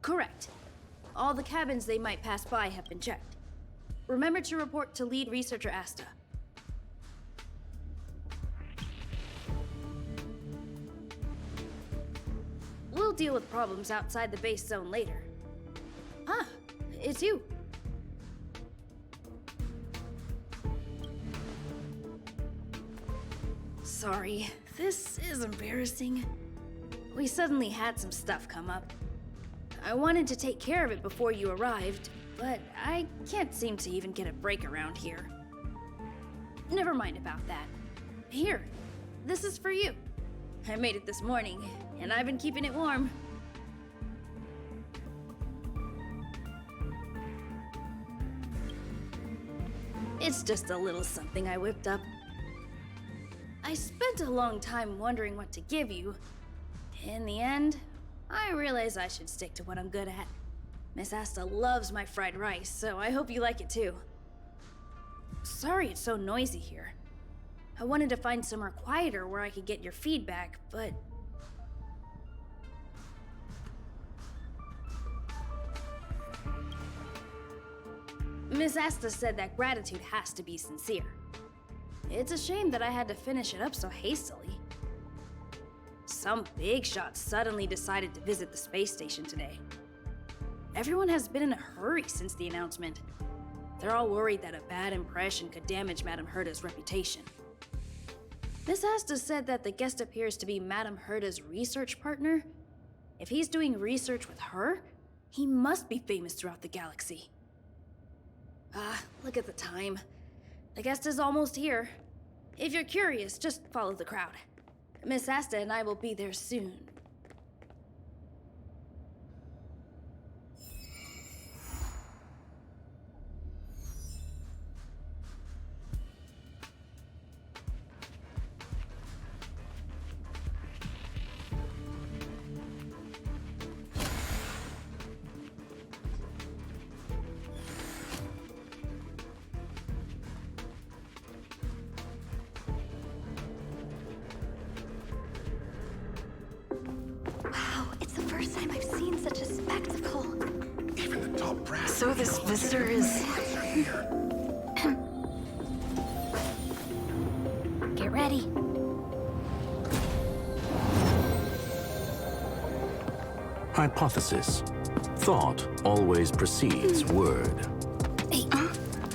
Correct. All the cabins they might pass by have been checked. Remember to report to lead researcher Asta. We'll deal with problems outside the base zone later. Ah, it's you. Sorry, this is embarrassing. We suddenly had some stuff come up. I wanted to take care of it before you arrived, but I can't seem to even get a break around here. Never mind about that. Here, this is for you. I made it this morning, and I've been keeping it warm. It's just a little something I whipped up. I spent a long time wondering what to give you. In the end, I realized I should stick to what I'm good at. Miss Asta loves my fried rice, so I hope you like it too. Sorry it's so noisy here. I wanted to find somewhere quieter where I could get your feedback, but... Miss Asta said that gratitude has to be sincere. It's a shame that I had to finish it up so hastily. Some big shot suddenly decided to visit the space station today. Everyone has been in a hurry since the announcement. They're all worried that a bad impression could damage Madame Herta's reputation. Miss Asta said that the guest appears to be Madame Herta's research partner. If he's doing research with her, he must be famous throughout the galaxy. Ah, look at the time. The guest is almost here. If you're curious, just follow the crowd. Miss Asta and I will be there soon. So this visitor is... Get ready. Hypothesis. Thought always precedes word.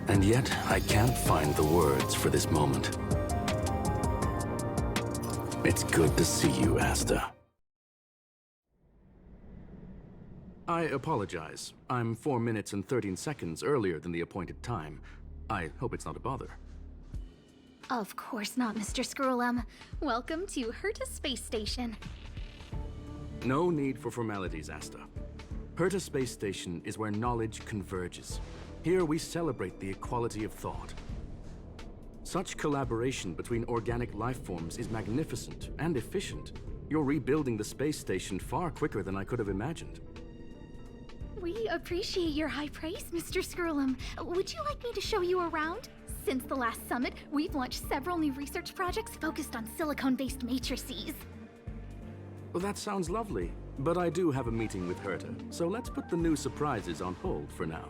And yet, I can't find the words for this moment. It's good to see you, Asta. I apologize. I'm 4 minutes and 13 seconds earlier than the appointed time. I hope it's not a bother. Of course not, Mr. Scrollum. Welcome to Herta Space Station. No need for formalities, Asta. Herta Space Station is where knowledge converges. Here we celebrate the equality of thought. Such collaboration between organic life forms is magnificent and efficient. You're rebuilding the space station far quicker than I could have imagined. We appreciate your high praise, Mr. Scrollum. Would you like me to show you around? Since the last summit, we've launched several new research projects focused on silicone-based matrices. Well, that sounds lovely, but I do have a meeting with Herta, so let's put the new surprises on hold for now.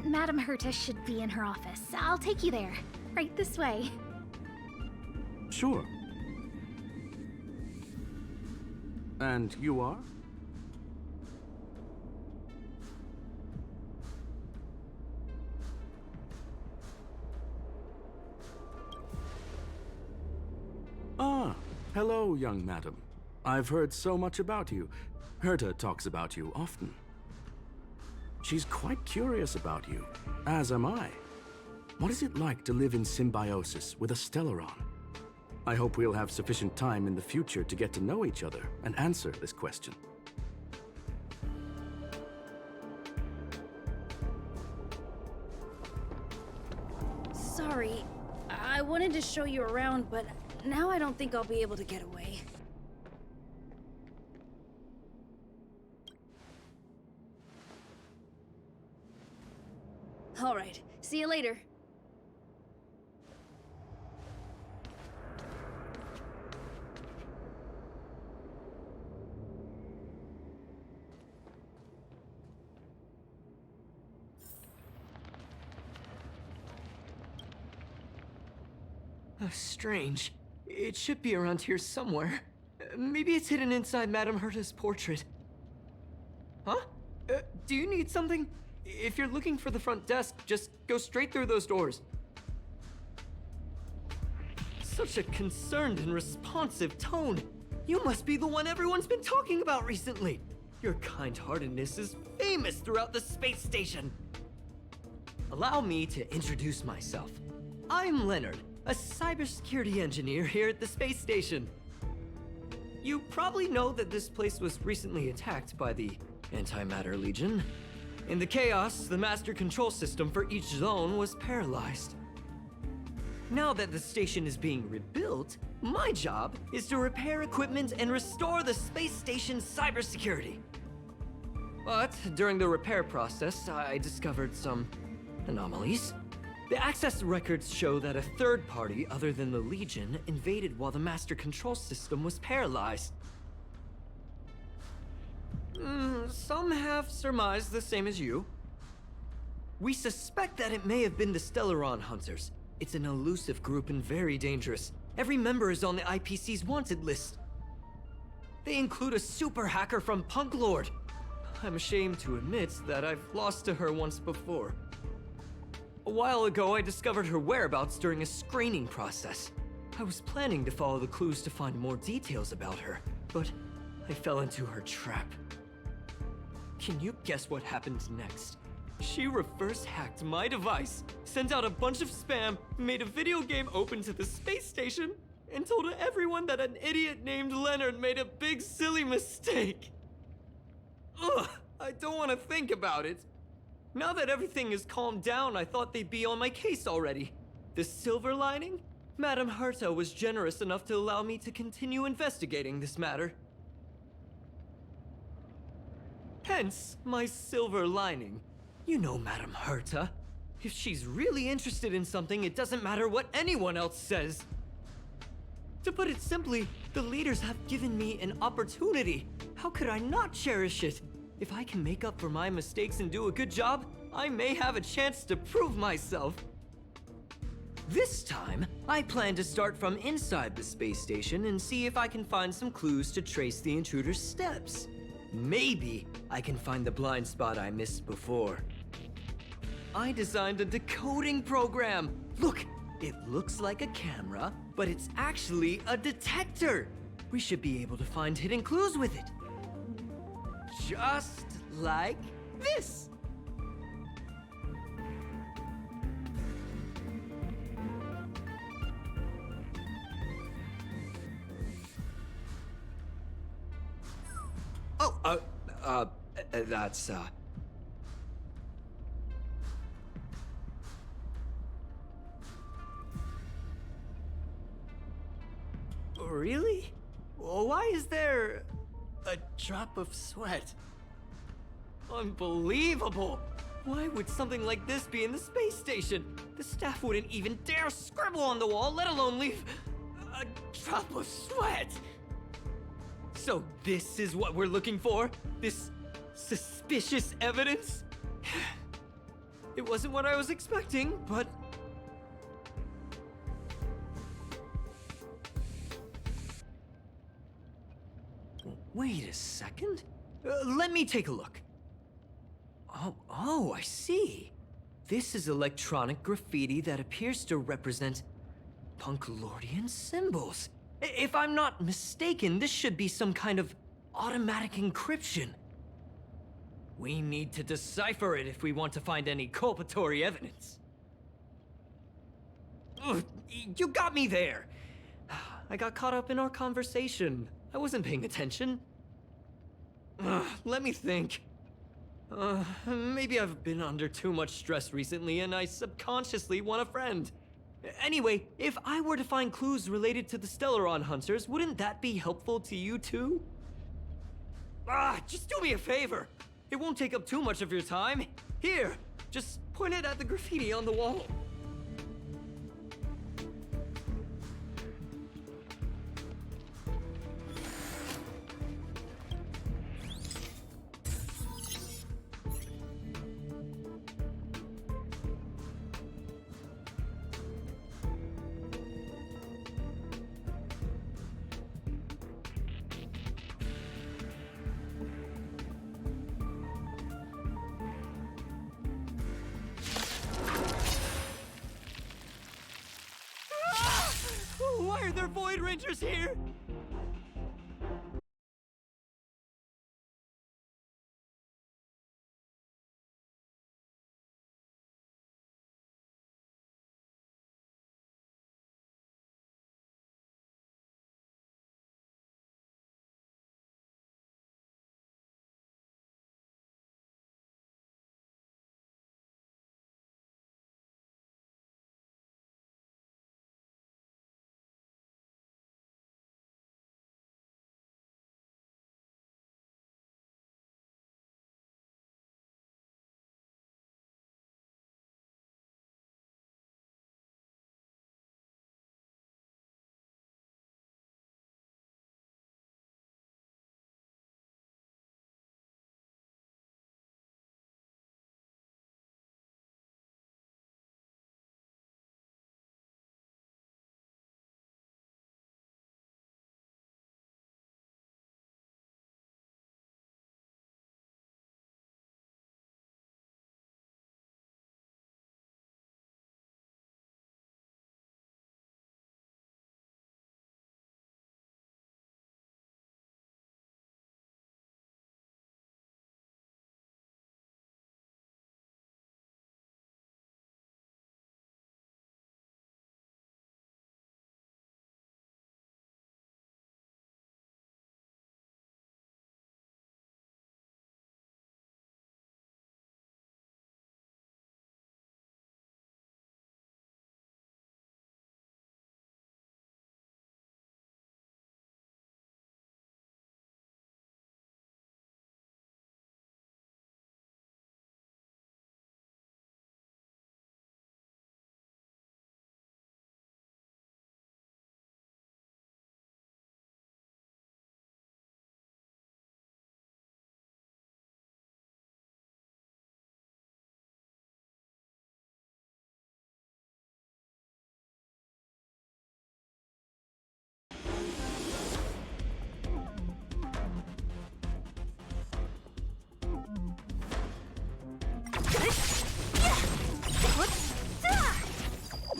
Madame Herta should be in her office. I'll take you there. Right this way. Sure. And you are? Ah, hello, young madam. I've heard so much about you. Herta talks about you often. She's quite curious about you, as am I. What is it like to live in symbiosis with a Stellaron? I hope we'll have sufficient time in the future to get to know each other and answer this question. Sorry, I wanted to show you around, but now I don't think I'll be able to get away. All right, see you later. Strange. It should be around here somewhere. Maybe it's hidden inside Madame Herta's portrait. Huh? Do you need something? If you're looking for the front desk, just go straight through those doors. Such a concerned and responsive tone. You must be the one everyone's been talking about recently. Your kind-heartedness is famous throughout the space station. Allow me to introduce myself. I'm Leonard, a cybersecurity engineer here at the space station. You probably know that this place was recently attacked by the Antimatter Legion. In the chaos, the master control system for each zone was paralyzed. Now that the station is being rebuilt, my job is to repair equipment and restore the space station's cybersecurity. But during the repair process, I discovered some anomalies. The access records show that a third party other than the Legion invaded while the master control system was paralyzed. Some have surmised the same as you. We suspect that it may have been the Stellaron Hunters. It's an elusive group and very dangerous. Every member is on the IPC's wanted list. They include a super hacker from Punk Lord. I'm ashamed to admit that I've lost to her once before. A while ago, I discovered her whereabouts during a screening process. I was planning to follow the clues to find more details about her, but I fell into her trap. Can you guess what happened next? She reverse hacked my device, sent out a bunch of spam, made a video game open to the space station, and told everyone that an idiot named Leonard made a big silly mistake. Ugh, I don't want to think about it. Now that everything is calmed down, I thought they'd be on my case already. The silver lining? Madame Herta was generous enough to allow me to continue investigating this matter. Hence, my silver lining. You know Madame Herta. If she's really interested in something, it doesn't matter what anyone else says. To put it simply, the leaders have given me an opportunity. How could I not cherish it? If I can make up for my mistakes and do a good job, I may have a chance to prove myself. This time, I plan to start from inside the space station and see if I can find some clues to trace the intruder's steps. Maybe I can find the blind spot I missed before. I designed a decoding program. Look, it looks like a camera, but it's actually a detector. We should be able to find hidden clues with it. Just like this. Oh, that's, Really? Why is there a drop of sweat? Unbelievable! Why would something like this be in the space station? The staff wouldn't even dare scribble on the wall, let alone leave a drop of sweat! So this is what we're looking for? This suspicious evidence? It wasn't what I was expecting, but... Wait a second. Let me take a look. Oh, I see. This is electronic graffiti that appears to represent Punklordian symbols. If I'm not mistaken, this should be some kind of automatic encryption. We need to decipher it if we want to find any culpatory evidence. Ugh, you got me there. I got caught up in our conversation. I wasn't paying attention. Let me think. Maybe I've been under too much stress recently and I subconsciously want a friend. Anyway, if I were to find clues related to the Stellaron Hunters, wouldn't that be helpful to you too? Just do me a favor. It won't take up too much of your time. Here, just point it at the graffiti on the wall. Rangers here?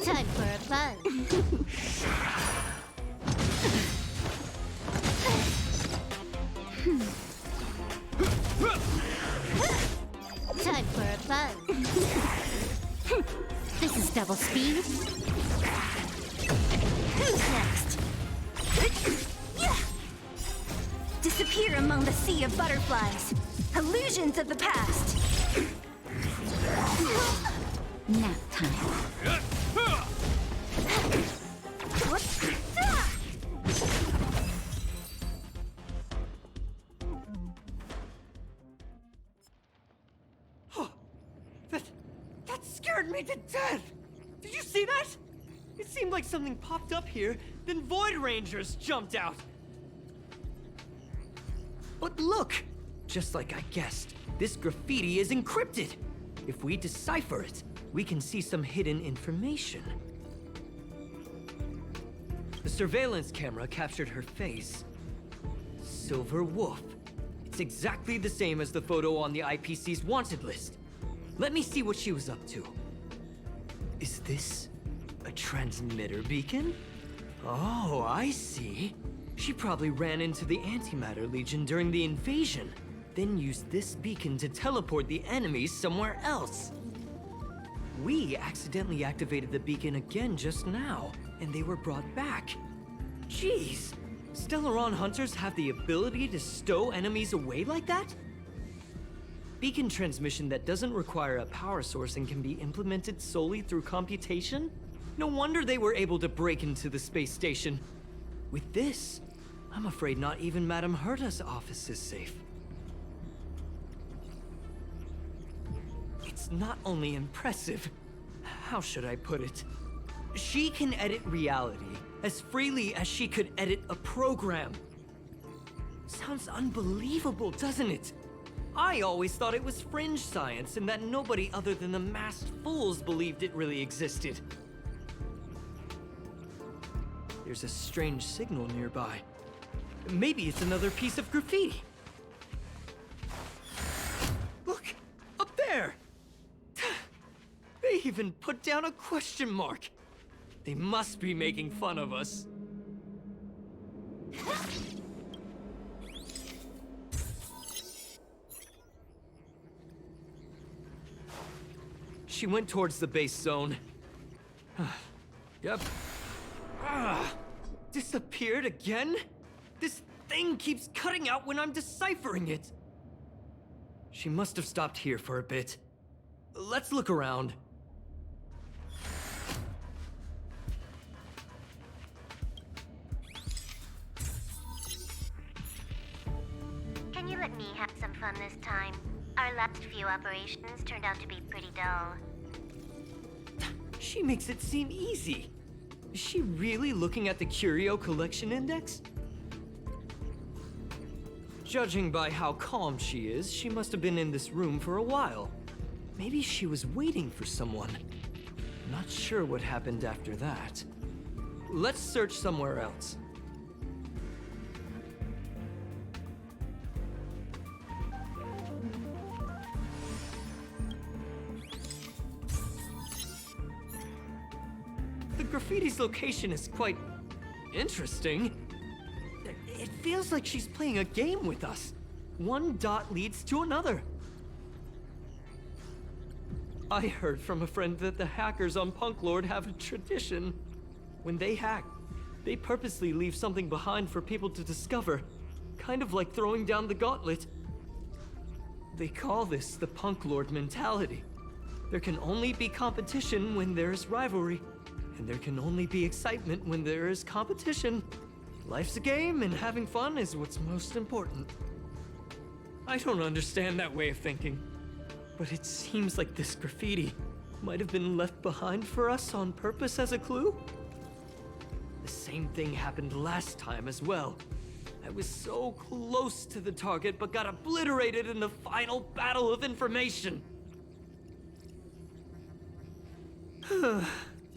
Time for a fun. Time for a fun. This is double speed. Who's next? Disappear among the sea of butterflies. Illusions of the past. Nap time. That scared me to death! Did you see that? It seemed like something popped up here, then Void Rangers jumped out. But look! Just like I guessed, this graffiti is encrypted. If we decipher it, we can see some hidden information. The surveillance camera captured her face. Silver Wolf. It's exactly the same as the photo on the IPC's wanted list. Let me see what she was up to. Is this a transmitter beacon? Oh, I see. She probably ran into the Antimatter Legion during the invasion, then used this beacon to teleport the enemies somewhere else. We accidentally activated the beacon again just now, and they were brought back. Jeez, Stellaron hunters have the ability to stow enemies away like that? Beacon transmission that doesn't require a power source and can be implemented solely through computation? No wonder they were able to break into the space station. With this, I'm afraid not even Madame Herta's office is safe. It's not only impressive, how should I put it? She can edit reality as freely as she could edit a program. Sounds unbelievable, doesn't it? I always thought it was fringe science and that nobody other than the masked fools believed it really existed. There's a strange signal nearby. Maybe it's another piece of graffiti. Look, up there! They even put down a question mark. They must be making fun of us. She went towards the base zone. Yep. Disappeared again? This thing keeps cutting out when I'm deciphering it. She must have stopped here for a bit. Let's look around. Can you let me have some fun this time? Our last few operations turned out to be pretty dull. She makes it seem easy. Is she really looking at the Curio Collection Index? Judging by how calm she is, she must have been in this room for a while. Maybe she was waiting for someone. Not sure what happened after that. Let's search somewhere else. The graffiti's location is quite interesting. It feels like she's playing a game with us. One dot leads to another. I heard from a friend that the hackers on Punk Lord have a tradition. When they hack, they purposely leave something behind for people to discover. Kind of like throwing down the gauntlet. They call this the Punk Lord mentality. There can only be competition when there is rivalry. And there can only be excitement when there is competition. Life's a game, and having fun is what's most important. I don't understand that way of thinking, but it seems like this graffiti might have been left behind for us on purpose as a clue. The same thing happened last time as well. I was so close to the target, but got obliterated in the final battle of information.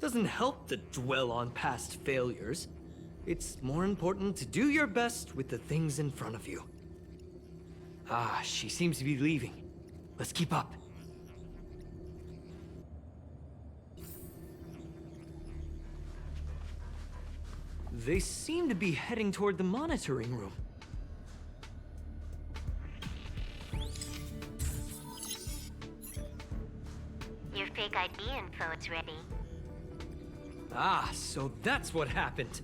Doesn't help to dwell on past failures. It's more important to do your best with the things in front of you. Ah, she seems to be leaving. Let's keep up. They seem to be heading toward the monitoring room. Your fake ID info is ready. Ah, so that's what happened.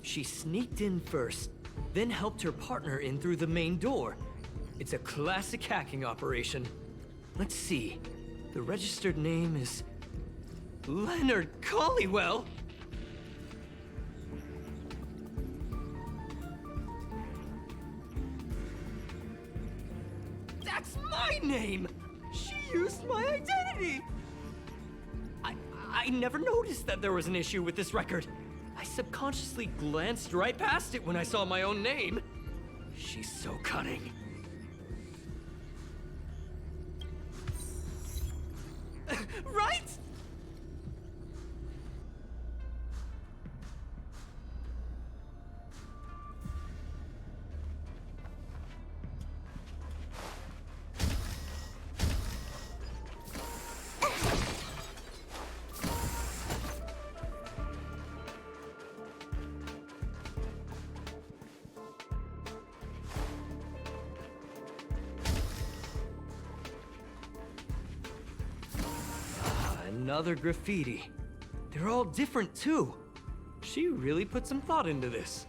She sneaked in first, then helped her partner in through the main door. It's a classic hacking operation. Let's see. The registered name is Leonard Collywell. That's my name! She used my identity! I never noticed that there was an issue with this record. I subconsciously glanced right past it when I saw my own name. She's so cunning. Right? Another graffiti. They're all different too. She really put some thought into this.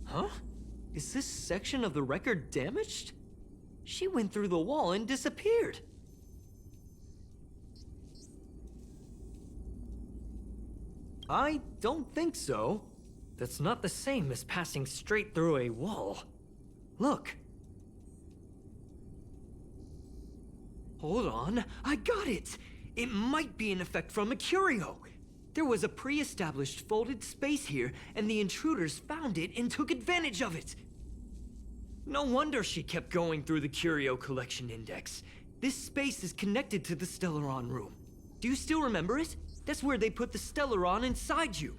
Huh? Is this section of the record damaged? She went through the wall and disappeared. I don't think so. That's not the same as passing straight through a wall. Look. Hold on, I got it! It might be an effect from a curio. There was a pre-established folded space here, and the intruders found it and took advantage of it. No wonder she kept going through the Curio Collection Index. This space is connected to the Stellaron room. Do you still remember it? That's where they put the Stellaron inside you.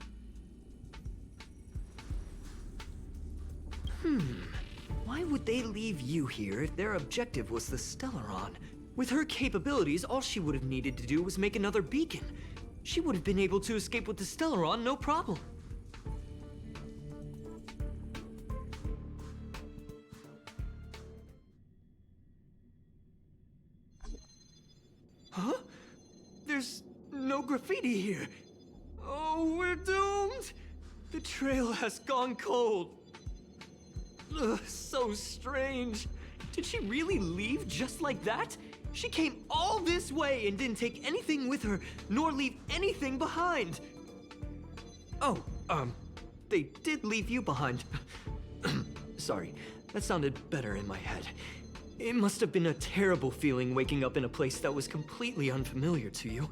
Why would they leave you here if their objective was the Stellaron? With her capabilities, all she would have needed to do was make another beacon. She would have been able to escape with the Stellaron, no problem. Huh? There's no graffiti here. Oh, we're doomed! The trail has gone cold. Ugh, so strange. Did she really leave just like that? She came all this way and didn't take anything with her, nor leave anything behind. Oh, they did leave you behind. Sorry, that sounded better in my head. It must have been a terrible feeling waking up in a place that was completely unfamiliar to you.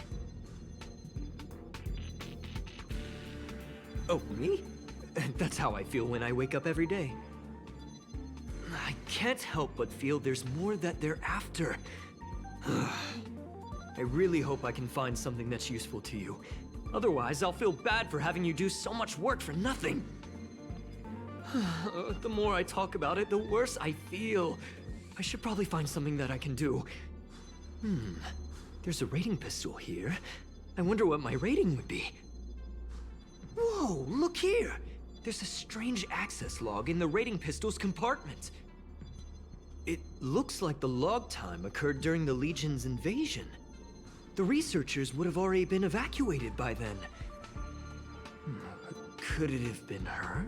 Oh, me? That's how I feel when I wake up every day. I can't help but feel there's more that they're after. I really hope I can find something that's useful to you. Otherwise, I'll feel bad for having you do so much work for nothing. The more I talk about it, the worse I feel. I should probably find something that I can do. There's a rating pistol here. I wonder what my rating would be. Whoa, look here! There's a strange access log in the rating pistol's compartment. It looks like the log time occurred during the Legion's invasion. The researchers would have already been evacuated by then. Could it have been her?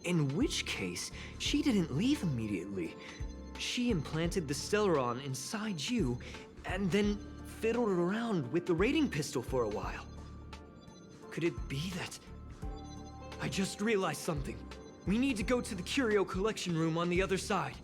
In which case, she didn't leave immediately. She implanted the Stellaron inside you, and then fiddled around with the rating pistol for a while. Could it be that... I just realized something. We need to go to the curio collection room on the other side.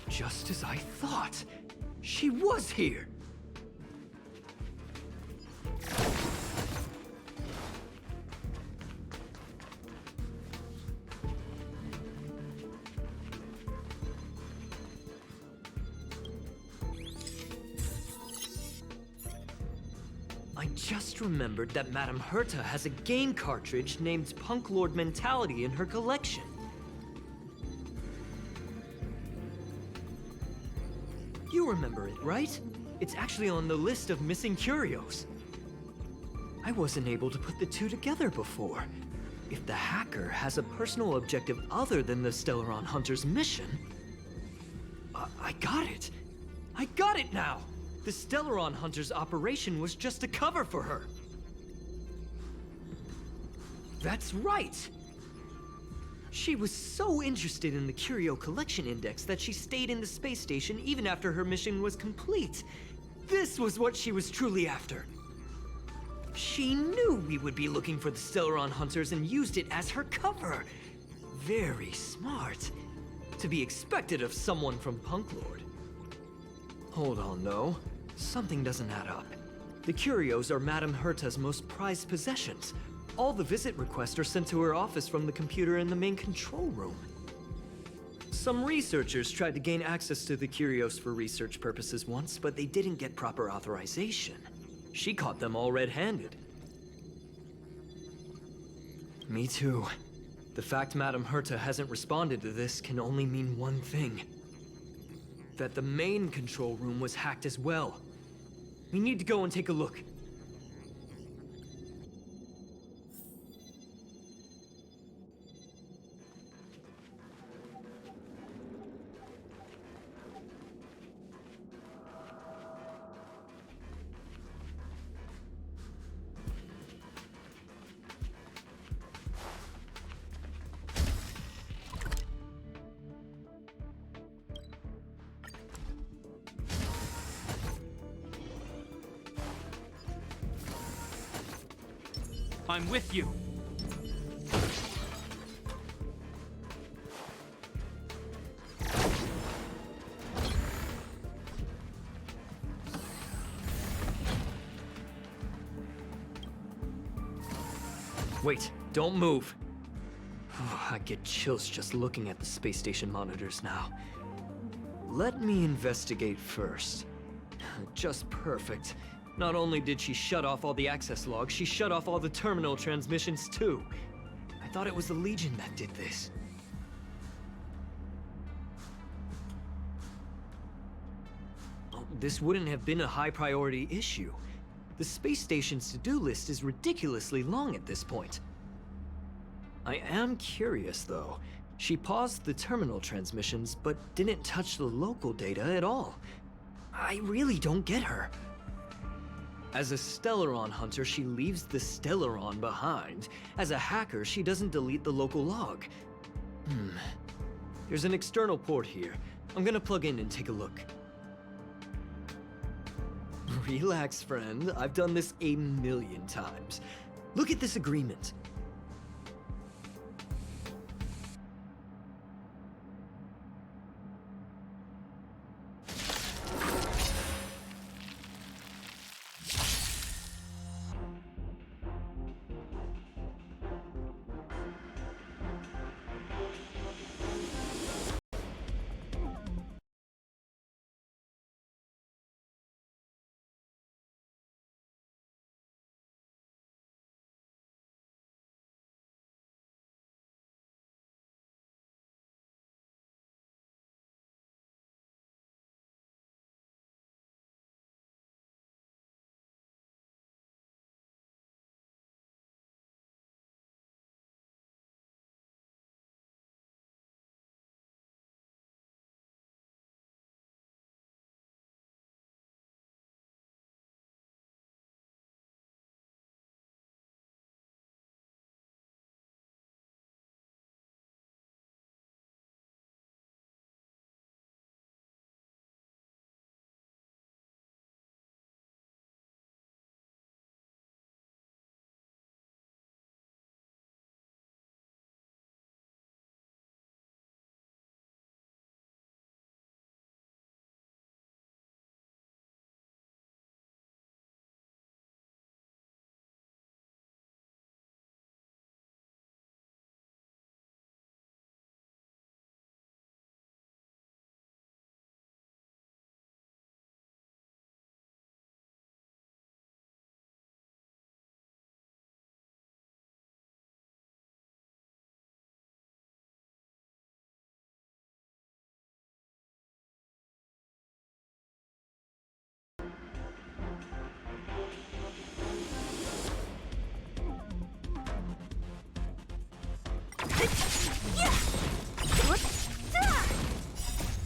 Just as I thought. She was here! I just remembered that Madame Herta has a game cartridge named Punk Lord Mentality in her collection. You remember it, right? It's actually on the list of missing curios. I wasn't able to put the two together before. If the hacker has a personal objective other than the Stellaron Hunter's mission... I got it! I got it now! The Stellaron Hunter's operation was just a cover for her. That's right! She was so interested in the Curio Collection Index that she stayed in the space station even after her mission was complete. This was what she was truly after. She knew we would be looking for the Stellaron Hunters and used it as her cover. Very smart. To be expected of someone from Punk Lord. Hold on, though. Something doesn't add up. The curios are Madame Herta's most prized possessions. All the visit requests are sent to her office from the computer in the main control room. Some researchers tried to gain access to the curios for research purposes once, but they didn't get proper authorization. She caught them all red-handed. Me too. The fact Madame Herta hasn't responded to this can only mean one thing. That the main control room was hacked as well. We need to go and take a look. I'm with you. Wait, don't move. I get chills just looking at the space station monitors now. Let me investigate first. Just perfect. Not only did she shut off all the access logs, she shut off all the terminal transmissions too. I thought it was the Legion that did this. Oh, this wouldn't have been a high priority issue. The space station's to-do list is ridiculously long at this point. I am curious though. She paused the terminal transmissions, but didn't touch the local data at all. I really don't get her. As a Stellaron hunter, she leaves the Stellaron behind. As a hacker, she doesn't delete the local log. There's an external port here. I'm gonna plug in and take a look. Relax, friend. I've done this a million times. Look at this agreement.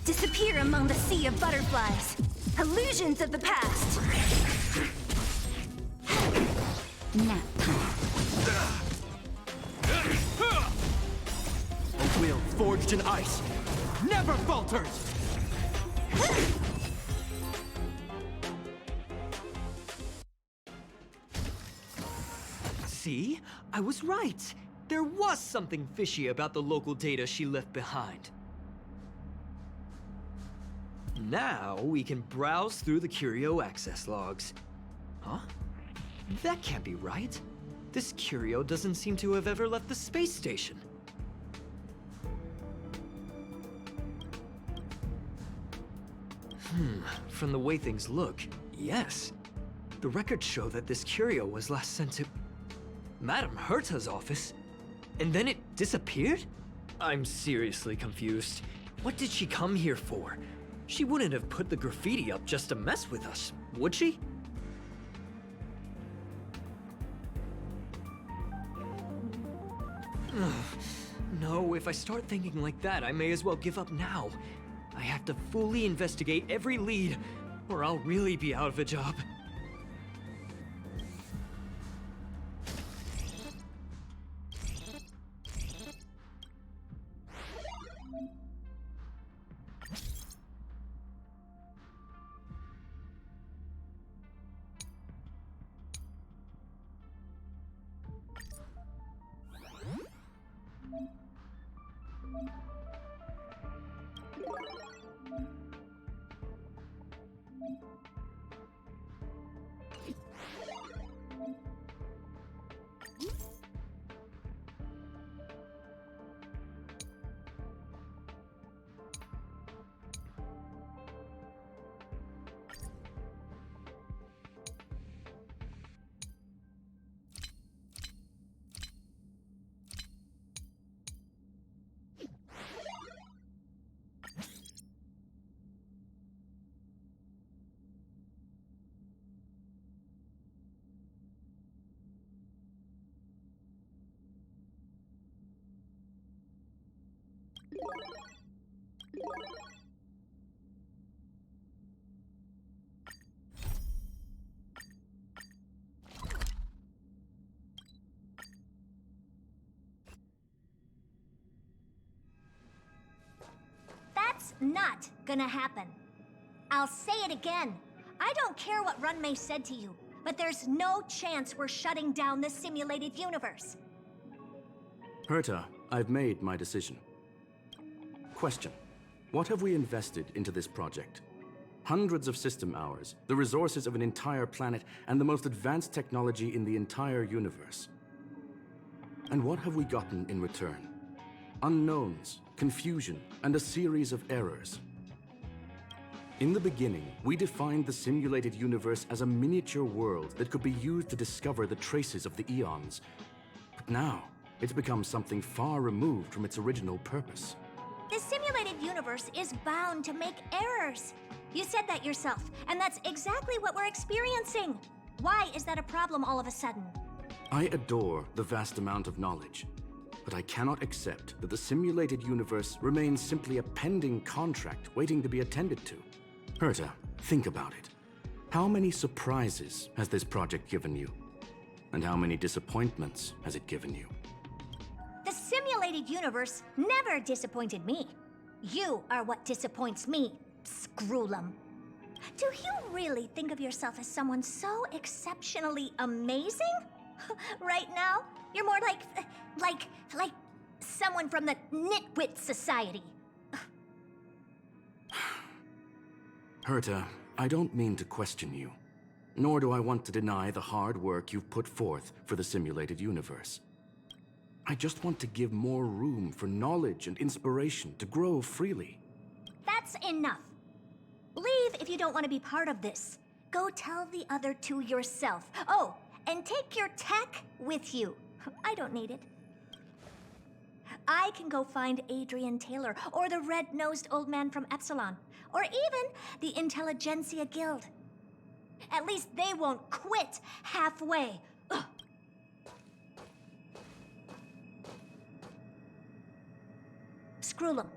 Disappear among the sea of butterflies. Illusions of the past. Nap time. A will forged in ice never falters! See? I was right. There was something fishy about the local data she left behind. Now we can browse through the Curio access logs. Huh? That can't be right. This Curio doesn't seem to have ever left the space station. From the way things look, yes. The records show that this Curio was last sent to Madame Herta's office, and then it disappeared? I'm seriously confused. What did she come here for? She wouldn't have put the graffiti up just to mess with us, would she? No, if I start thinking like that, I may as well give up now. I have to fully investigate every lead, or I'll really be out of a job. not gonna happen. I'll say it again. I don't care what Runmei said to you, but there's no chance we're shutting down this simulated universe. Herta, I've made my decision. Question. What have we invested into this project? Hundreds of system hours, the resources of an entire planet, and the most advanced technology in the entire universe. And what have we gotten in return? Unknowns, confusion, and a series of errors. In the beginning, we defined the simulated universe as a miniature world that could be used to discover the traces of the eons. But now, it's become something far removed from its original purpose. The simulated universe is bound to make errors. You said that yourself, and that's exactly what we're experiencing. Why is that a problem all of a sudden? I adore the vast amount of knowledge, but I cannot accept that the simulated universe remains simply a pending contract waiting to be attended to. Herta, think about it. How many surprises has this project given you? And how many disappointments has it given you? The simulated universe never disappointed me. You are what disappoints me, Scroolum. Do you really think of yourself as someone so exceptionally amazing? Right now, you're more like someone from the Nitwit Society. Herta, I don't mean to question you, nor do I want to deny the hard work you've put forth for the simulated universe. I just want to give more room for knowledge and inspiration to grow freely. That's enough. Leave if you don't want to be part of this. Go tell the other two yourself. Oh, and take your tech with you. I don't need it. I can go find Adrian Taylor, or the red-nosed old man from Epsilon, or even the Intelligentsia Guild. At least they won't quit halfway. Ugh. Scroolum,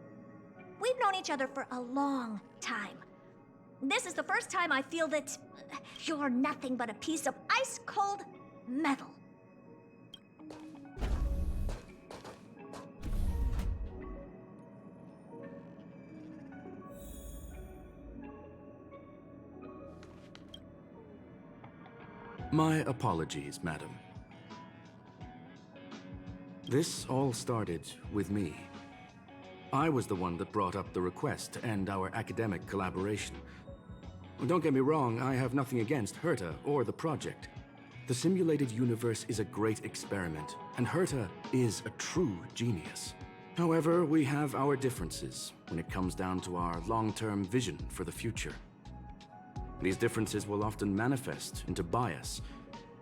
we've known each other for a long time. This is the first time I feel that you're nothing but a piece of ice-cold metal. My apologies, madam. This all started with me. I was the one that brought up the request to end our academic collaboration. Don't get me wrong, I have nothing against Herta or the project. The simulated universe is a great experiment, and Herta is a true genius. However, we have our differences when it comes down to our long-term vision for the future. These differences will often manifest into bias,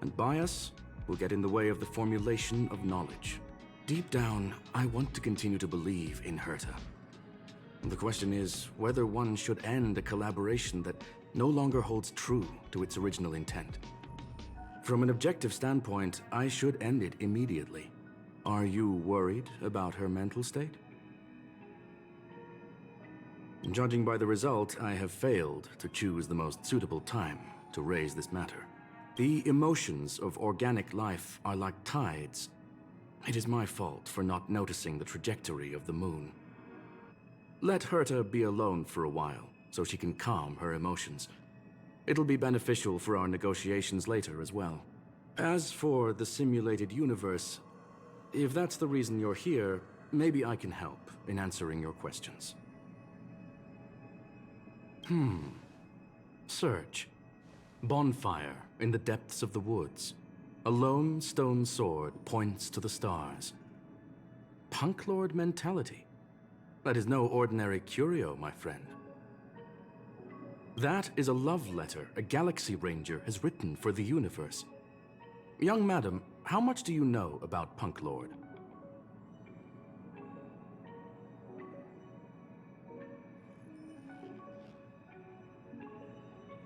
and bias will get in the way of the formulation of knowledge. Deep down, I want to continue to believe in Herta. The question is whether one should end a collaboration that no longer holds true to its original intent. From an objective standpoint, I should end it immediately. Are you worried about her mental state? Judging by the result, I have failed to choose the most suitable time to raise this matter. The emotions of organic life are like tides. It is my fault for not noticing the trajectory of the moon. Let Herta be alone for a while, so she can calm her emotions. It'll be beneficial for our negotiations later as well. As for the simulated universe, if that's the reason you're here, maybe I can help in answering your questions. Search. Bonfire in the depths of the woods. A lone stone sword points to the stars. Punk Lord mentality. That is no ordinary curio, my friend. That is a love letter a Galaxy Ranger has written for the universe. Young madam, how much do you know about Punk Lord?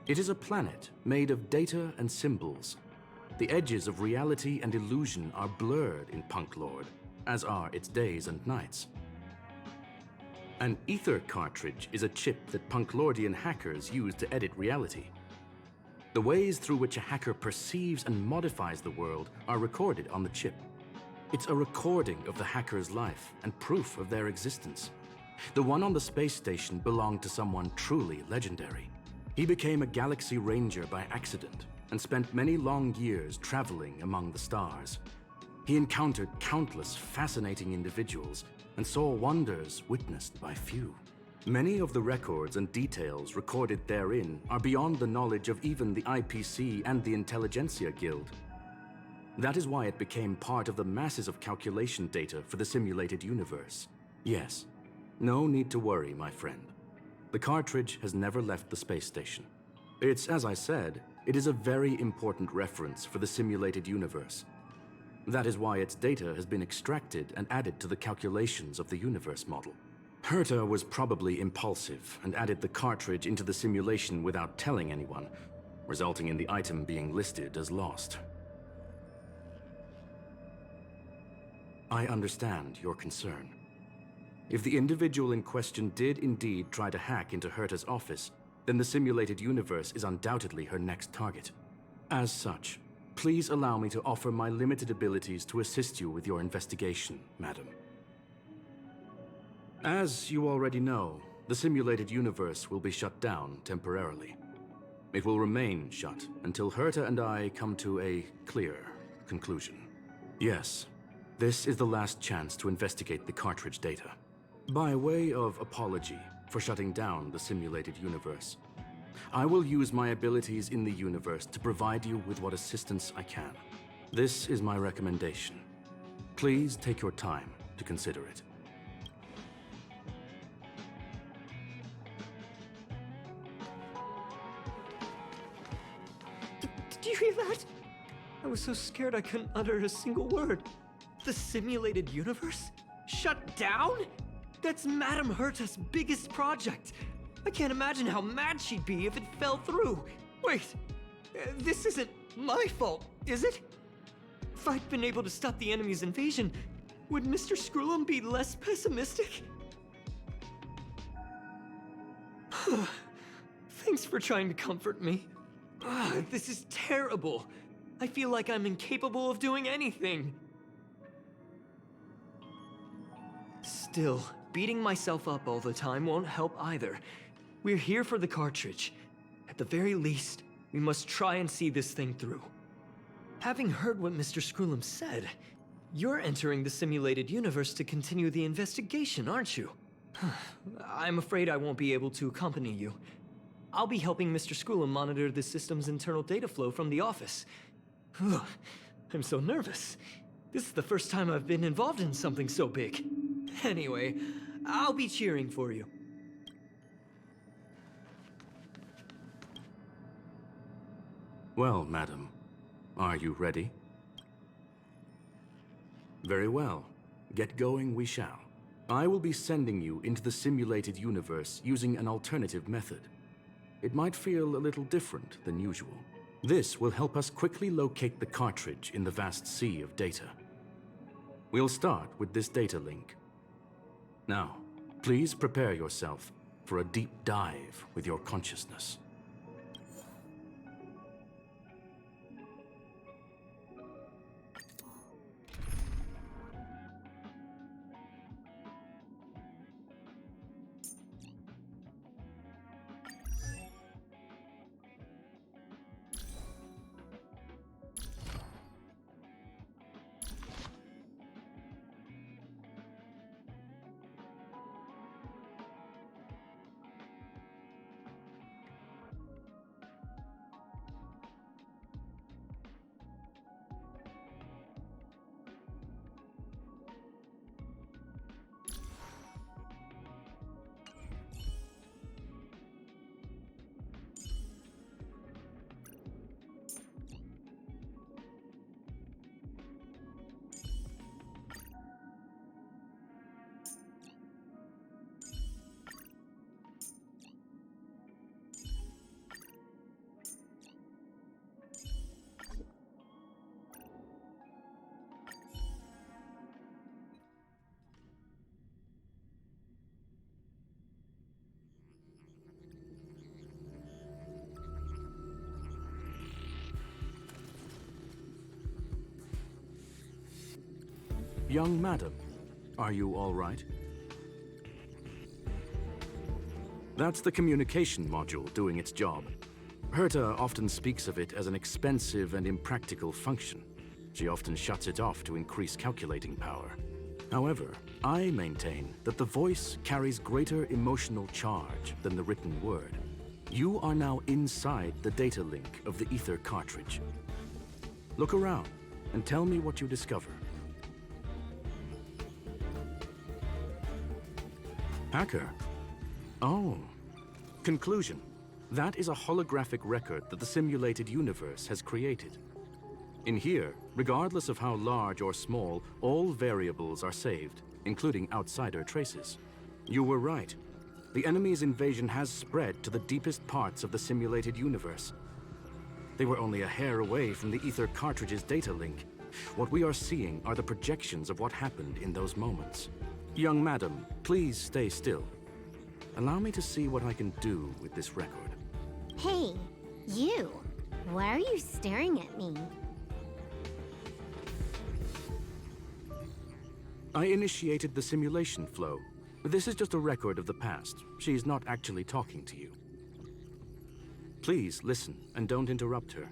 It is a planet made of data and symbols. The edges of reality and illusion are blurred in Punk Lord, as are its days and nights. An ether cartridge is a chip that Punklordian hackers use to edit reality. The ways through which a hacker perceives and modifies the world are recorded on the chip. It's a recording of the hacker's life and proof of their existence. The one on the space station belonged to someone truly legendary. He became a galaxy ranger by accident and spent many long years traveling among the stars. He encountered countless fascinating individuals and saw wonders witnessed by few. Many of the records and details recorded therein are beyond the knowledge of even the IPC and the Intelligentsia Guild. That is why it became part of the masses of calculation data for the simulated universe. Yes, no need to worry, my friend. The cartridge has never left the space station. It's, as I said, it is a very important reference for the simulated universe. That is why its data has been extracted and added to the calculations of the universe model. Herta was probably impulsive and added the cartridge into the simulation without telling anyone, resulting in the item being listed as lost. I understand your concern. If the individual in question did indeed try to hack into Herta's office, then the simulated universe is undoubtedly her next target. As such, please allow me to offer my limited abilities to assist you with your investigation, madam. As you already know, the simulated universe will be shut down temporarily. It will remain shut until Herta and I come to a clear conclusion. Yes, this is the last chance to investigate the cartridge data. By way of apology for shutting down the simulated universe, I will use my abilities in the universe to provide you with what assistance I can. This is my recommendation. Please take your time to consider it. Did you hear that? I was so scared I couldn't utter a single word. The simulated universe? Shut down? That's Madame Herta's biggest project. I can't imagine how mad she'd be if it fell through. Wait, this isn't my fault, is it? If I'd been able to stop the enemy's invasion, would Mr. Screw'em be less pessimistic? Thanks for trying to comfort me. This is terrible. I feel like I'm incapable of doing anything. Still, beating myself up all the time won't help either. We're here for the cartridge. At the very least, we must try and see this thing through. Having heard what Mr. Screw'em said, you're entering the simulated universe to continue the investigation, aren't you? I'm afraid I won't be able to accompany you. I'll be helping Mr. Screw'em monitor the system's internal data flow from the office. I'm so nervous. This is the first time I've been involved in something so big. Anyway, I'll be cheering for you. Well, madam, are you ready? Very well. Get going we shall. I will be sending you into the simulated universe using an alternative method. It might feel a little different than usual. This will help us quickly locate the cartridge in the vast sea of data. We'll start with this data link. Now, please prepare yourself for a deep dive with your consciousness. Young madam, are you all right? That's the communication module doing its job. Herta often speaks of it as an expensive and impractical function. She often shuts it off to increase calculating power. However, I maintain that the voice carries greater emotional charge than the written word. You are now inside the data link of the Ether cartridge. Look around and tell me what you discover. Hacker? Oh. Conclusion. That is a holographic record that the simulated universe has created. In here, regardless of how large or small, all variables are saved, including outsider traces. You were right. The enemy's invasion has spread to the deepest parts of the simulated universe. They were only a hair away from the Ether cartridge's data link. What we are seeing are the projections of what happened in those moments. Young madam, please stay still. Allow me to see what I can do with this record. Hey, you. Why are you staring at me? I initiated the simulation flow. This is just a record of the past. She's not actually talking to you. Please listen and don't interrupt her.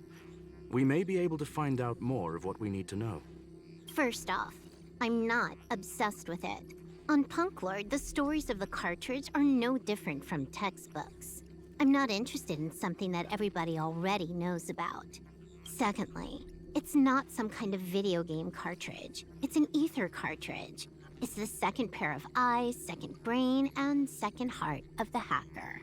We may be able to find out more of what we need to know. First off, I'm not obsessed with it. On Punklord, the stories of the cartridge are no different from textbooks. I'm not interested in something that everybody already knows about. Secondly, it's not some kind of video game cartridge. It's an Ether cartridge. It's the second pair of eyes, second brain, and second heart of the hacker.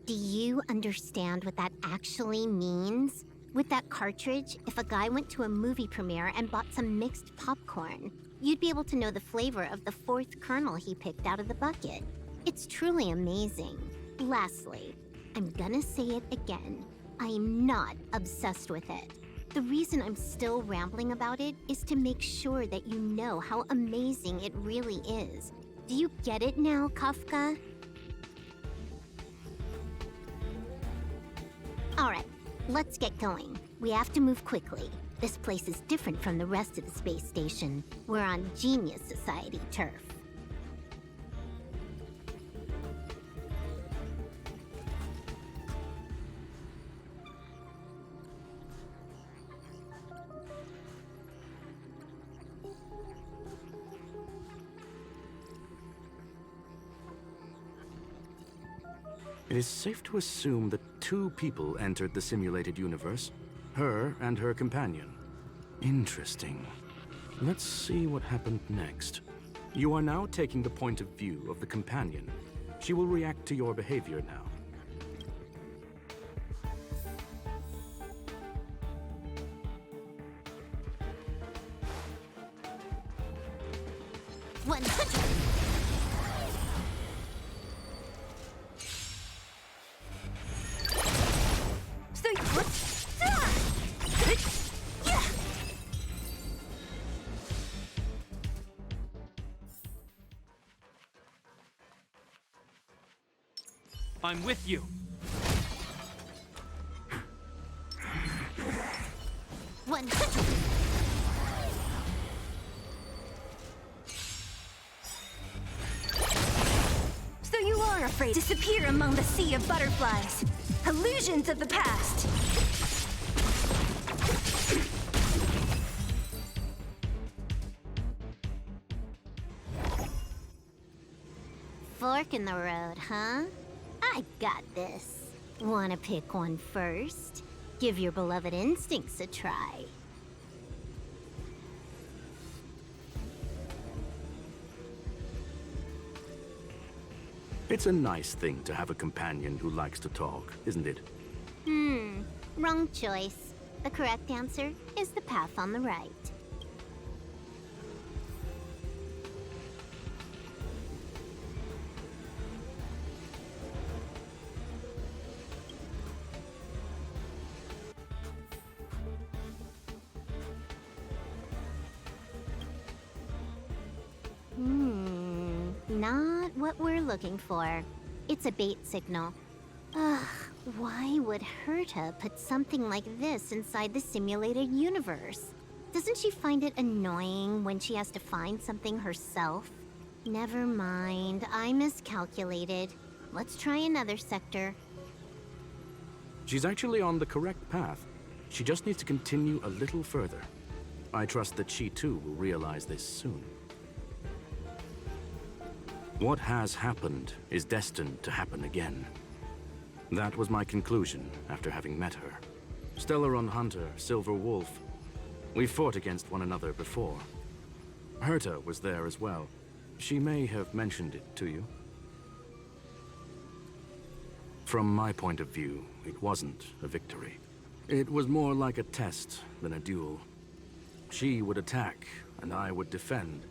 Do you understand what that actually means? With that cartridge, if a guy went to a movie premiere and bought some mixed popcorn, you'd be able to know the flavor of the fourth kernel he picked out of the bucket. It's truly amazing. Lastly, I'm gonna say it again. I'm not obsessed with it. The reason I'm still rambling about it is to make sure that you know how amazing it really is. Do you get it now, Kafka? Alright, let's get going. We have to move quickly. This place is different from the rest of the space station. We're on Genius Society turf. It is safe to assume that two people entered the simulated universe. Her and her companion. Interesting. Let's see what happened next. You are now taking the point of view of the companion. She will react to your behavior now. I'm with you. So you are afraid to disappear among the sea of butterflies. Illusions of the past. Fork in the road, huh? I got this. Wanna pick one first? Give your beloved instincts a try. It's a nice thing to have a companion who likes to talk, isn't it? Wrong choice. The correct answer is the path on the right. Not what we're looking for. It's a bait signal. Ugh, why would Herta put something like this inside the simulated universe? Doesn't she find it annoying when she has to find something herself? Never mind, I miscalculated. Let's try another sector. She's actually on the correct path. She just needs to continue a little further. I trust that she too will realize this soon. What has happened is destined to happen again. That was my conclusion after having met her. Stellaron Hunter, Silver Wolf. We fought against one another before. Herta was there as well. She may have mentioned it to you. From my point of view, it wasn't a victory. It was more like a test than a duel. She would attack, and I would defend.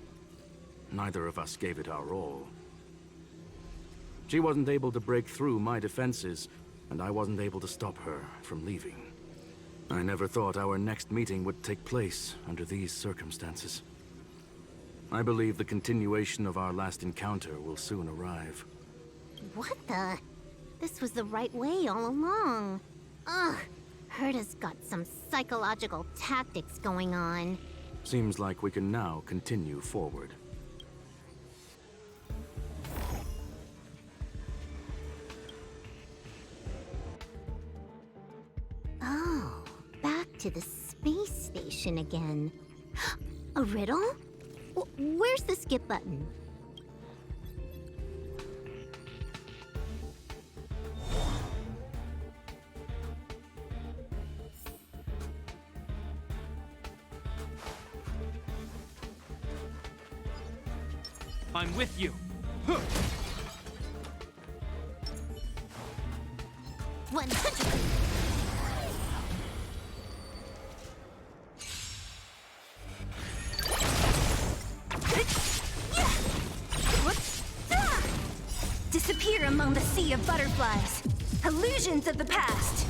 Neither of us gave it our all. She wasn't able to break through my defenses, and I wasn't able to stop her from leaving. I never thought our next meeting would take place under these circumstances. I believe the continuation of our last encounter will soon arrive. What the? This was the right way all along. Ugh, Herta's got some psychological tactics going on. Seems like we can now continue forward. Oh, back to the space station again. A riddle? Where's the skip button? I'm with you. 100. Disappear among the sea of butterflies. Illusions of the past.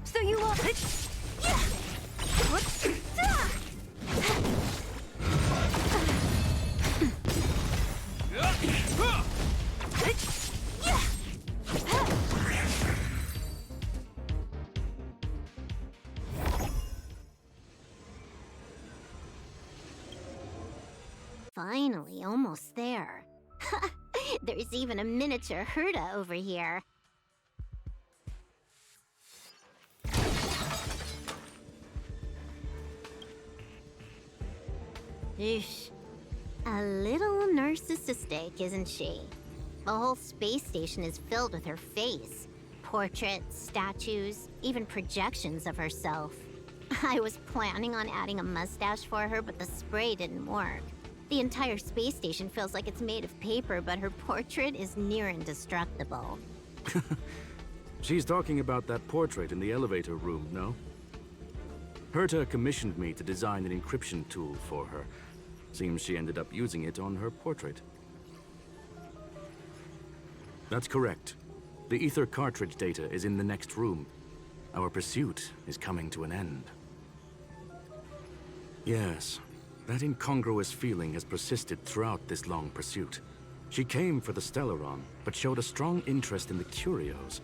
So you will... Finally, almost there. There's even a miniature Herta over here. Eesh. A little narcissistic, isn't she? The whole space station is filled with her face. Portraits, statues, even projections of herself. I was planning on adding a mustache for her, but the spray didn't work. The entire space station feels like it's made of paper, but her portrait is near indestructible. She's talking about that portrait in the elevator room, no? Herta commissioned me to design an encryption tool for her. Seems she ended up using it on her portrait. That's correct. The ether cartridge data is in the next room. Our pursuit is coming to an end. Yes, that incongruous feeling has persisted throughout this long pursuit. She came for the Stellaron, but showed a strong interest in the curios.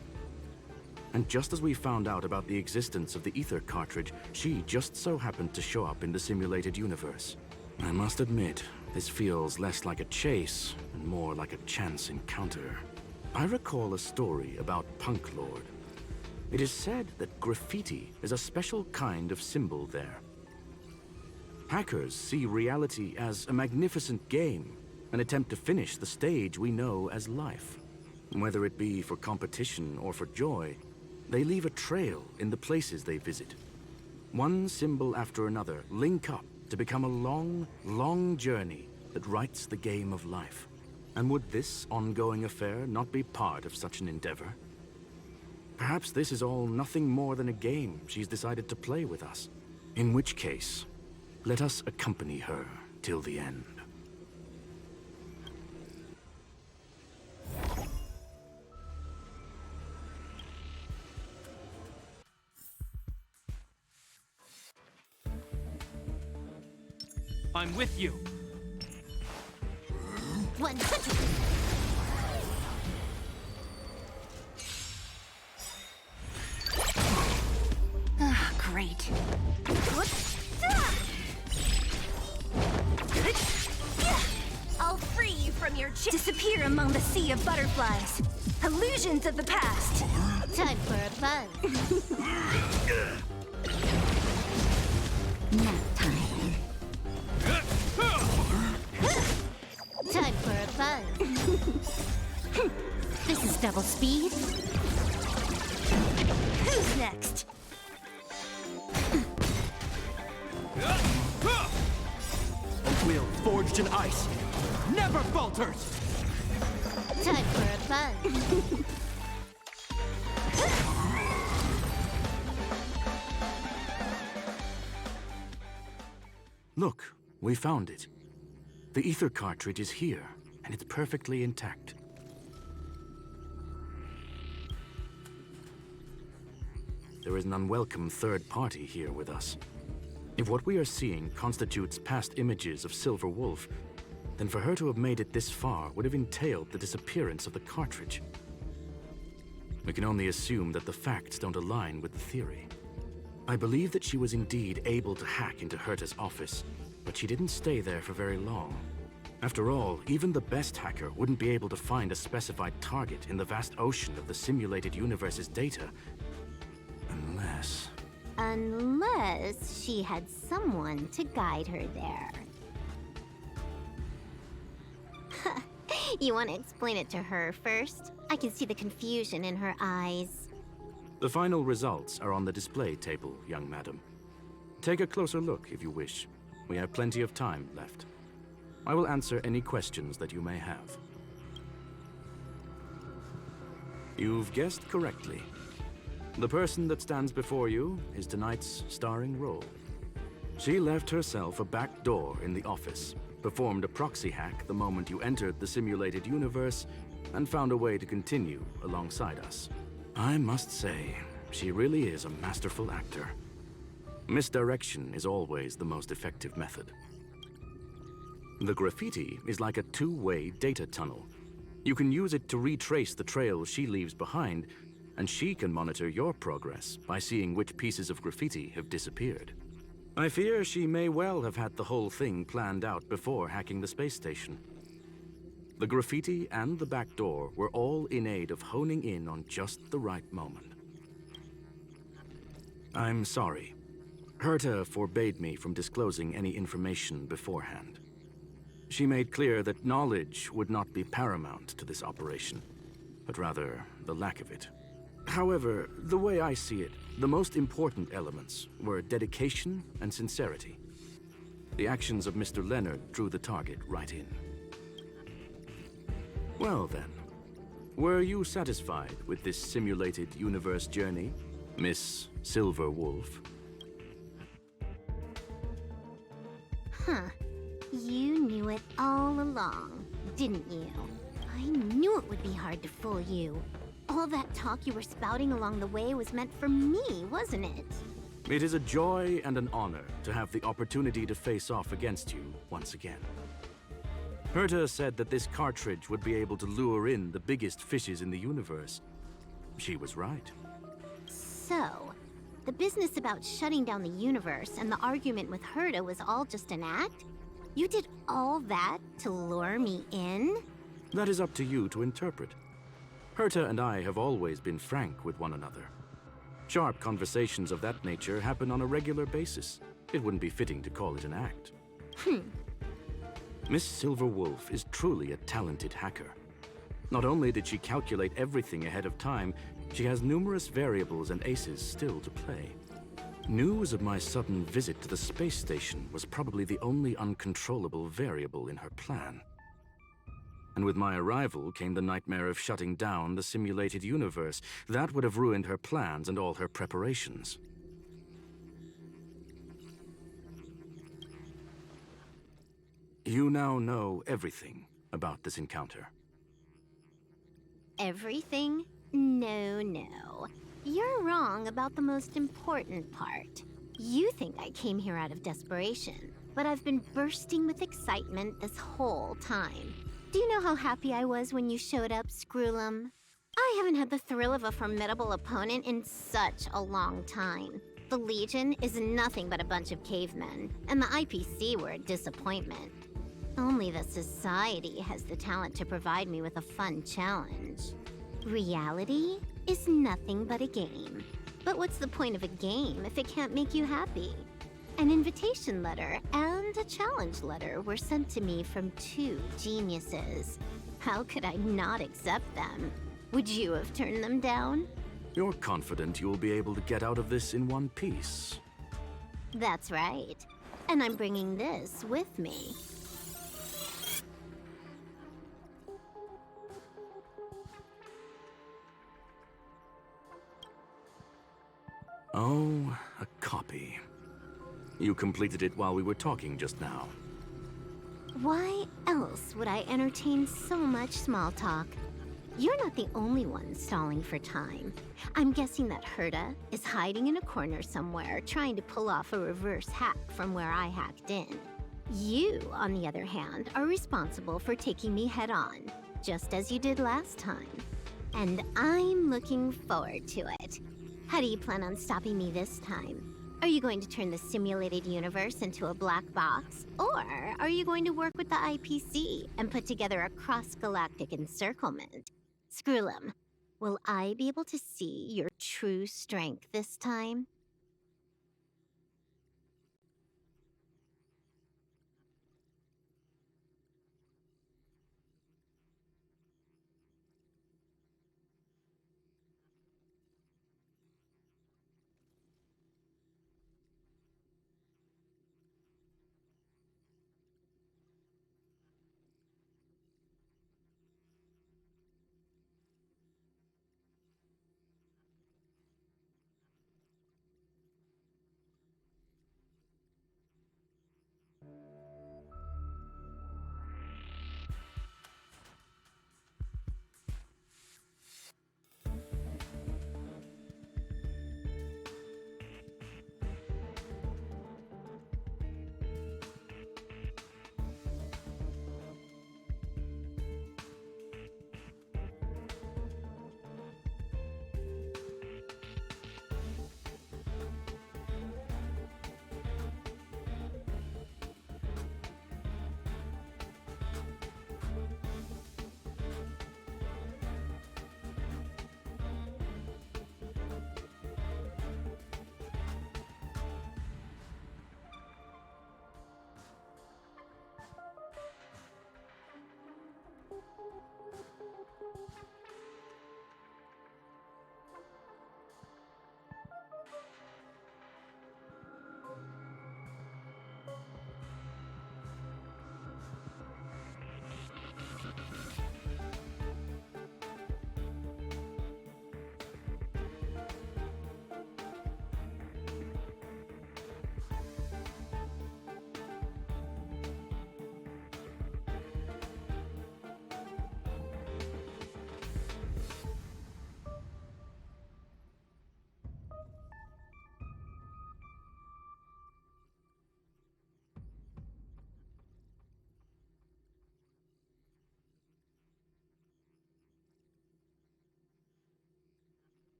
And just as we found out about the existence of the ether cartridge, she just so happened to show up in the simulated universe. I must admit, this feels less like a chase and more like a chance encounter. I recall a story about Punk Lord. It is said that graffiti is a special kind of symbol there. Hackers see reality as a magnificent game, an attempt to finish the stage we know as life. Whether it be for competition or for joy, they leave a trail in the places they visit. One symbol after another link up to become a long, long journey that writes the game of life. And would this ongoing affair not be part of such an endeavor? Perhaps this is all nothing more than a game she's decided to play with us. In which case, let us accompany her till the end. I'm with you. 100. Disappear among the sea of butterflies. Illusions of the past. Time for a buzz. Nap time. Time for a buzz. This is double speed. Who's next? Will forged in ice never falters! Time for a buzz. Look, we found it. The ether cartridge is here, and it's perfectly intact. There is an unwelcome third party here with us. If what we are seeing constitutes past images of Silver Wolf, then for her to have made it this far would have entailed the disappearance of the cartridge. We can only assume that the facts don't align with the theory. I believe that she was indeed able to hack into Herta's office, but she didn't stay there for very long. After all, even the best hacker wouldn't be able to find a specified target in the vast ocean of the simulated universe's data. Unless she had someone to guide her there. You want to explain it to her first? I can see the confusion in her eyes. The final results are on the display table, young madam. Take a closer look if you wish. We have plenty of time left. I will answer any questions that you may have. You've guessed correctly. The person that stands before you is tonight's starring role. She left herself a back door in the office, performed a proxy hack the moment you entered the simulated universe, and found a way to continue alongside us. I must say, she really is a masterful actor. Misdirection is always the most effective method. The graffiti is like a two-way data tunnel. You can use it to retrace the trails she leaves behind, and she can monitor your progress by seeing which pieces of graffiti have disappeared. I fear she may well have had the whole thing planned out before hacking the space station. The graffiti and the back door were all in aid of honing in on just the right moment. I'm sorry. Herta forbade me from disclosing any information beforehand. She made clear that knowledge would not be paramount to this operation, but rather the lack of it. However, the way I see it, the most important elements were dedication and sincerity. The actions of Mr. Leonard drew the target right in. Well then, were you satisfied with this simulated universe journey, Miss Silver Wolf? Huh. You knew it all along, didn't you? I knew it would be hard to fool you. All that talk you were spouting along the way was meant for me, wasn't it? It is a joy and an honor to have the opportunity to face off against you once again. Herta said that this cartridge would be able to lure in the biggest fishes in the universe. She was right. So, the business about shutting down the universe and the argument with Herta was all just an act? You did all that to lure me in? That is up to you to interpret. Herta and I have always been frank with one another. Sharp conversations of that nature happen on a regular basis. It wouldn't be fitting to call it an act. Miss Silver Wolf is truly a talented hacker. Not only did she calculate everything ahead of time, she has numerous variables and aces still to play. News of my sudden visit to the space station was probably the only uncontrollable variable in her plan. And with my arrival came the nightmare of shutting down the simulated universe. That would have ruined her plans and all her preparations. You now know everything about this encounter. Everything? No. You're wrong about the most important part. You think I came here out of desperation, but I've been bursting with excitement this whole time. Do you know how happy I was when you showed up, Screwlum? I haven't had the thrill of a formidable opponent in such a long time. The Legion is nothing but a bunch of cavemen, and the IPC were a disappointment. Only the society has the talent to provide me with a fun challenge. Reality is nothing but a game. But what's the point of a game if it can't make you happy? An invitation letter and a challenge letter were sent to me from two geniuses. How could I not accept them? Would you have turned them down? You're confident you'll be able to get out of this in one piece. That's right. And I'm bringing this with me. Oh, a copy. You completed it while we were talking just now. Why else would I entertain so much small talk? You're not the only one stalling for time. I'm guessing that Herta is hiding in a corner somewhere, trying to pull off a reverse hack from where I hacked in. You, on the other hand, are responsible for taking me head on, just as you did last time. And I'm looking forward to it. How do you plan on stopping me this time? Are you going to turn the simulated universe into a black box? Or are you going to work with the IPC and put together a cross-galactic encirclement? Screwlum, will I be able to see your true strength this time?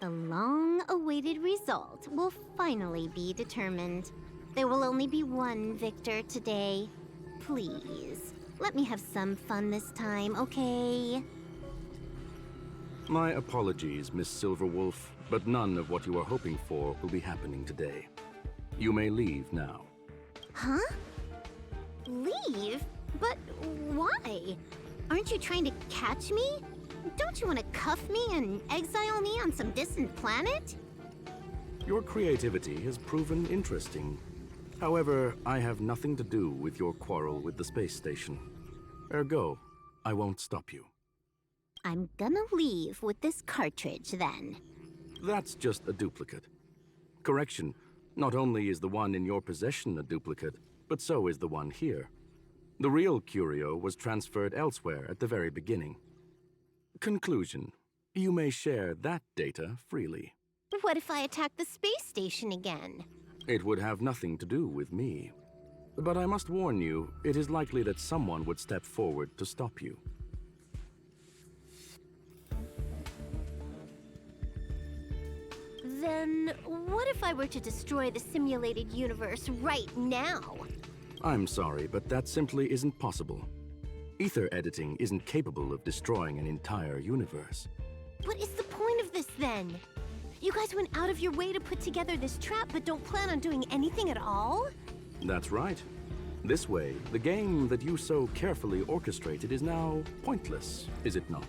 The long-awaited result will finally be determined. There will only be one victor today. Please, let me have some fun this time, okay? My apologies, Miss Silverwolf, but none of what you are hoping for will be happening today. You may leave now. Huh? Leave? But why? Aren't you trying to catch me? Don't you want to cuff me and exile me on some distant planet? Your creativity has proven interesting. However, I have nothing to do with your quarrel with the space station. Ergo, I won't stop you. I'm gonna leave with this cartridge then. That's just a duplicate. Correction, not only is the one in your possession a duplicate, but so is the one here. The real curio was transferred elsewhere at the very beginning. Conclusion, you may share that data freely. What if I attack the space station again? It would have nothing to do with me. But I must warn you, it is likely that someone would step forward to stop you. Then what if I were to destroy the simulated universe right now? I'm sorry, but that simply isn't possible. Ether editing isn't capable of destroying an entire universe. What is the point of this then? You guys went out of your way to put together this trap but don't plan on doing anything at all? That's right. This way, the game that you so carefully orchestrated is now pointless, is it not?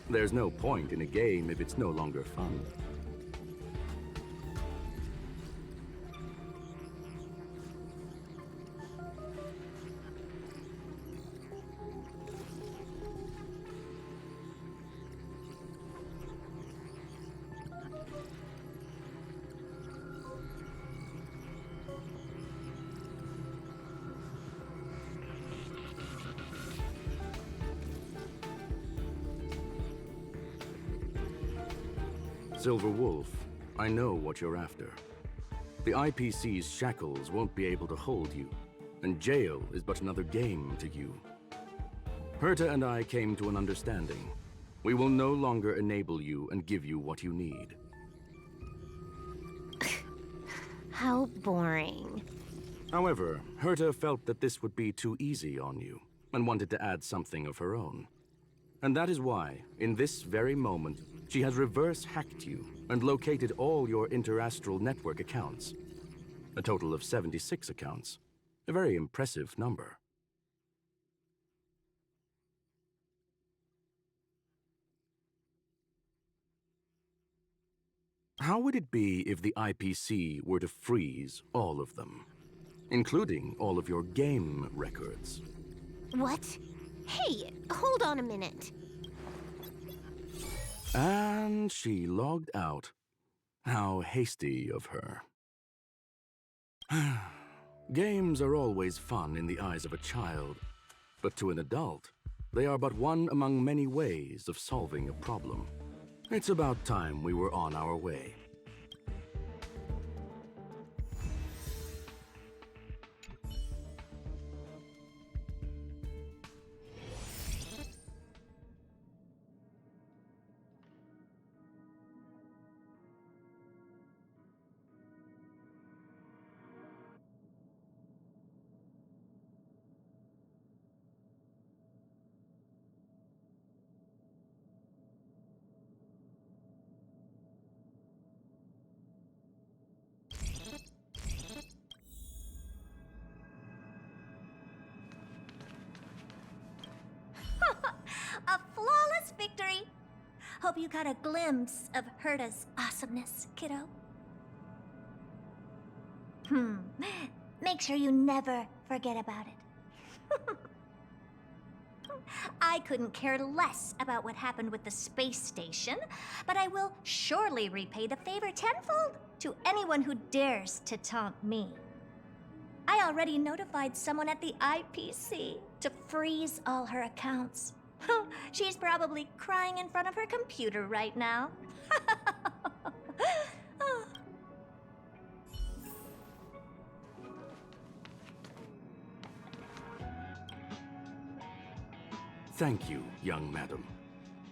There's no point in a game if it's no longer fun. Silver Wolf, I know what you're after. The IPC's shackles won't be able to hold you, and jail is but another game to you. Herta and I came to an understanding. We will no longer enable you and give you what you need. How boring. However, Herta felt that this would be too easy on you, and wanted to add something of her own. And that is why, in this very moment, she has reverse-hacked you and located all your interastral network accounts. A total of 76 accounts. A very impressive number. How would it be if the IPC were to freeze all of them, including all of your game records? What? Hey, hold on a minute. And she logged out. How hasty of her. Games are always fun in the eyes of a child, but to an adult, they are but one among many ways of solving a problem. It's about time we were on our way. A flawless victory! Hope you got a glimpse of Herta's awesomeness, kiddo. Make sure you never forget about it. I couldn't care less about what happened with the space station, but I will surely repay the favor tenfold to anyone who dares to taunt me. I already notified someone at the IPC to freeze all her accounts. She's probably crying in front of her computer right now. Thank you, young madam.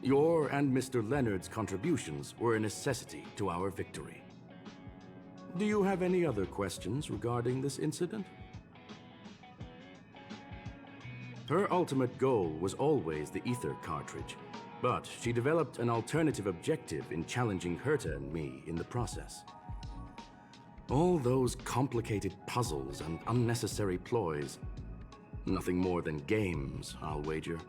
Your and Mr. Leonard's contributions were a necessity to our victory. Do you have any other questions regarding this incident? Her ultimate goal was always the ether cartridge, But she developed an alternative objective in challenging Herta and me in the process. All those complicated puzzles and unnecessary ploys. Nothing more than games, I'll wager.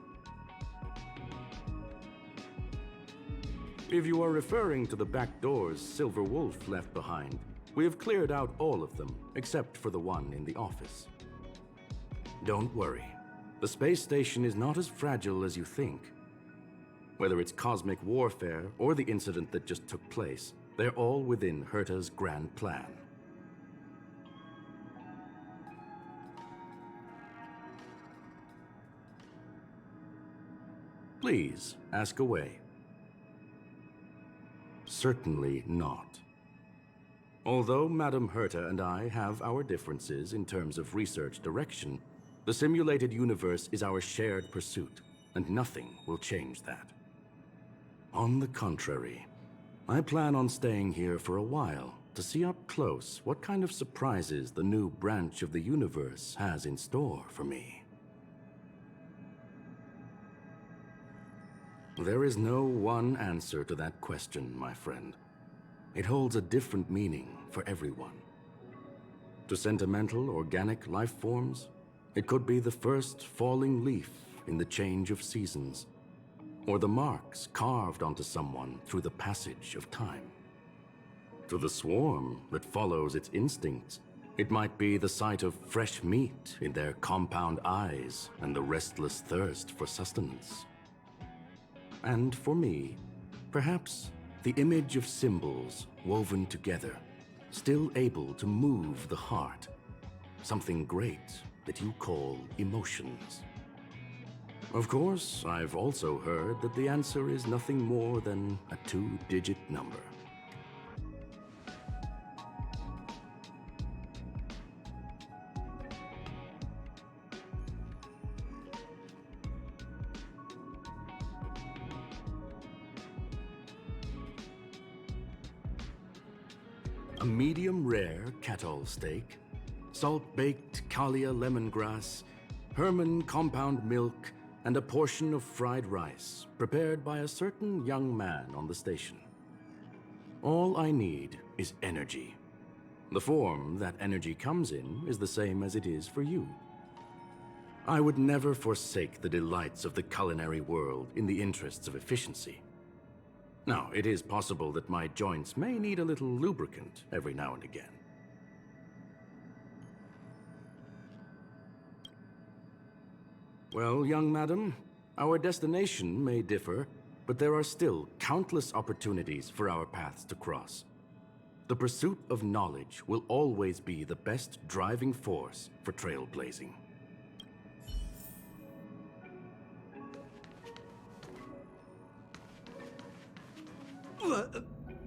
If you are referring to the back doors Silver Wolf left behind, we have cleared out all of them, except for the one in the office. Don't worry. The space station is not as fragile as you think. Whether it's cosmic warfare or the incident that just took place, they're all within Herta's grand plan. Please, ask away. Certainly not. Although Madame Herta and I have our differences in terms of research direction, the simulated universe is our shared pursuit, and nothing will change that. On the contrary, I plan on staying here for a while to see up close what kind of surprises the new branch of the universe has in store for me. There is no one answer to that question, my friend. It holds a different meaning for everyone. To sentimental, organic life forms, it could be the first falling leaf in the change of seasons, or the marks carved onto someone through the passage of time. To the swarm that follows its instincts, it might be the sight of fresh meat in their compound eyes and the restless thirst for sustenance. And for me, perhaps the image of symbols woven together, still able to move the heart, something great that you call emotions. Of course, I've also heard that the answer is nothing more than a 2-digit number. A medium rare cattle steak, salt-baked Kalia lemongrass, Herman compound milk, and a portion of fried rice prepared by a certain young man on the station. All I need is energy. The form that energy comes in is the same as it is for you. I would never forsake the delights of the culinary world in the interests of efficiency. Now, it is possible that my joints may need a little lubricant every now and again. Well, young madam, our destination may differ, but there are still countless opportunities for our paths to cross. The pursuit of knowledge will always be the best driving force for trailblazing.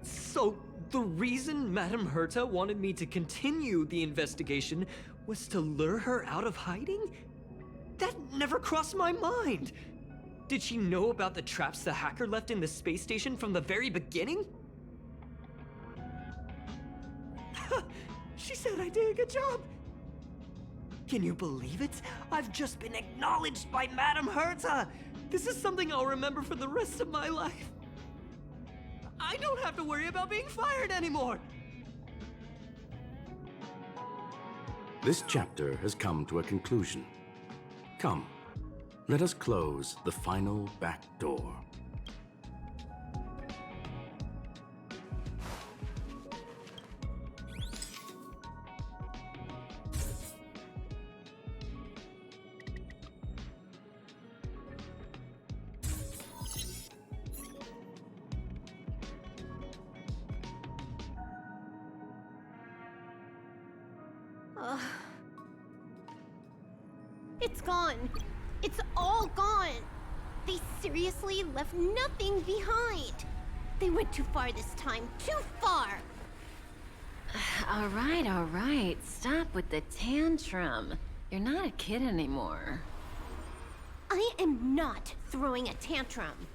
So, the reason Madame Herta wanted me to continue the investigation was to lure her out of hiding? That never crossed my mind! Did she know about the traps the hacker left in the space station from the very beginning? She said I did a good job! Can you believe it? I've just been acknowledged by Madame Herta! This is something I'll remember for the rest of my life. I don't have to worry about being fired anymore! This chapter has come to a conclusion. Come, let us close the final back door. It's gone. It's all gone. They seriously left nothing behind. They went too far this time. Too far. All right. Stop with the tantrum. You're not a kid anymore. I am not throwing a tantrum.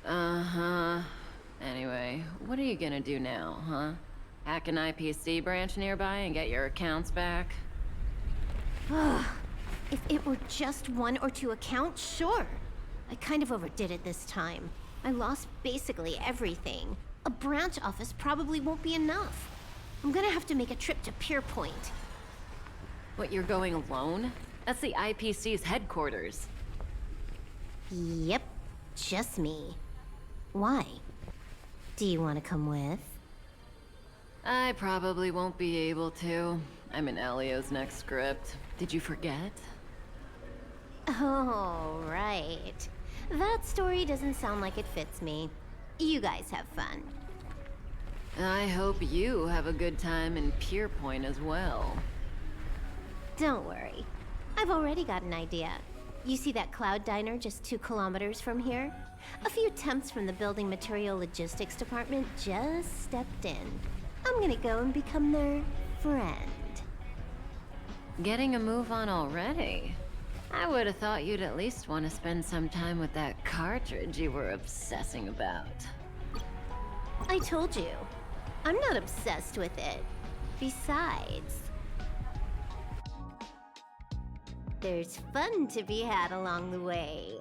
Uh-huh. Anyway, what are you gonna do now, huh? Hack an IPC branch nearby and get your accounts back? If it were just 1 or 2 accounts, sure. I kind of overdid it this time. I lost basically everything. A branch office probably won't be enough. I'm gonna have to make a trip to Pier Point. What, you're going alone? That's the IPC's headquarters. Yep, just me. Why? Do you want to come with? I probably won't be able to. I'm in Elio's next script. Did you forget? Oh, right. That story doesn't sound like it fits me. You guys have fun. I hope you have a good time in Pier Point as well. Don't worry. I've already got an idea. You see that cloud diner just 2 kilometers from here? A few temps from the building material logistics department just stepped in. I'm gonna go and become their friend. Getting a move on already? I would have thought you'd at least want to spend some time with that cartridge you were obsessing about. I told you. I'm not obsessed with it. Besides, there's fun to be had along the way.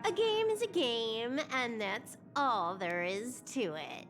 A game is a game, and that's all there is to it.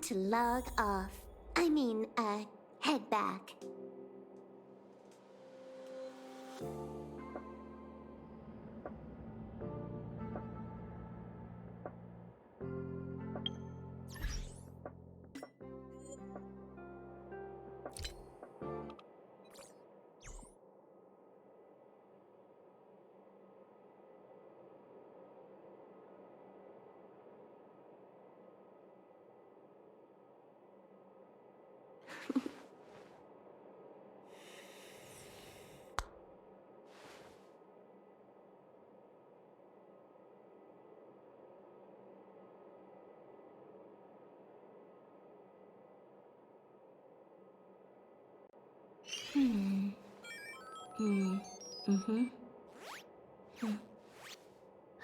to log off. I mean, head back.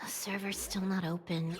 The server's still not open.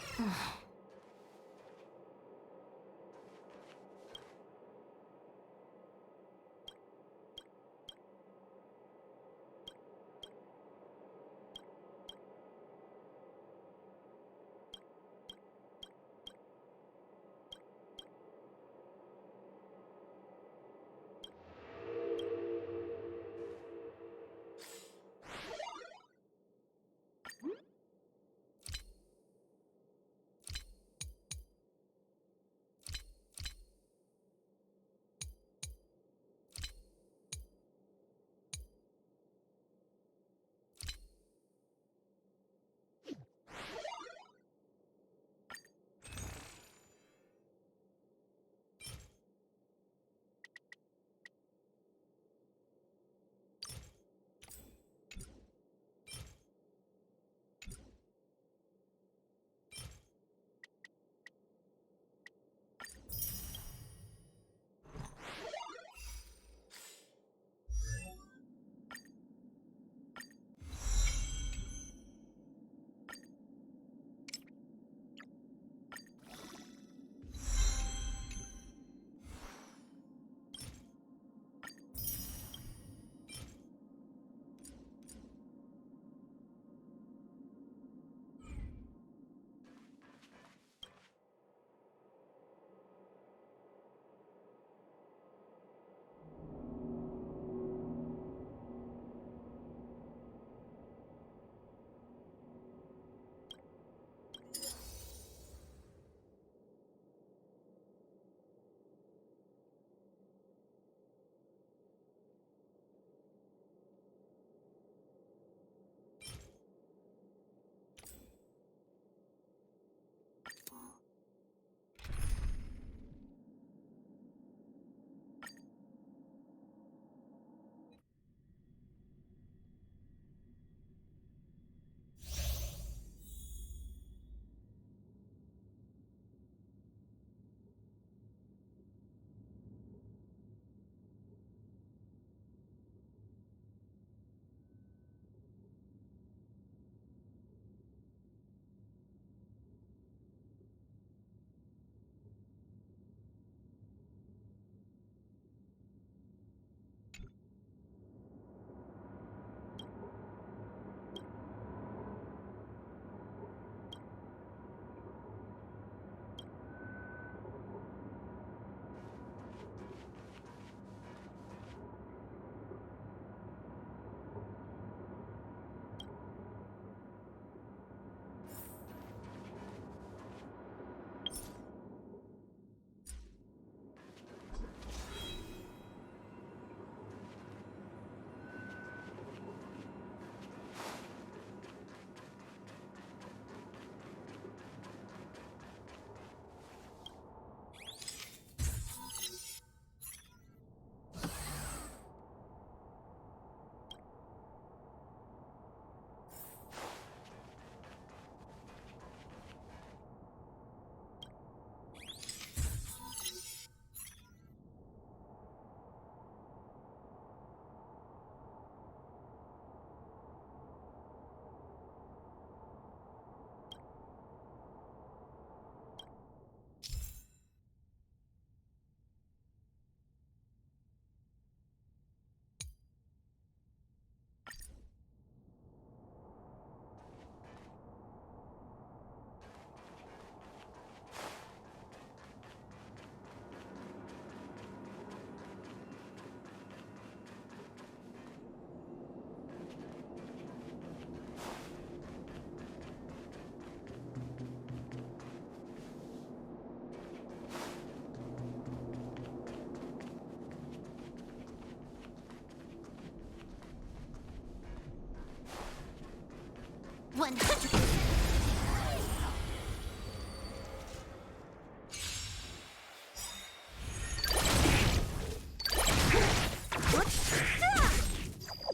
100%.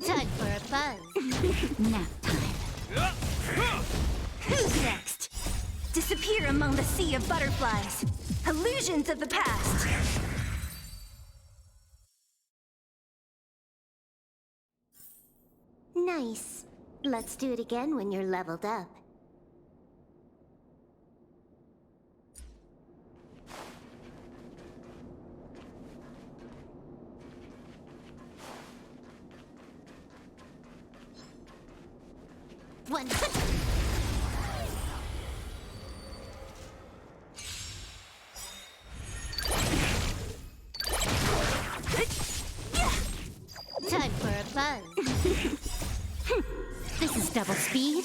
Time for a buzz. Nap time. Who's next? Disappear among the sea of butterflies. Illusions of the past. Nice. Let's do it again when you're leveled up. One. Time for a buzz. This is double speed.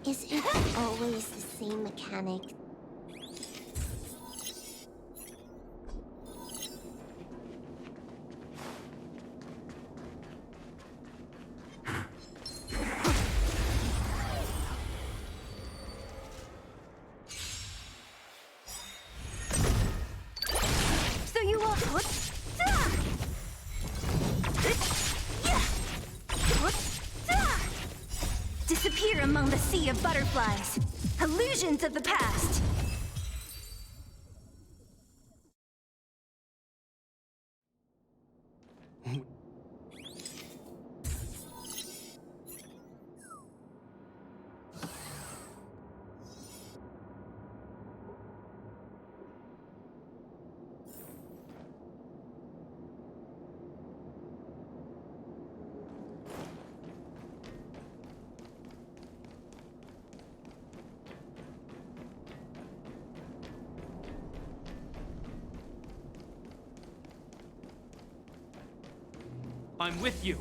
Is it always the same mechanic? So you will... Disappear among the sea of butterflies. Illusions of the past. I'm with you.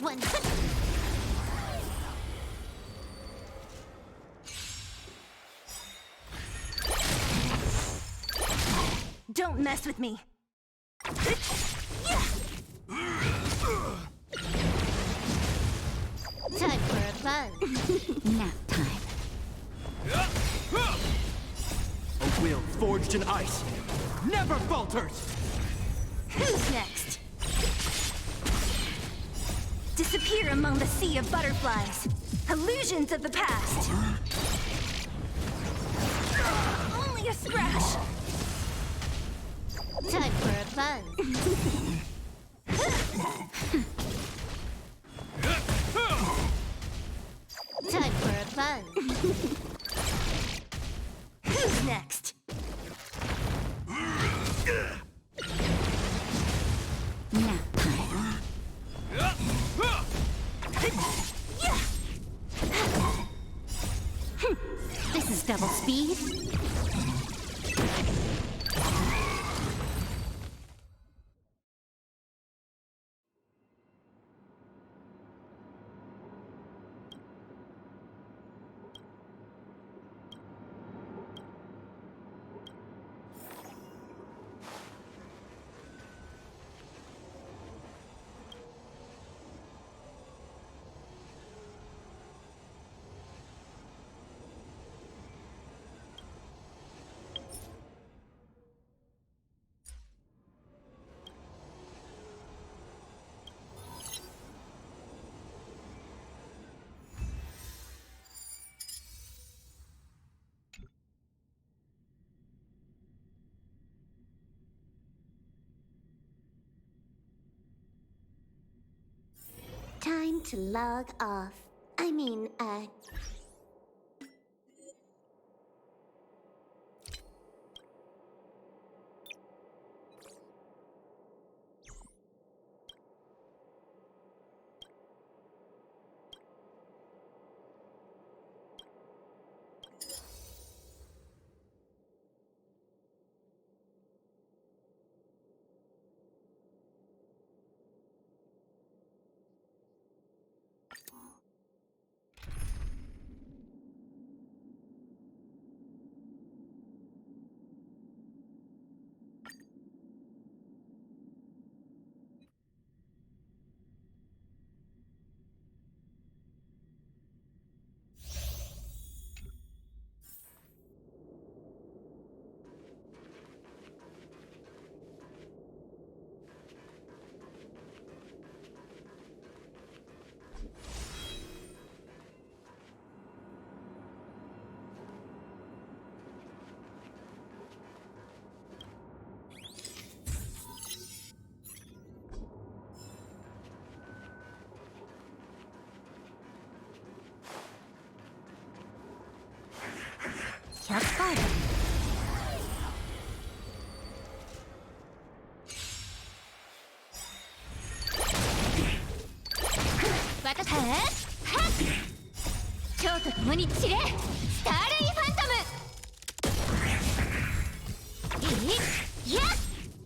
One. Don't mess with me. Time for a buzz. Nap time. A will forged in ice never falters! Who's next? Disappear among the sea of butterflies. Illusions of the past. Only a scratch. Time for a buzz. Time for a buzz. Who's next? Nap time. This is double speed. to log off. I mean,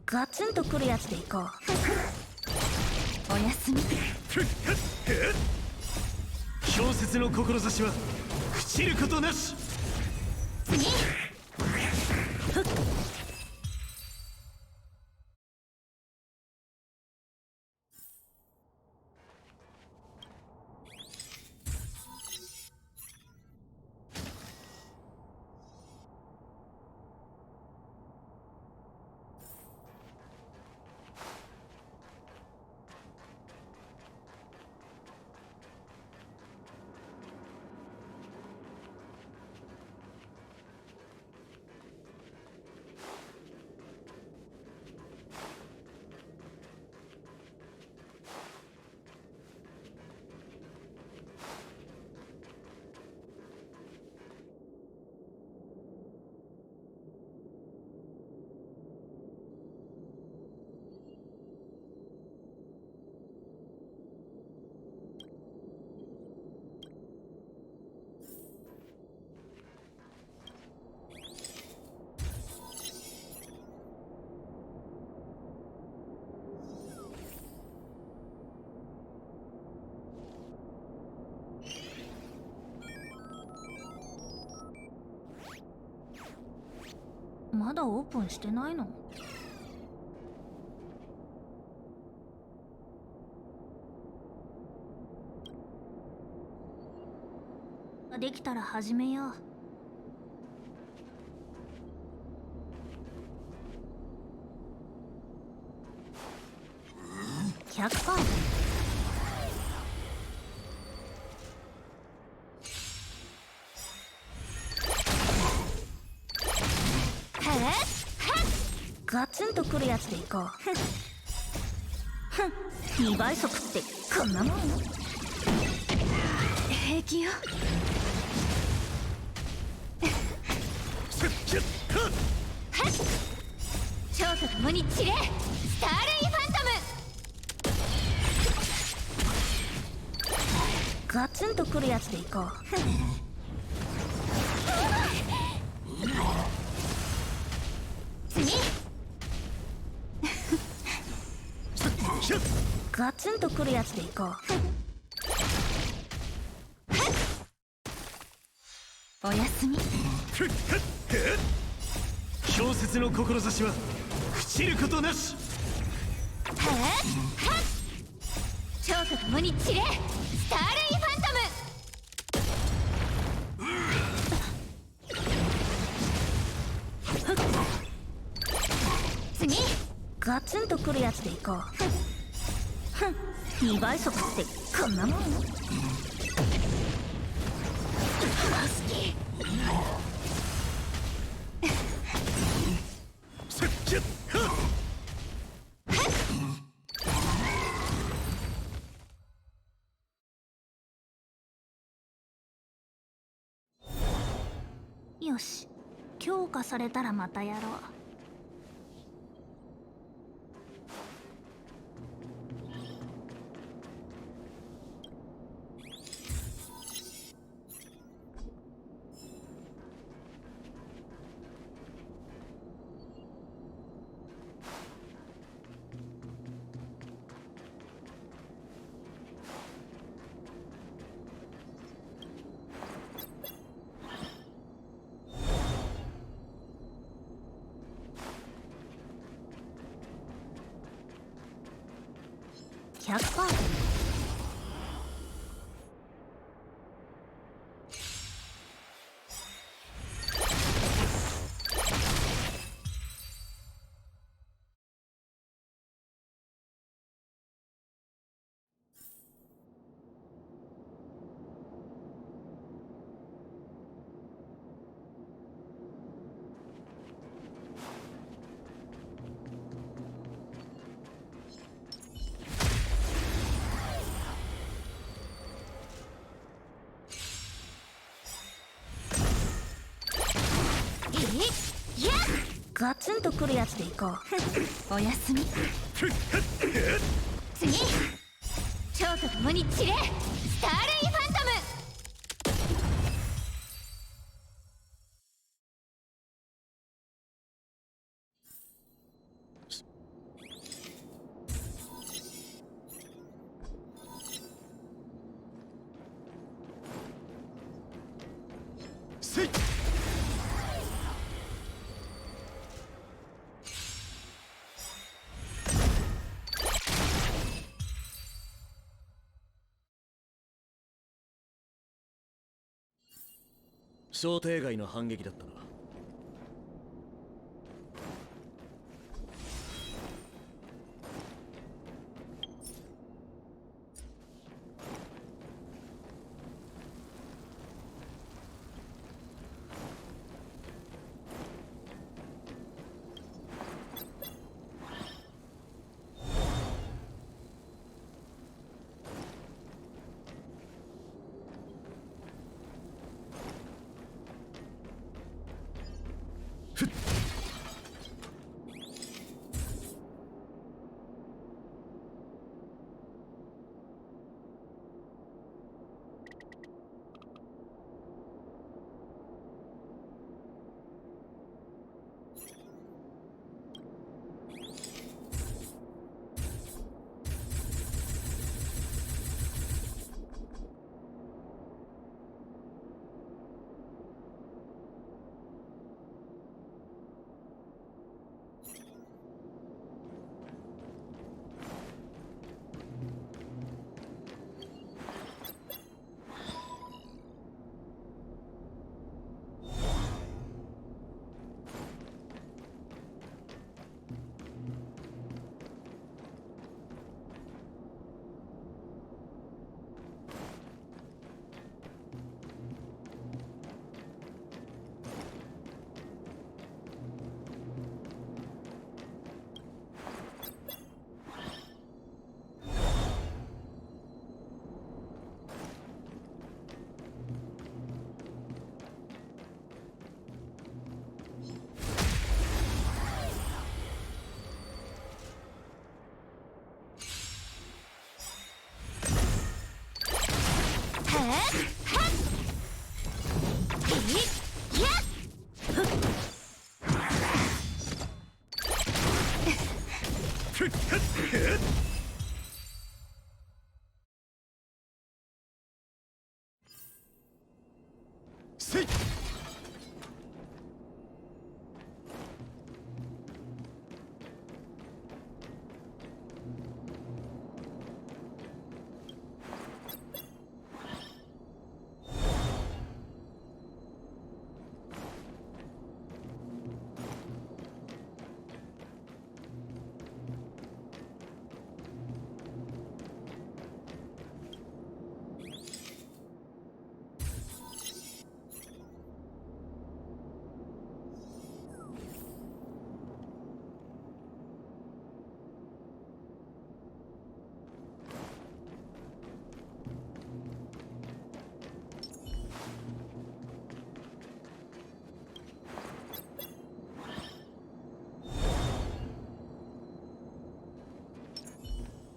ガツンとくるやつでいこう。おやすみ。氷雪の志は朽ちることなし。まだオープンしてないの？できたら始めよう。100%。ガツンとくるやつでいこう。2倍速ってこんなもん？平気よ。超と共に散れ、スターレイファントム。ガツンとくるやつでいこう。次。ガツンとくるやつでいこう。おやすみ。氷雪の志は朽ちることなし。超と共に散れ、スターレイファントム。次。ガツンとくるやつでいこう。2倍速ってこんなもん？好き。よし、強化されたらまたやろう。100%。ガツンとくるやつでいこう。おやすみ。次、蝶と共に散れ、スターレイファントム。せい。想定外の反撃だったな。せい。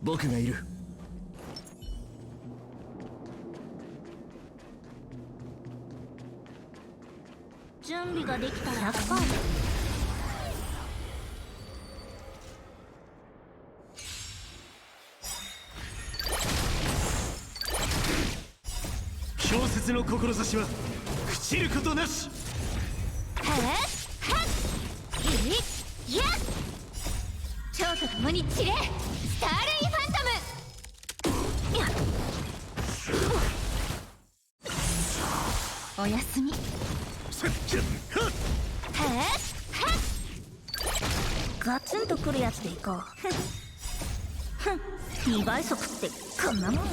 僕がいる。準備ができたら100%。氷雪の志は朽ちることなし。蝶と共に散れ、スターレイファントム。おやすみ。ガツンとくるやつでいこう。2倍速ってこんなもん。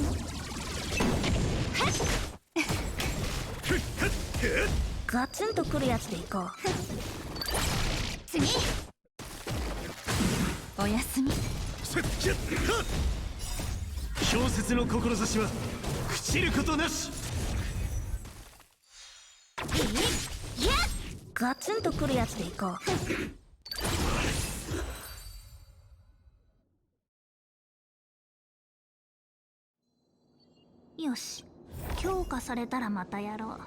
ガツンとくるやつでいこう。次。おやすみ。氷雪の志は朽ちることなし。ガツンとくるやつでいこう。よし、強化されたらまたやろう。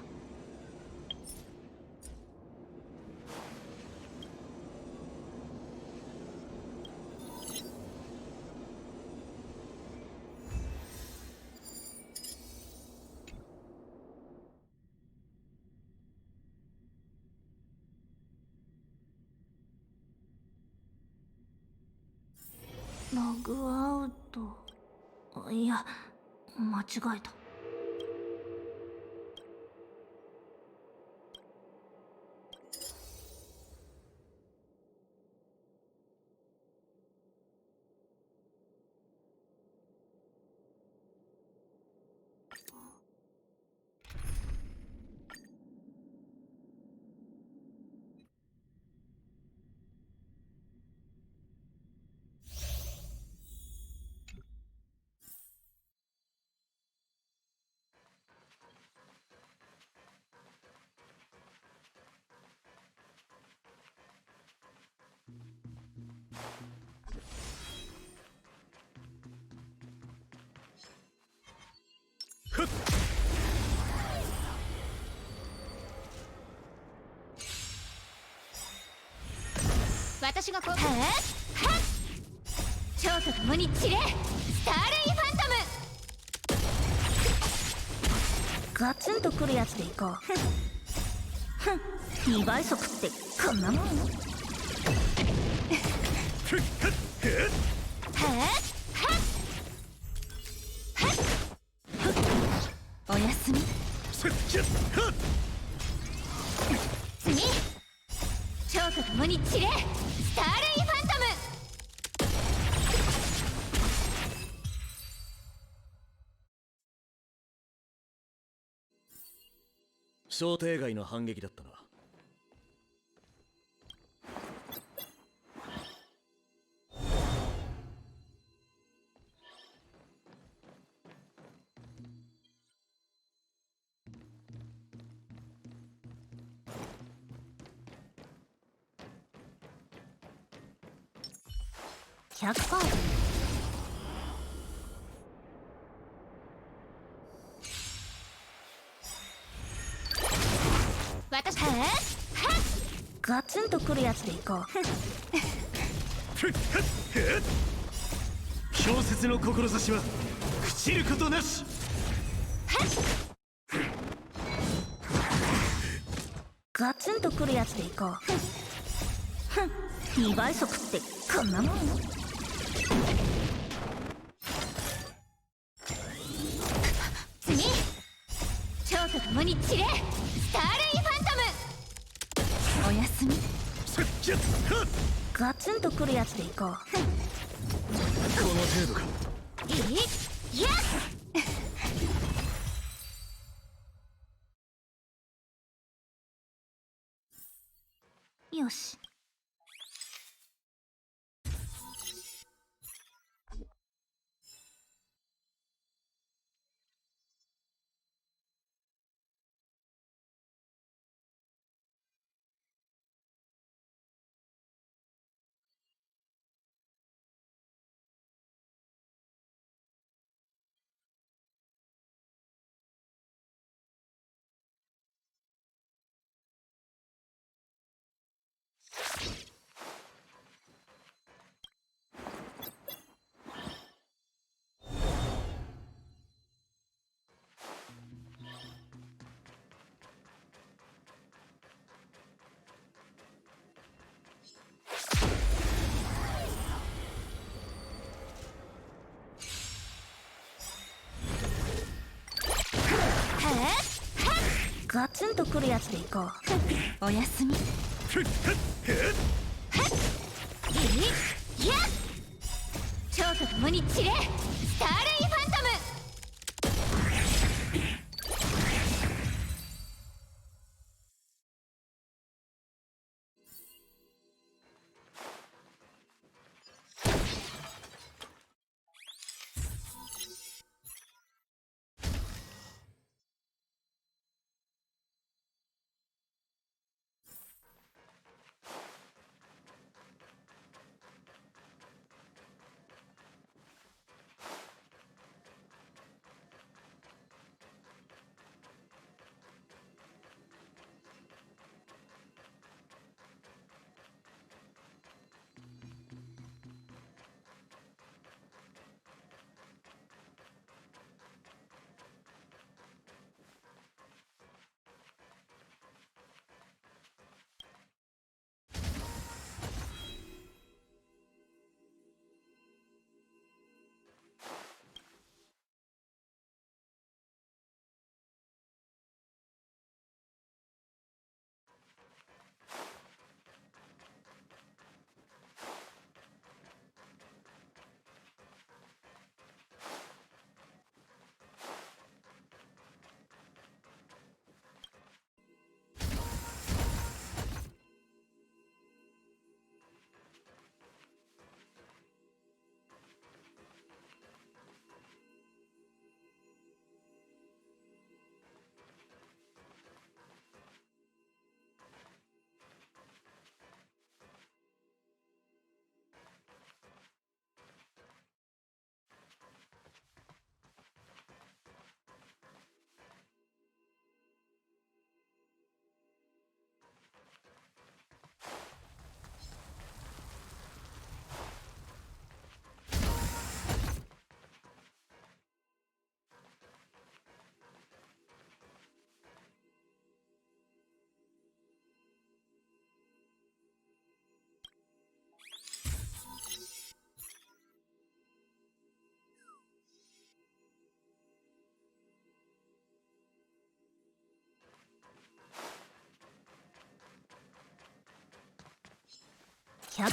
ログアウト。いや、間違えた。私がこう。蝶と共に散れ、スターレイファントム。ガツンとくるやつでいこう。2倍速ってこんなもん。おやすみ。次。蝶と共に散れ、スターレイファントム。想定外の反撃だったな。100%。私。ガツンとくるやつでいこう。氷雪の志は朽ちることなし。ガツンとくるやつでいこう。2倍速ってこんなもん。次。蝶と共に散れ、スターレイファントム。おやすみ。ガツンとくるやつでいこう。この程度か。よし。ガツンとくるやつでいこう。おやすみ。いいや蝶と共に散れ、スターレイファントム。100%。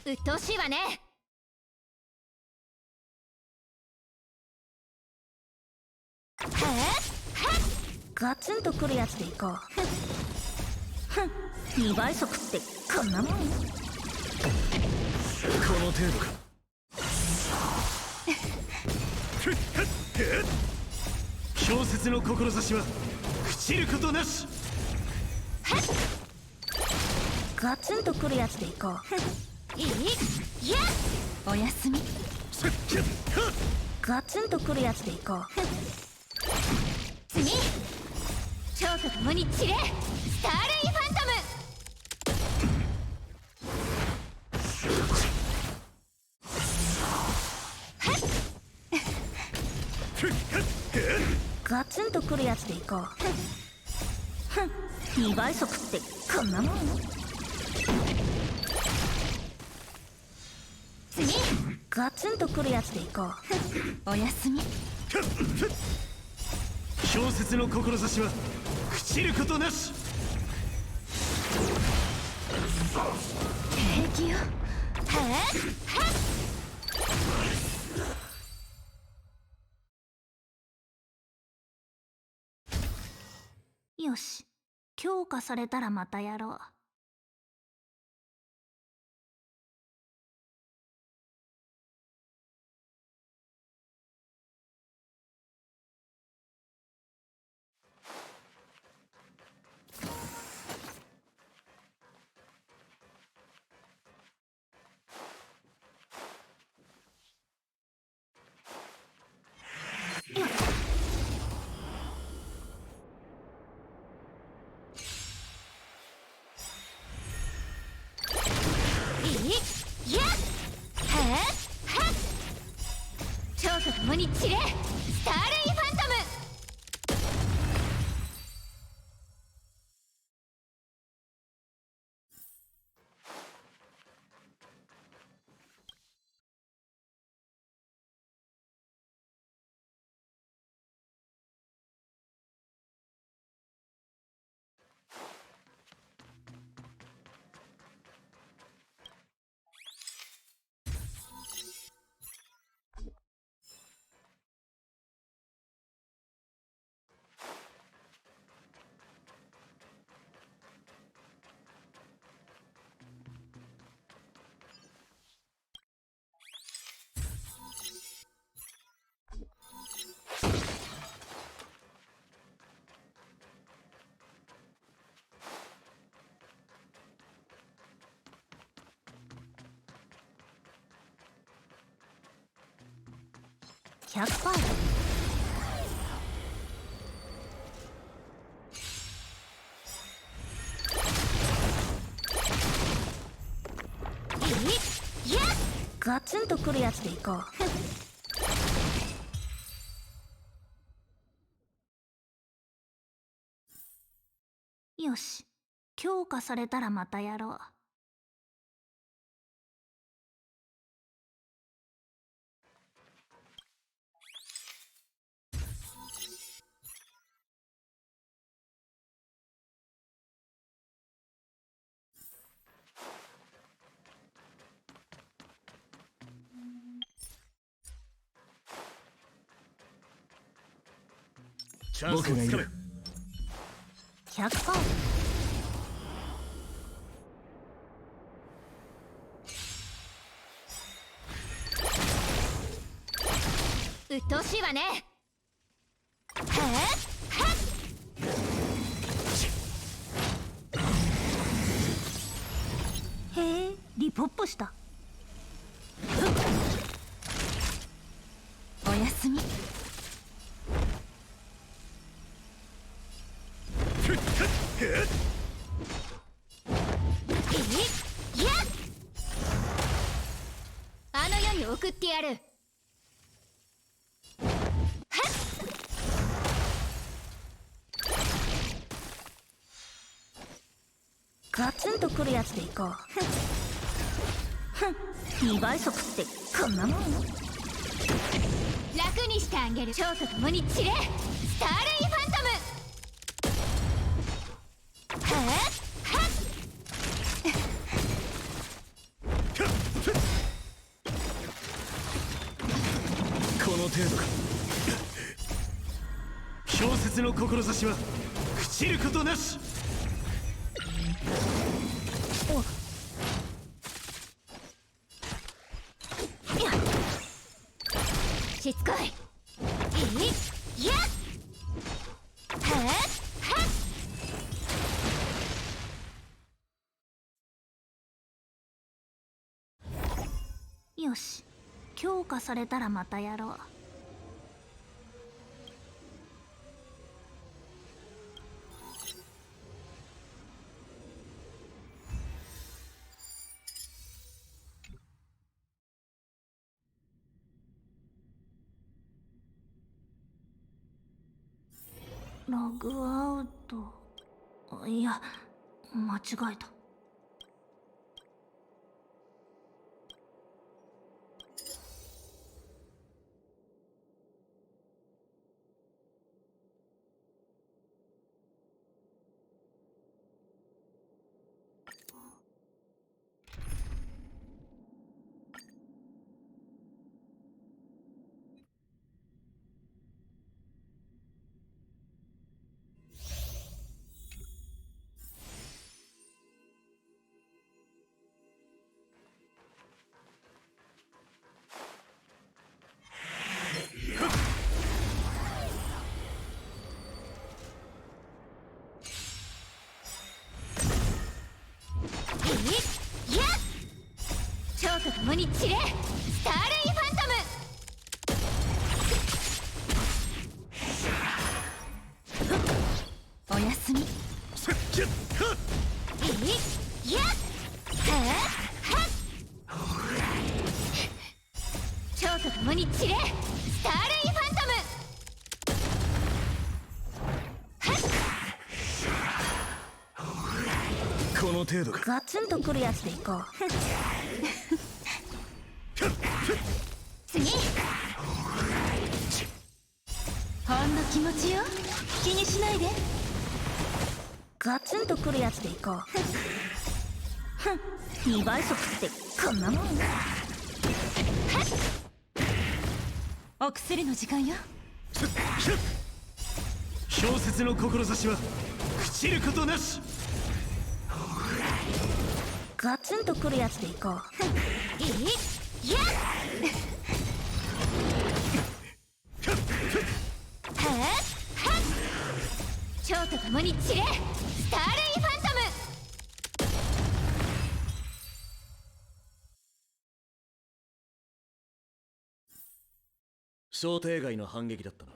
うっとうしいわね。ガツンとくるやつでいこう。ふん、2倍速ってこんなもん。この程度か。小説の志は朽ちることなし。ガツンとくるやつでいこう。いいやおやすみ。ガツンとくるやつでいこう。次蝶と共に散れ、スターレイファントム。ガツンとくるやつでいこう。ふん、2倍速ってこんなもん。次ガツンとくるやつでいこう。おやすみ。小説の志は朽ちることなし。平気よ。よし、強化されたらまたやろう。蝶と共に散れ、スターレイファントム。100%。ガツンとくるやつでいこう。よし、強化されたらまたやろう。僕がいる。100%。うっとうしいわね。へえ、リポップした。おやすみ。あの世に送ってやる。ガツンとくるやつでいこう。2倍速ってこんなもん。楽にしてあげる。蝶と共に散れ、スターレイファントム。この程度か。氷雪の志は朽ちることなし。しつこい。よし、強化されたらまたやろう。ログアウト。いや、間違えた。蝶と共に散れ、スターレイファントム。おやすみ。蝶と共に散れ、スターレイファントム。この程度か。ガツンとくるやつでいこう。次。ほんの気持ちよ、気にしないで。ガツンとくるやつでいこう。2倍速ってこんなもん。お薬の時間よ。氷雪の志は朽ちることなし。ガツンとくるやつでいこう。蝶と共に散れ、スターレイファントム。想定外の反撃だったな。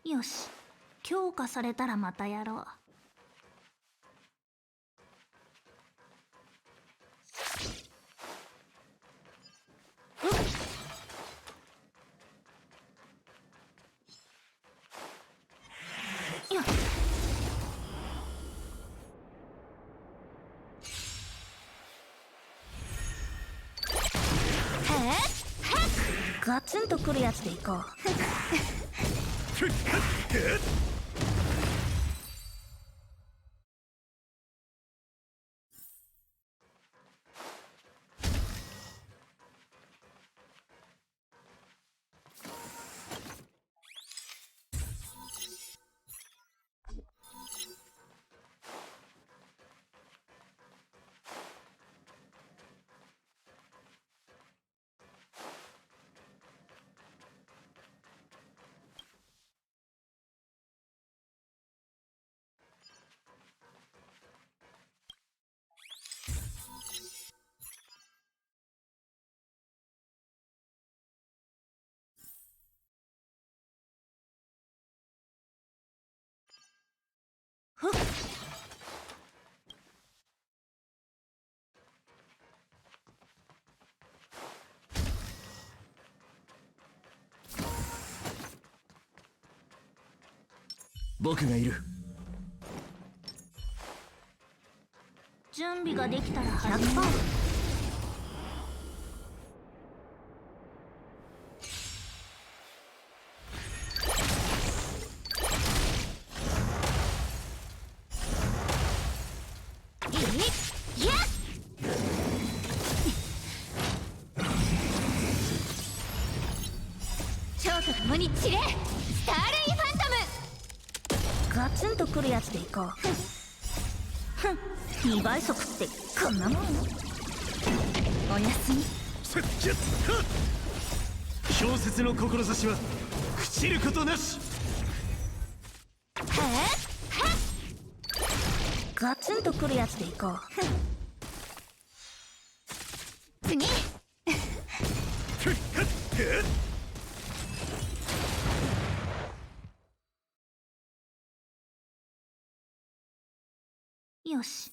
よし、強化されたらまたやろう。ガツンとくるやつでいこう。僕がいる。準備ができたら始める。超と共に散れ、スターレイファントム。ガツンとくるやつでいこう。ふん、2倍速ってこんなもん。おやすみ。氷雪の志は朽ちることなし。ガツンとくるやつでいこう。次よし、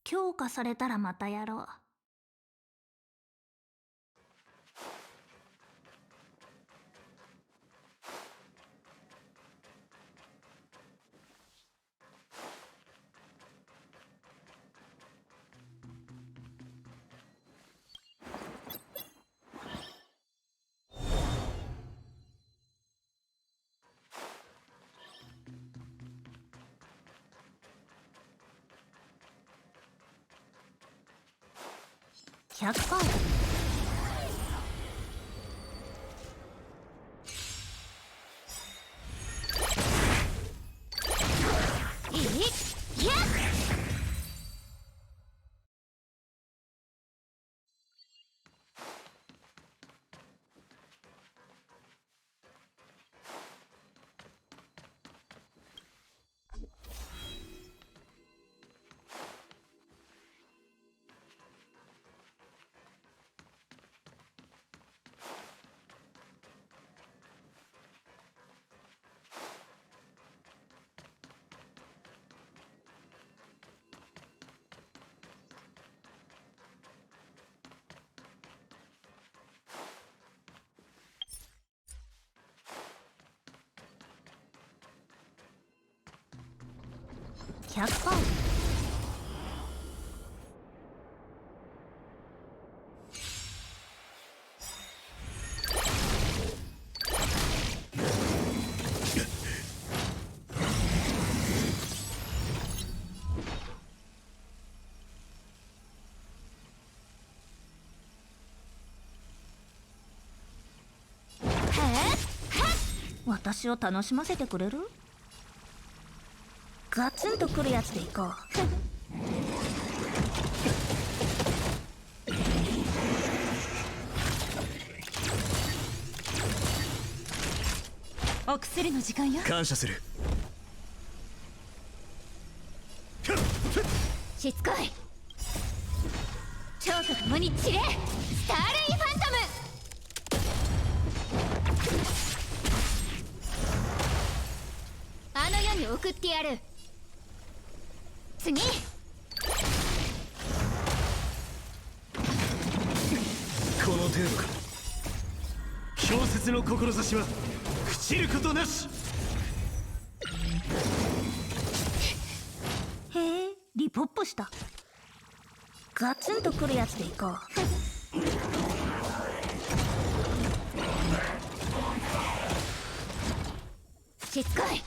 強化されたらまたやろう。100%。100%。私を楽しませてくれる？ガツンとくるやつでいこう。お薬の時間よ。感謝する。しつこい。蝶と共に散れ、スターレイファントム。あの世に送ってやる。次。この程度か。氷雪の志は朽ちることなし。へえ、リポップした。ガツンとくるやつでいこう。しつこい。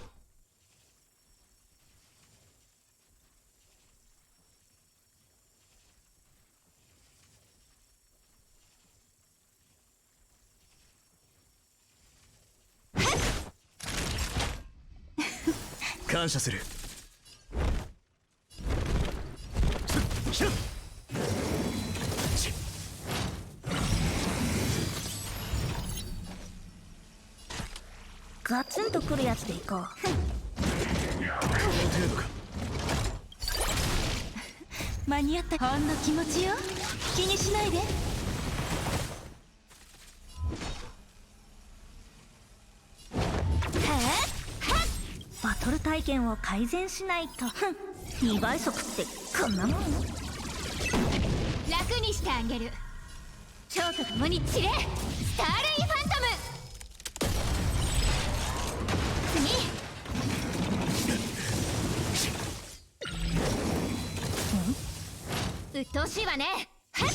感謝する。ガツンとくるやつでいこう。この程度か。間に合った。ほんの気持ちよ。気にしないで。バトル体験を改善しないと。2倍速ってこんなもん？楽にしてあげる。蝶と共に散れ、スターレイファントム。次。うっとうしいわね。はっ。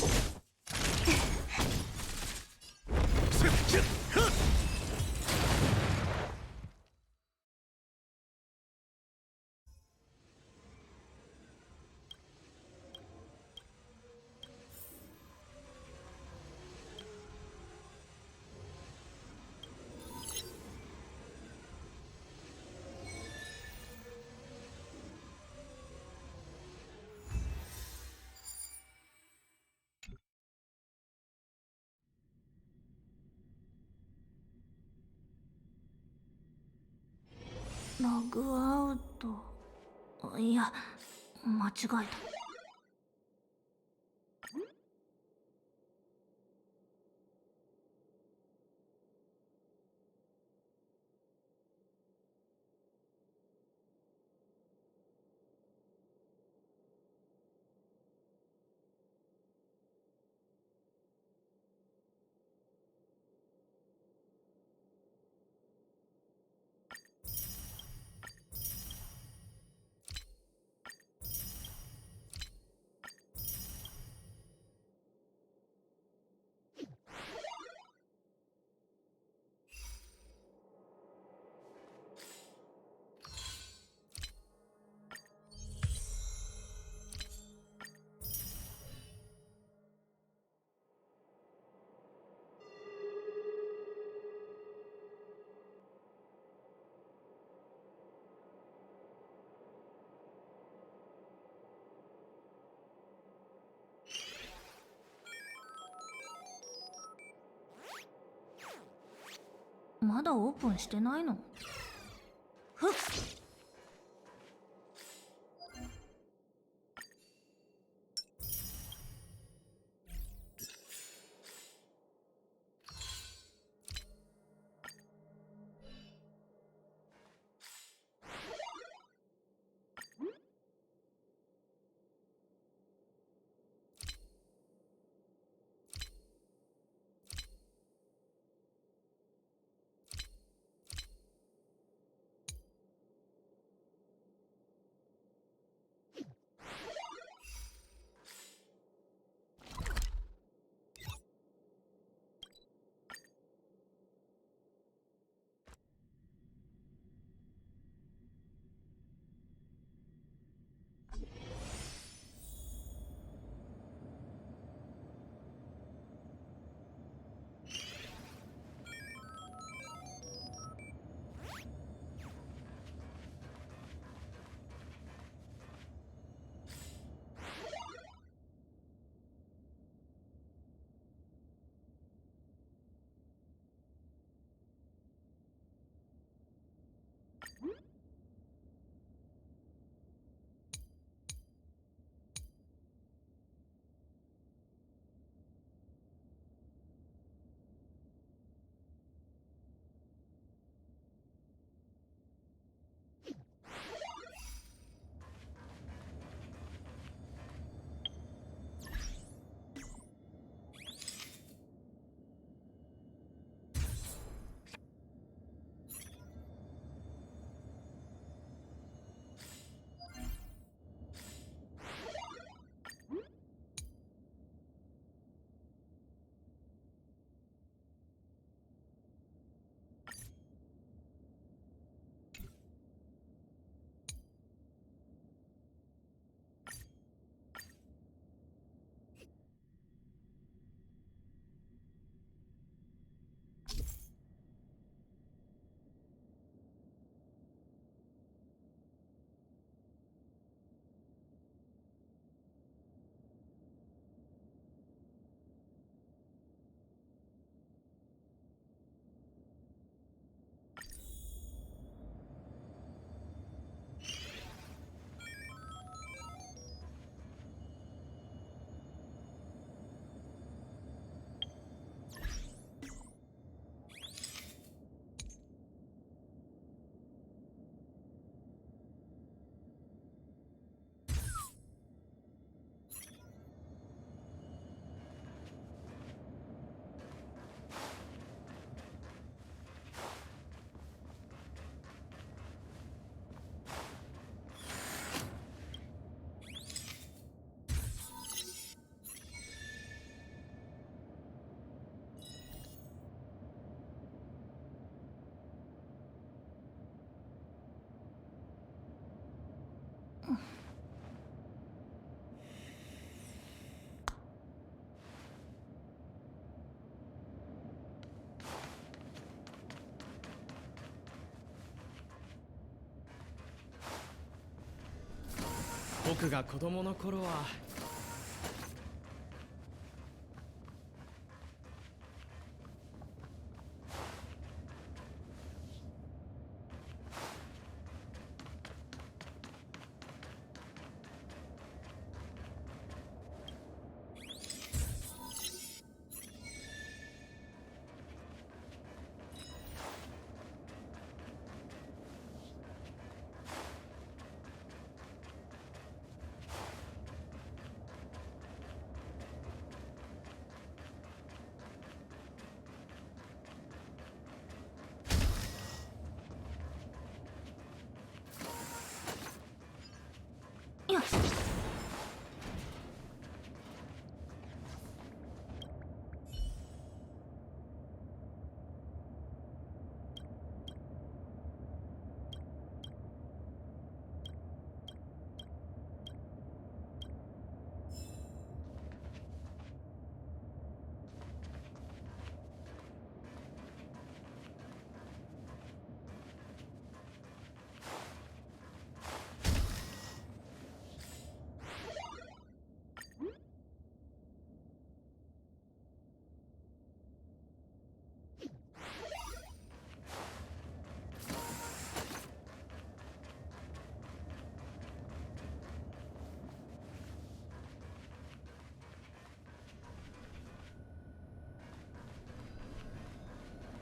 ログアウト。いや、間違えた。まだオープンしてないの？ふっ。僕が子供の頃はます。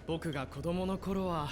僕が子供の頃は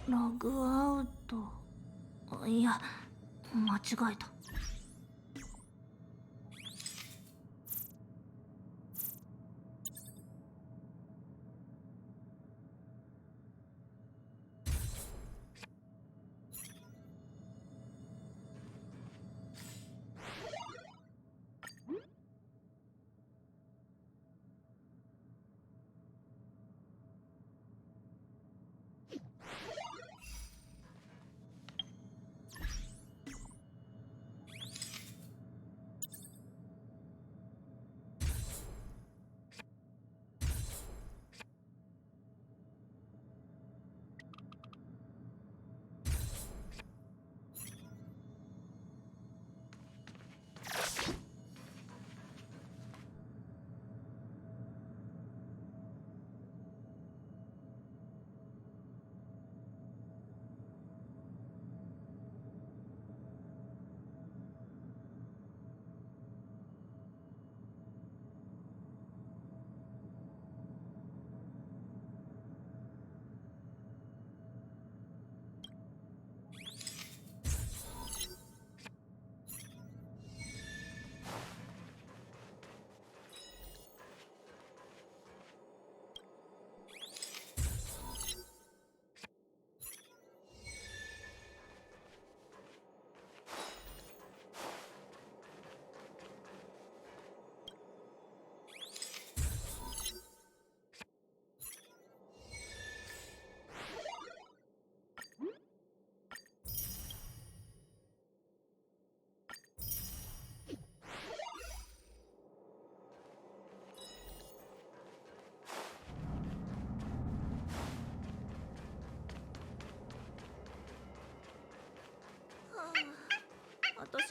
ログアウト。いや、間違えた。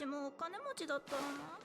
もお金持ちだったらな。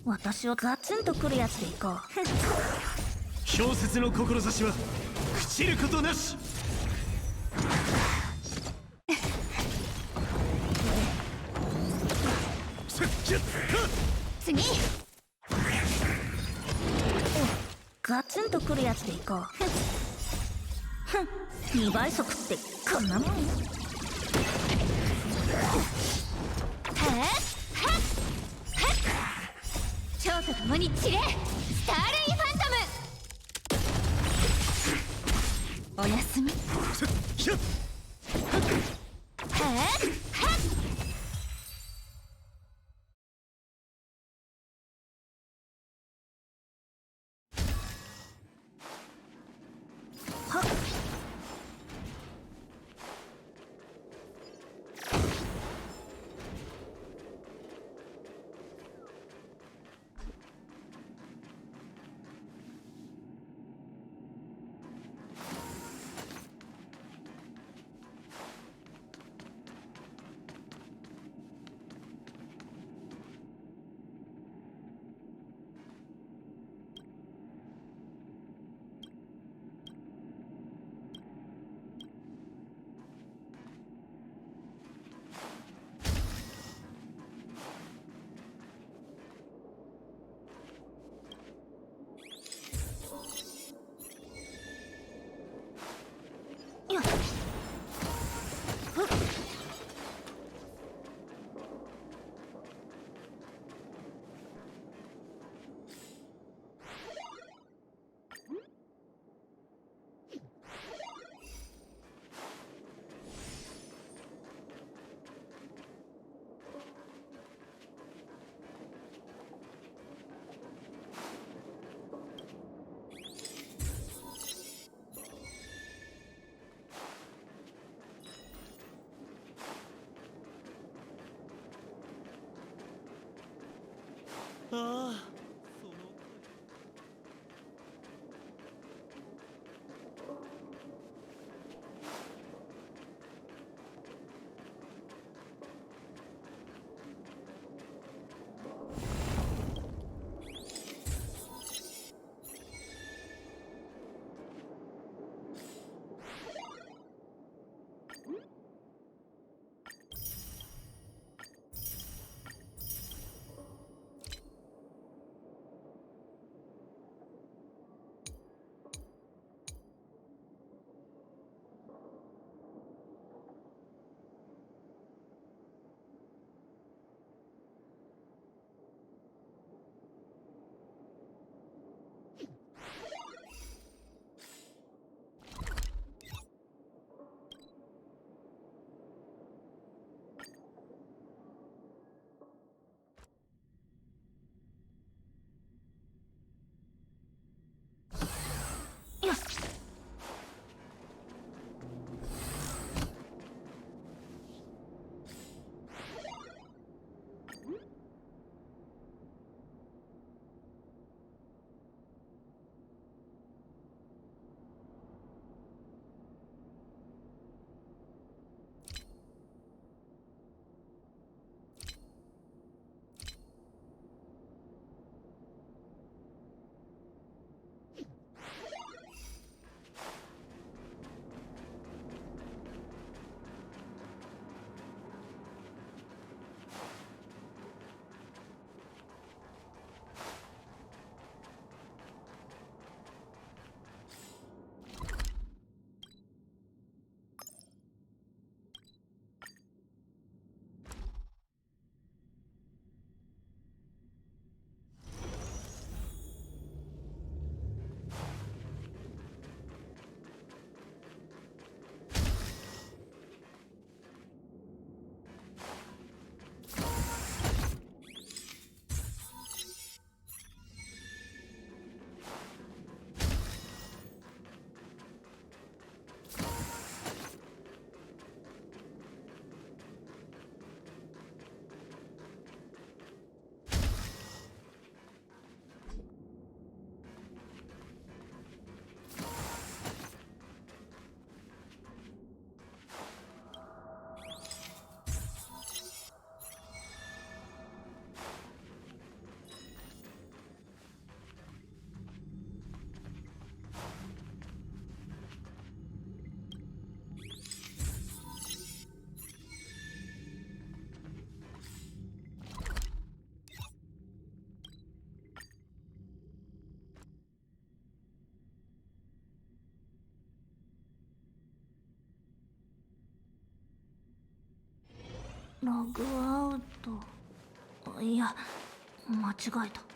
私をガツンとくるやつでいこう。氷雪の志は朽ちることなし。次ガツンとくるやつでいこう。ふん、2倍速ってこんなもん。蝶と共に散れ、スターレイファントム。おやすみ。ああ、ログアウト。いや、間違えた。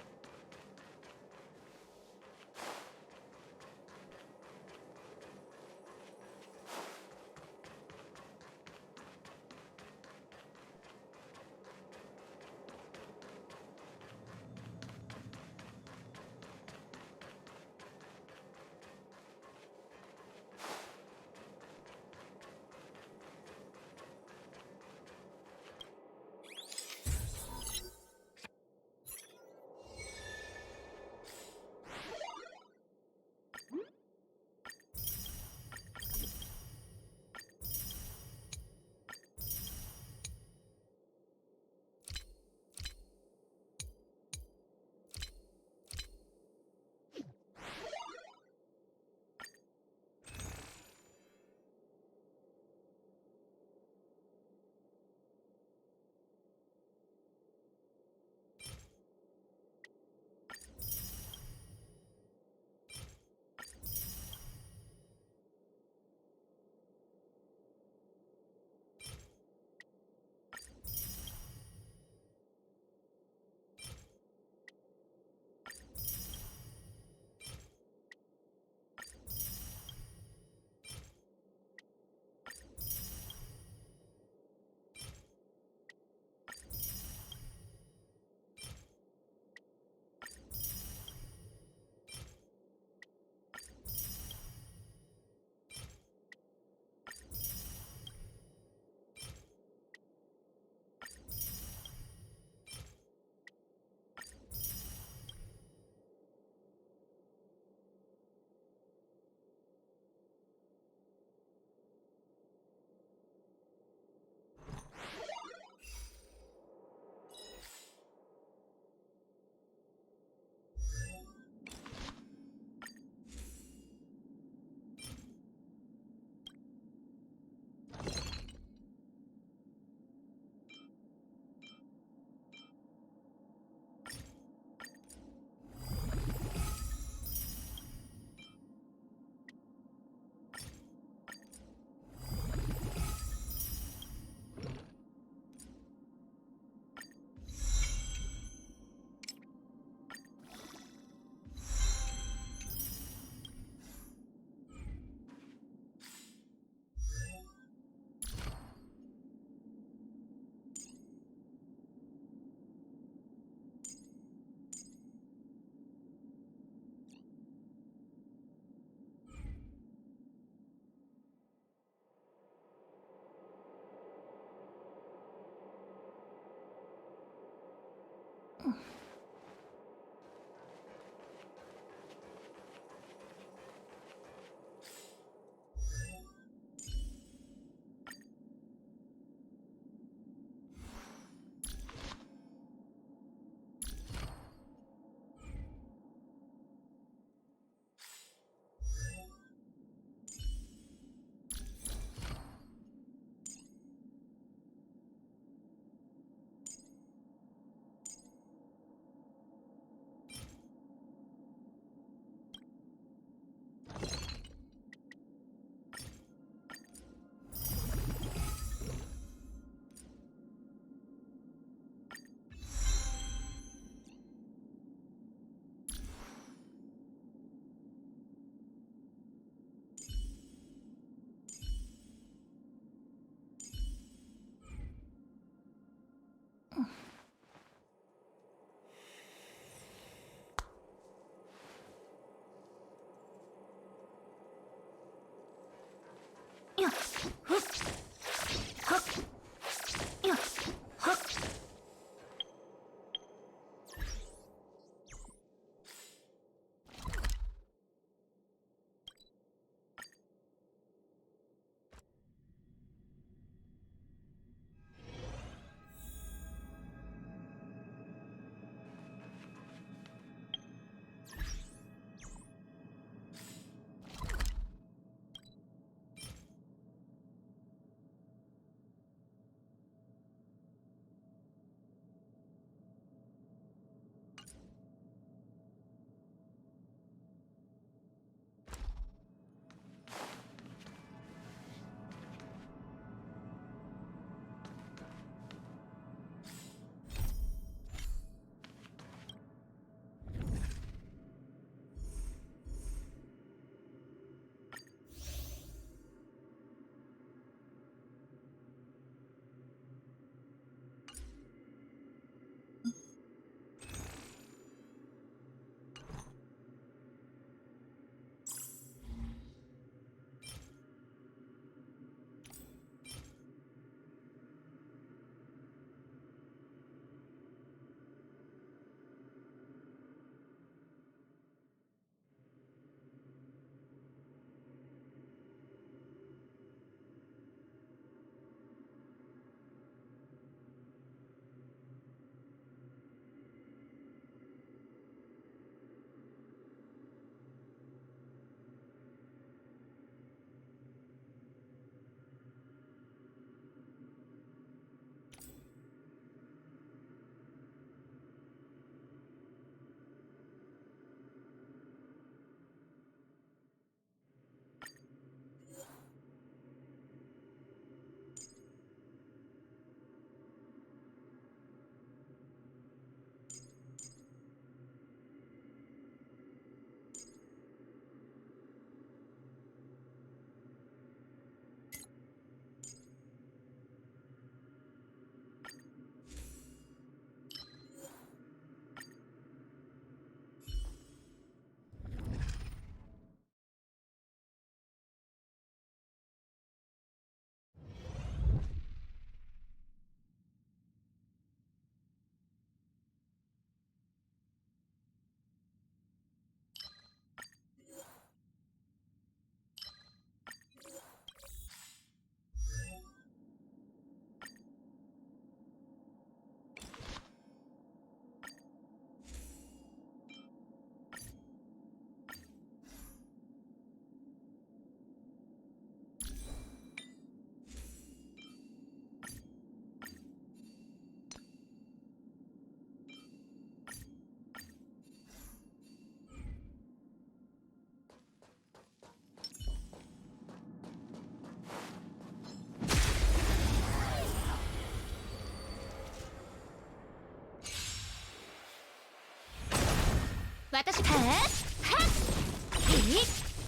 私はっ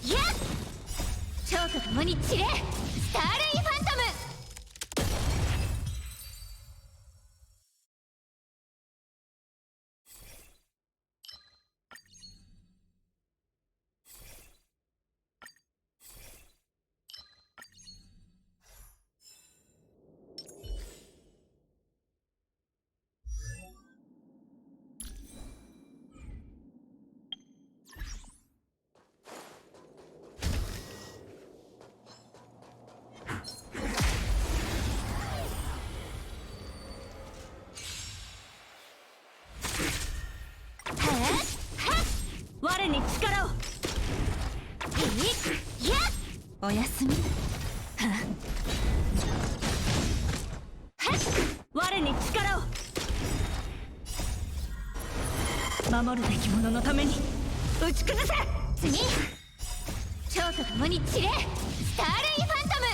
いや蝶と共に散れスターレイファントム。我に力をいやおやすみ我に力を守るべき者のために打ち崩せ。次蝶と共に散れスターレイファントム。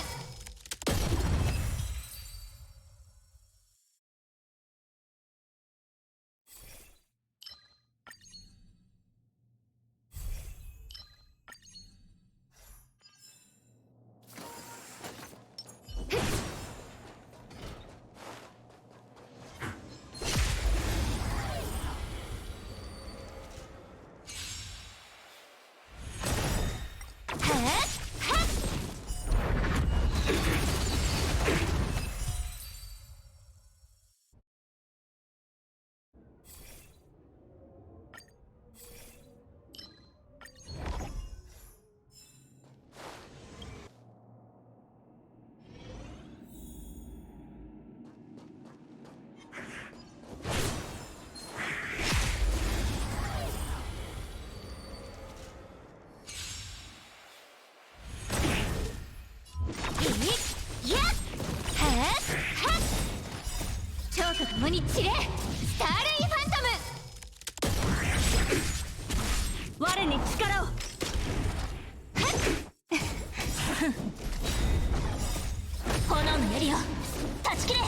蝶と共に散れスターレイファントム。我に力を炎の槍を断ち切れ。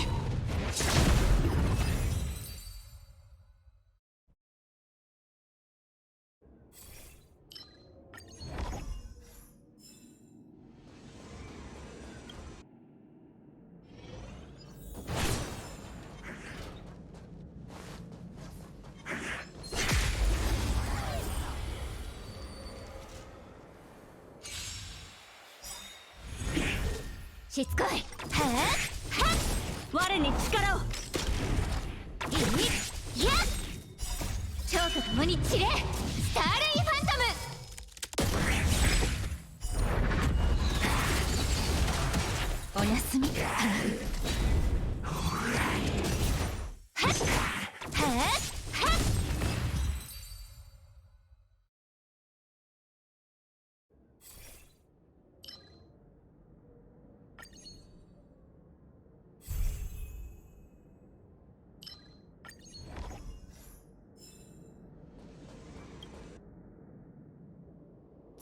しつこい我に力をいや蝶と共に散れスターレイファントム。おやすみ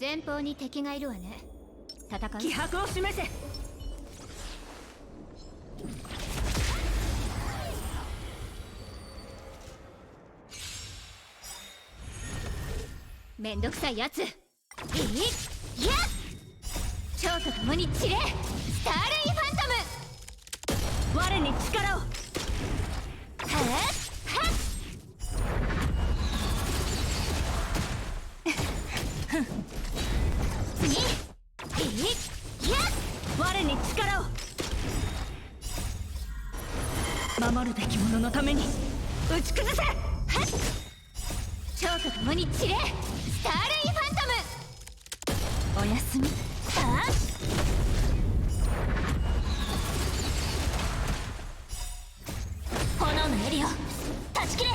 前方に敵がいるわね。戦う気迫を示せ。めんどくさいやついや蝶と共に散れスターレイファントム。我に力を次我に力を守るべき者のために打ち崩せ。蝶と共に散れスターレイファントム。おやすみ炎の槍を断ち切れ。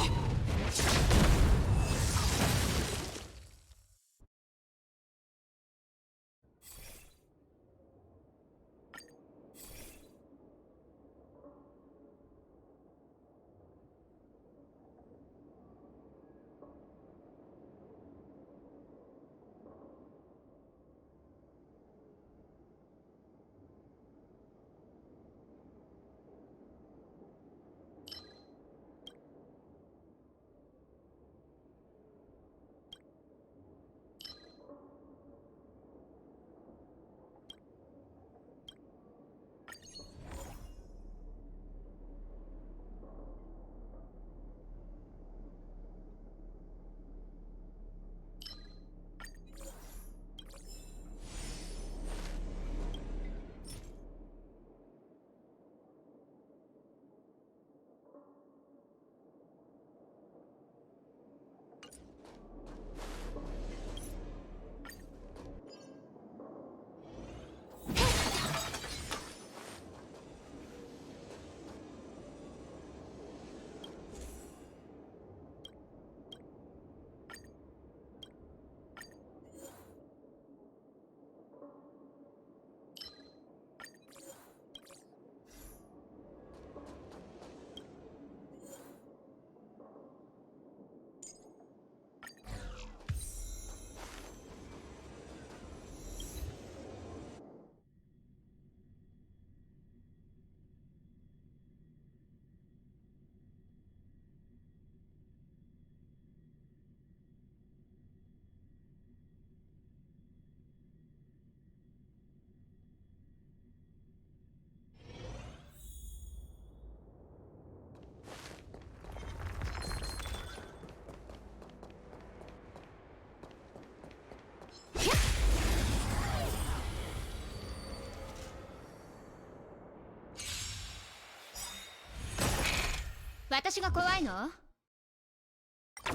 私が怖いの？へえ、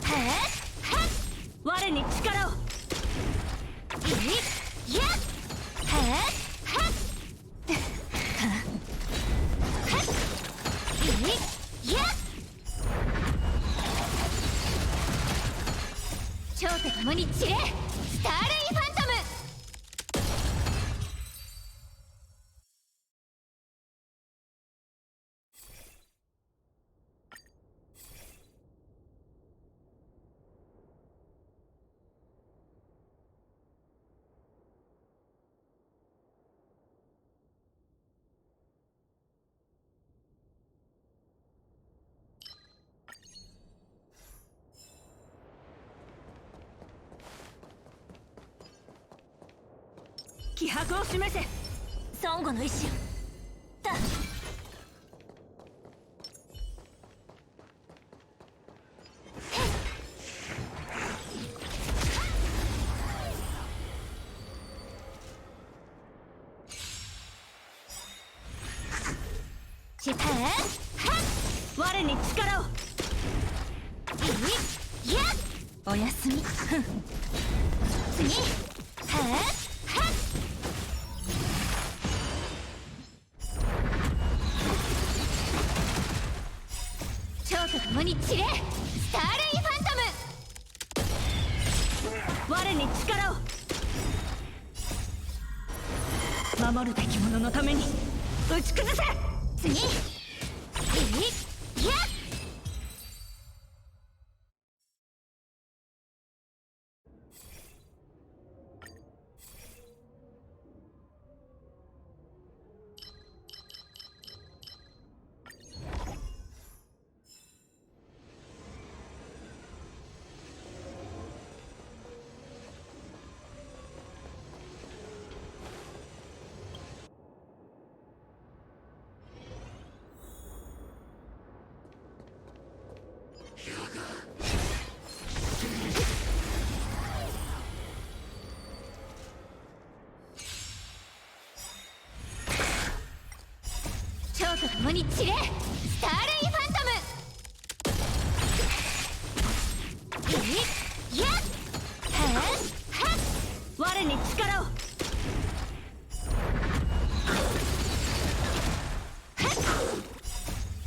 はっ、我に力を。いや、へえ、はっ、いや、蝶と共に散れ、スターレイファントム。気迫を示せ、孫悟の意志だ。ちへっ、我に力を。いや、おやすみ。次、へっ、蝶と共に散れ、スターレイファントム。我に力を。守るべき者のために打ち崩せ。次、いや、蝶と共に散れ、スターレイファントム。いや、へえ、はっ、我に力を。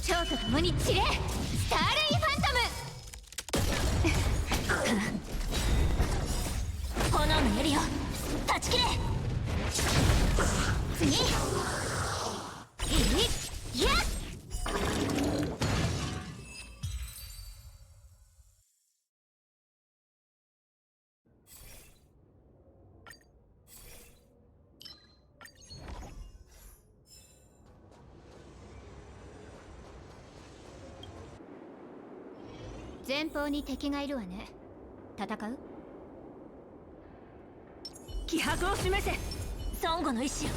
蝶と共に散れ、スターレイファントム。炎の槍を断ち切れ。次、いや、前方に敵がいるわね。戦う？気迫を示せ、孫悟の意志よ。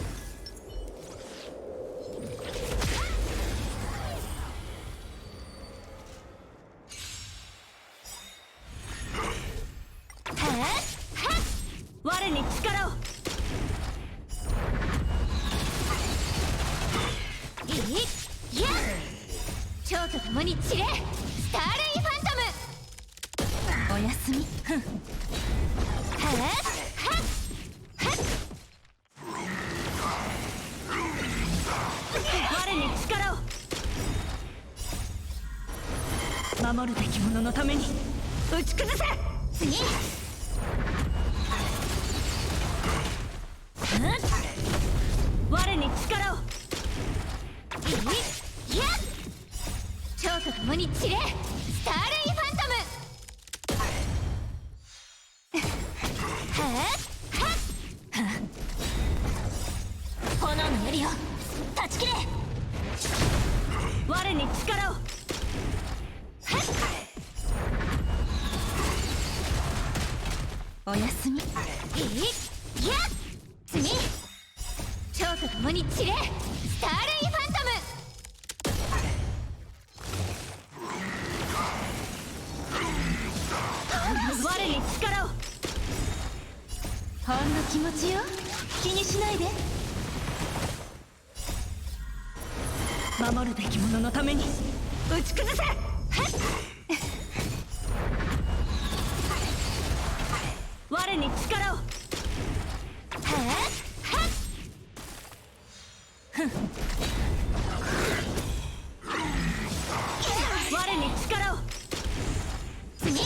いや蝶と共に散れスターレイファントム。おやすみ。ふん。はっはっはっ。我に力を。守るべき者のために打ち崩せ。次。我に力を。いや蝶と共に散れスターレイファントム。はっはっ。炎の槍を断ち切れ。我に力を。はっ。おやすみ。いや次。蝶と共に散れスターレイファントム。我に力を。ほんの気持ちよ、気にしないで。守るべき者のために打ち崩せ。はっ。我に力を。はっはっ。ふん。我に力を。次。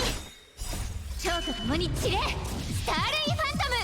蝶と共に散れスターレイファントム。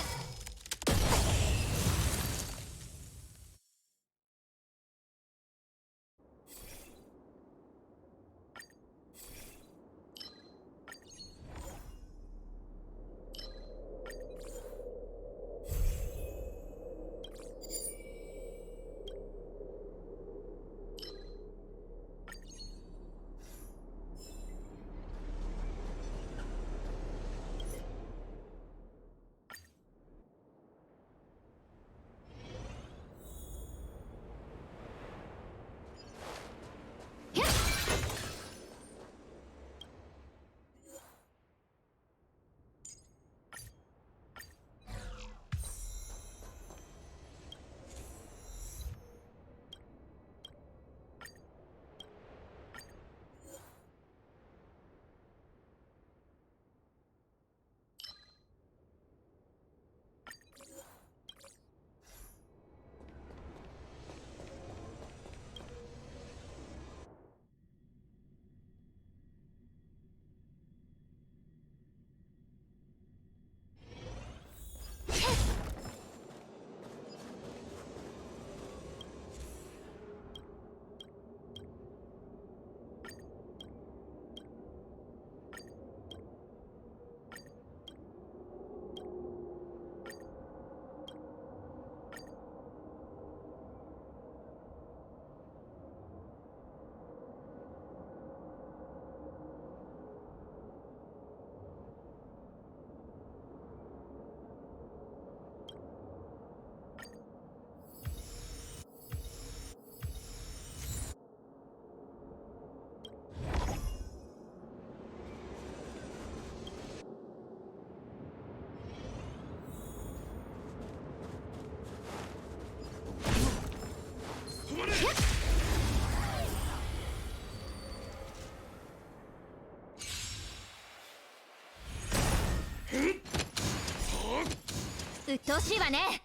鬱陶しいわね。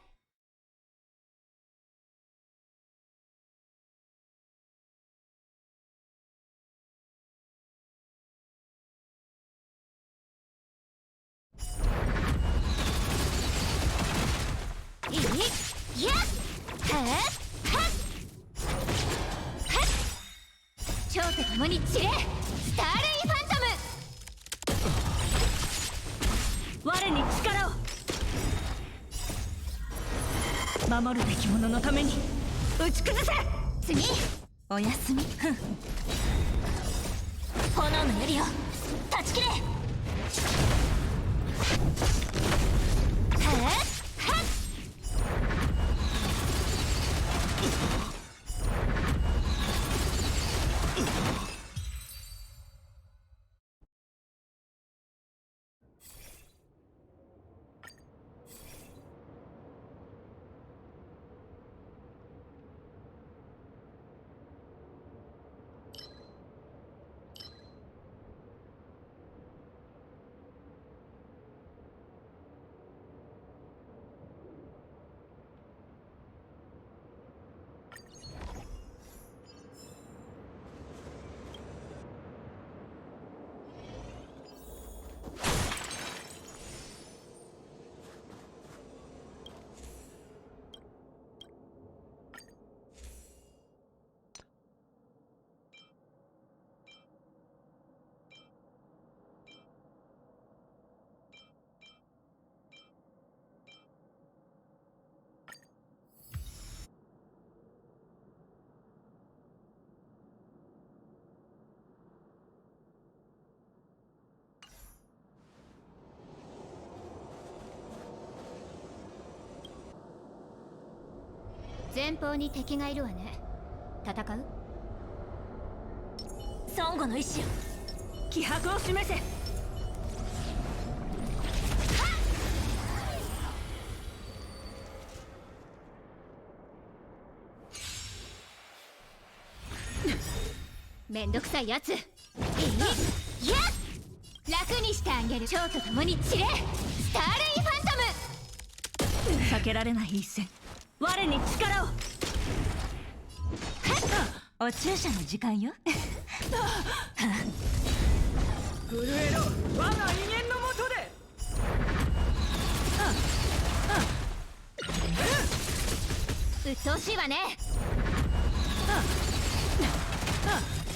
いやはっはっはっ。蝶と共に散れスターレイファントム。我に力を。守るべき者のために打ち崩せ。次。おやすみ。ふん。炎の槍を断ち切れ。はっはっ。前方に敵がいるわね。戦う？孫悟の意志よ、気迫を示せ。めんどくさいやつ。いい？やっ！楽にしてあげる。蝶と共に散れ、スターレイファントム。避けられない一戦、我に力を。お注射の時間よ。震えろ、我が威厳のもとで。うっとうしいわね。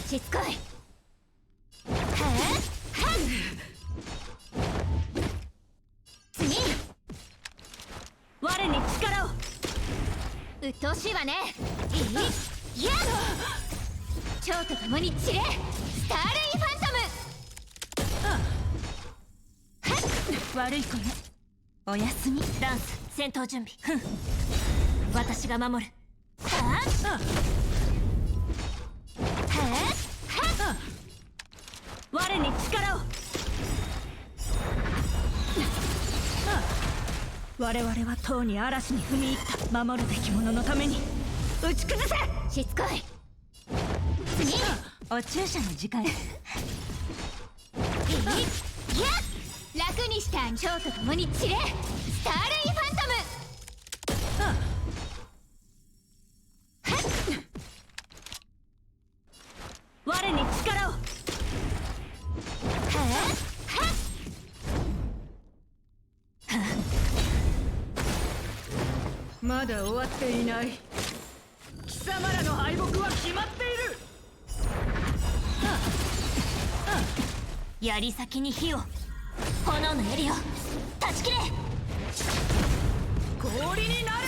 しつこい。次。我に力を。うっとうしいわね。いい？やっ！蝶と共に散れ、スターレイファントム。悪い子ね。おやすみ。ダンス戦闘準備。ふん、私が守る。我に力を。我々はとうに嵐に踏み入った。守るべき者のために打ち崩せ。しつこい。次。お注射の時間。いい？やっ！楽にしてあげ。蝶と共に散れ、スターレイファントム。我に力を。まだ終わっていない。貴様らの敗北は決まっている。槍先に火を、炎の槍を断ち切れ。氷になれ。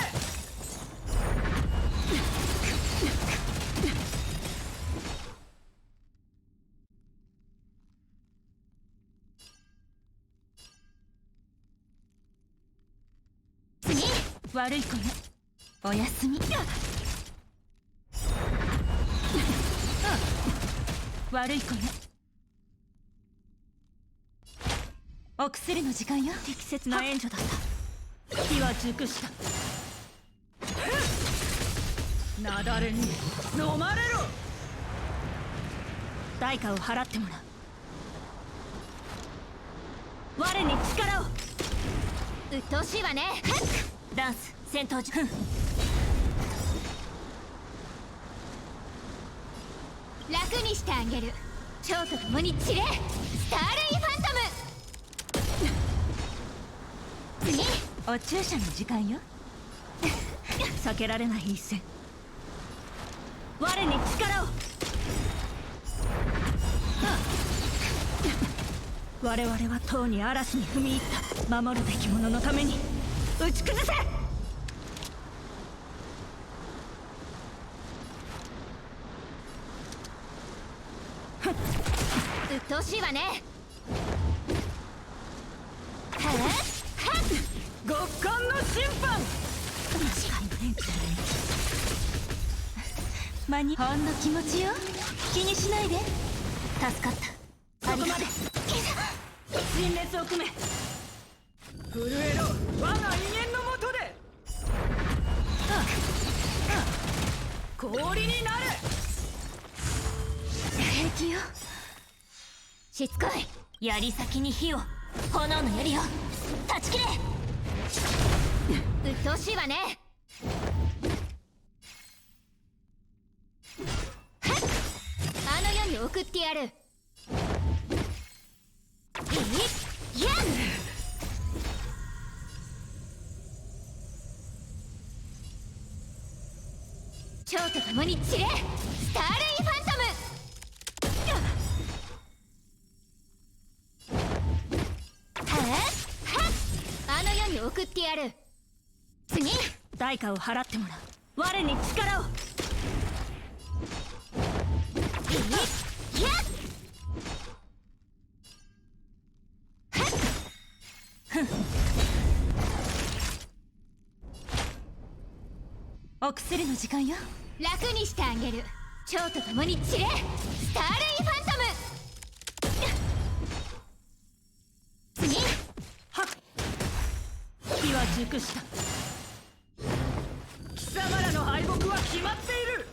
次。悪い子ね、おやすみ。悪い子ね。お薬の時間よ。適切な援助だった。火は熟した。なだれに飲まれろ。代価を払ってもらう。我に力を。うっとうしいわね。ダンス戦闘準備。楽にしてあげる。蝶と共に散れ、スターレイファントム。次。お注射の時間よ。避けられない一戦、我に力を。我々はとうに嵐に踏み入った。守るべき者のために打ち崩せ。うっとうしいわね。極寒の審判。短いの連中間にほんの気持ちよ。気にしないで。助かった。そこまで。陳列を組め。震えろ、我が威厳のもとで。氷になれ。平気よ。しつこい。槍先に火を、炎の槍を断ち切れ。うっとうしいわね。あの世に送ってやる。いい？やっ！蝶と共に散れ、スターレイファントム。あの世に送ってやる。次。代価を払ってもらう。我に力を。いい？やっ！お薬の時間よ。楽にしてあげる。蝶と共に散れ、スターレイファントム。次はっ、火は熟した。貴様らの敗北は決まっている。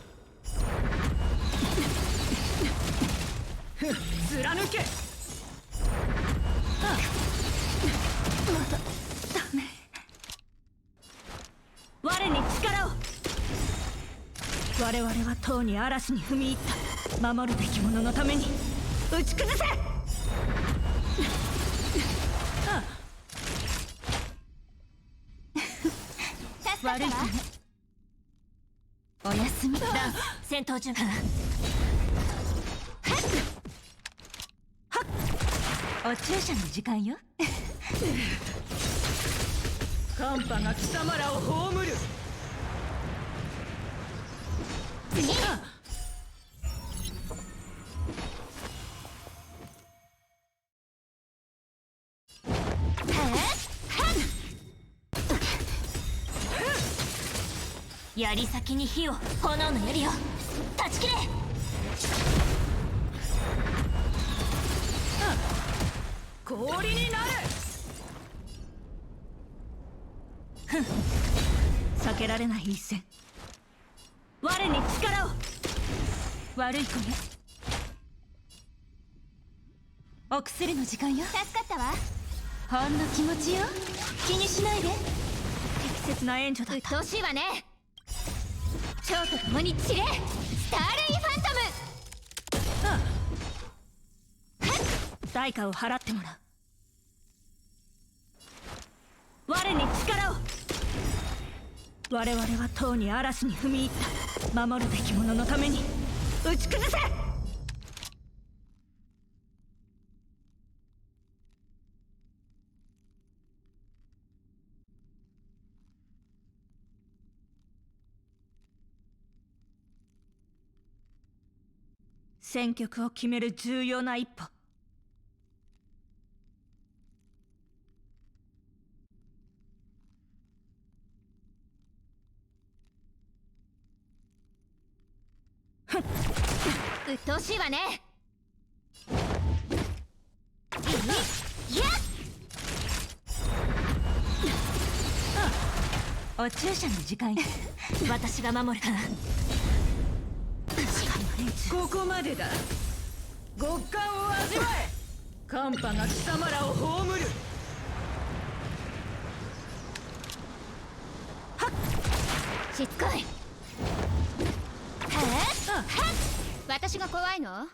貫け。まだダメ。我に力を。我々はとうに嵐に踏み入った。守るべき者のために打ち崩せ。悪い子ね。おやすみ。ダンス戦闘準備。お注射の時間よ。寒波が貴様らを葬る。次。槍先に火を、炎の槍を断ち切れ。氷になる。ふん、避けられない一戦。我に力を。悪い子ね。お薬の時間よ。助かったわ。ほんの気持ちよ。気にしないで。適切な援助だった。うっとうしいわね。蝶と共に散れ、スターレイファントム。代価を払ってもらう。我に力を。我々はとうに嵐に踏み入った。守るべき者のために打ち崩せ。戦局を決める重要な一歩。ふっ、うっとうしいわね。お注射の時間よ。私が守る。ここまでだ。極寒を味わえ。寒波が貴様らを葬る。はっ、しつこい。私が怖いの？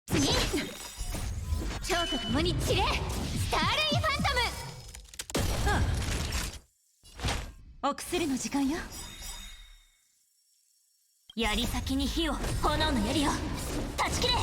次。蝶と共に散れ、スターレイファントム。お薬の時間よ。槍先に火を、炎の槍を断ち切れ。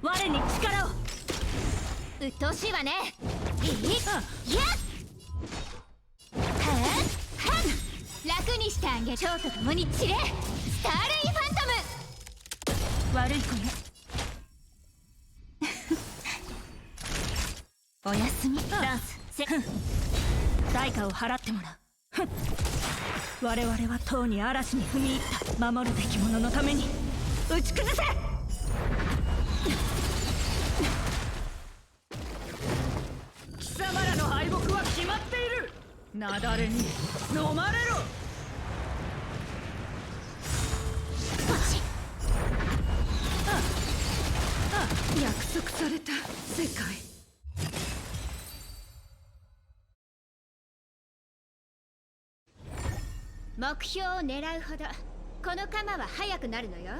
我に力を。うっとうしいわね。楽にしてあげる。蝶と共に散れ、スターレイファントム。悪い子ね。おやすみ。ダンス代価を払ってもらう。我々はとうに嵐に踏み入った。守るべき者のために打ち崩せ。貴様らの敗北は決まっている。雪崩に飲まれろ。約束された世界。目標を狙うほどこの鎌は速くなるのよ。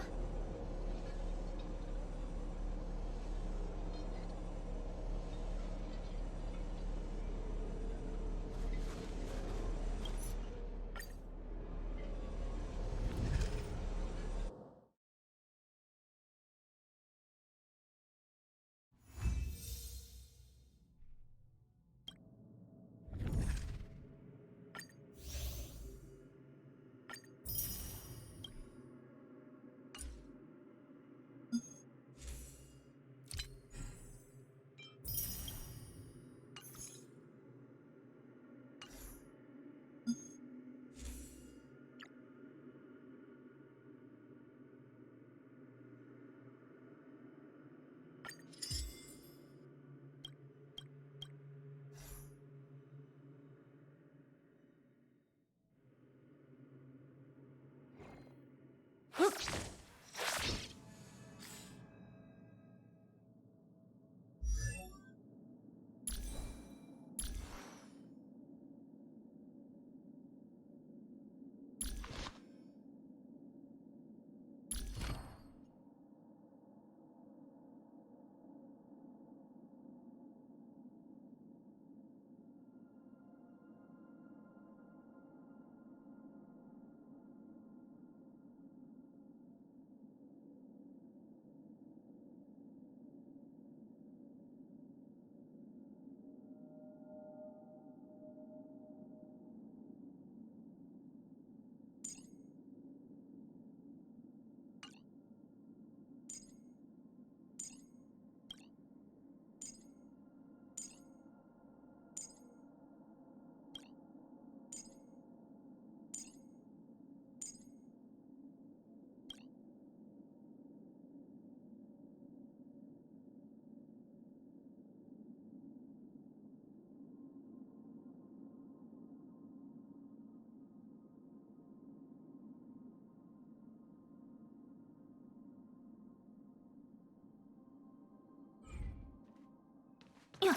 な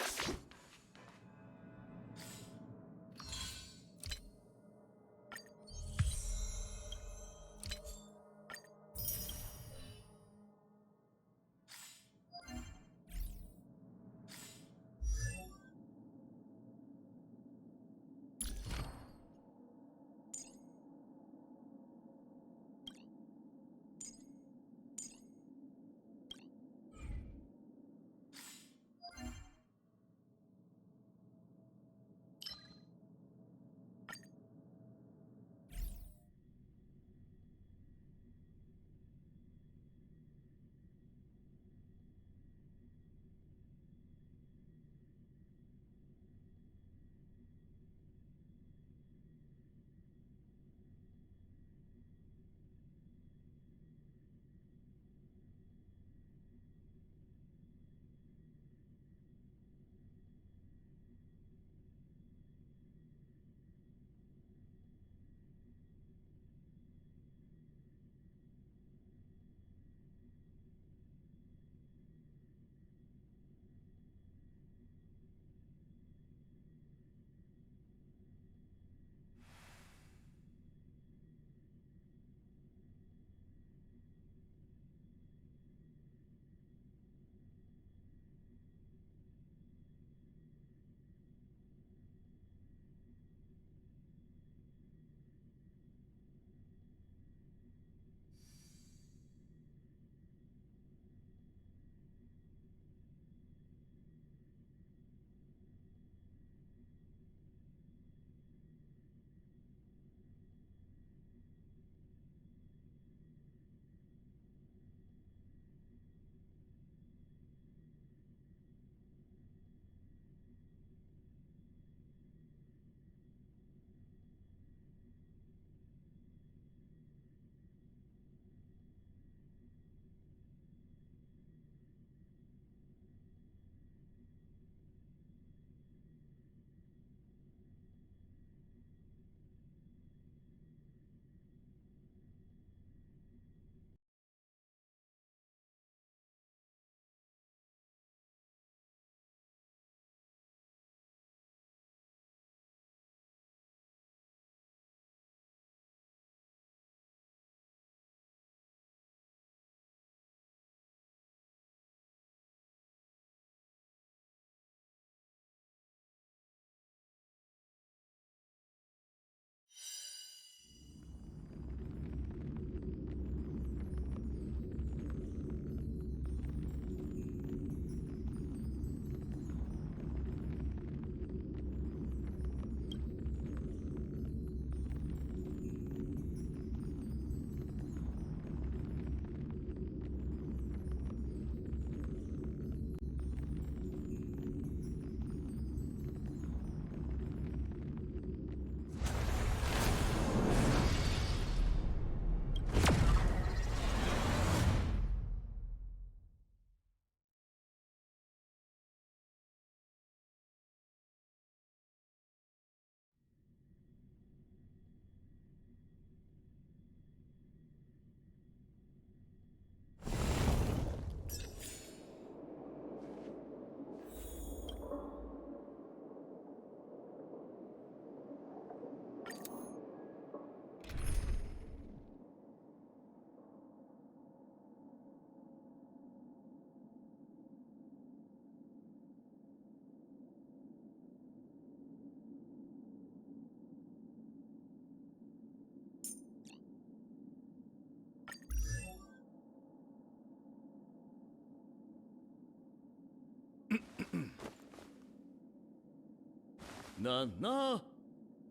な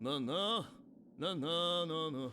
なななななな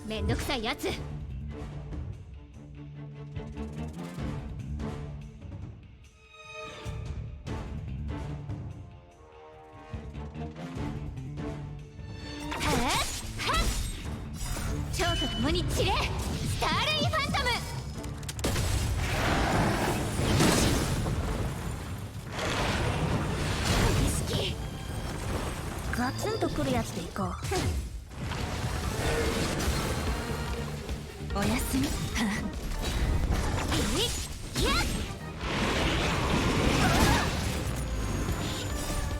めんどくさいやつ。蝶と共に散れ、スターレイファントム。意識ガツンとくるやつでいこう。おやすみ。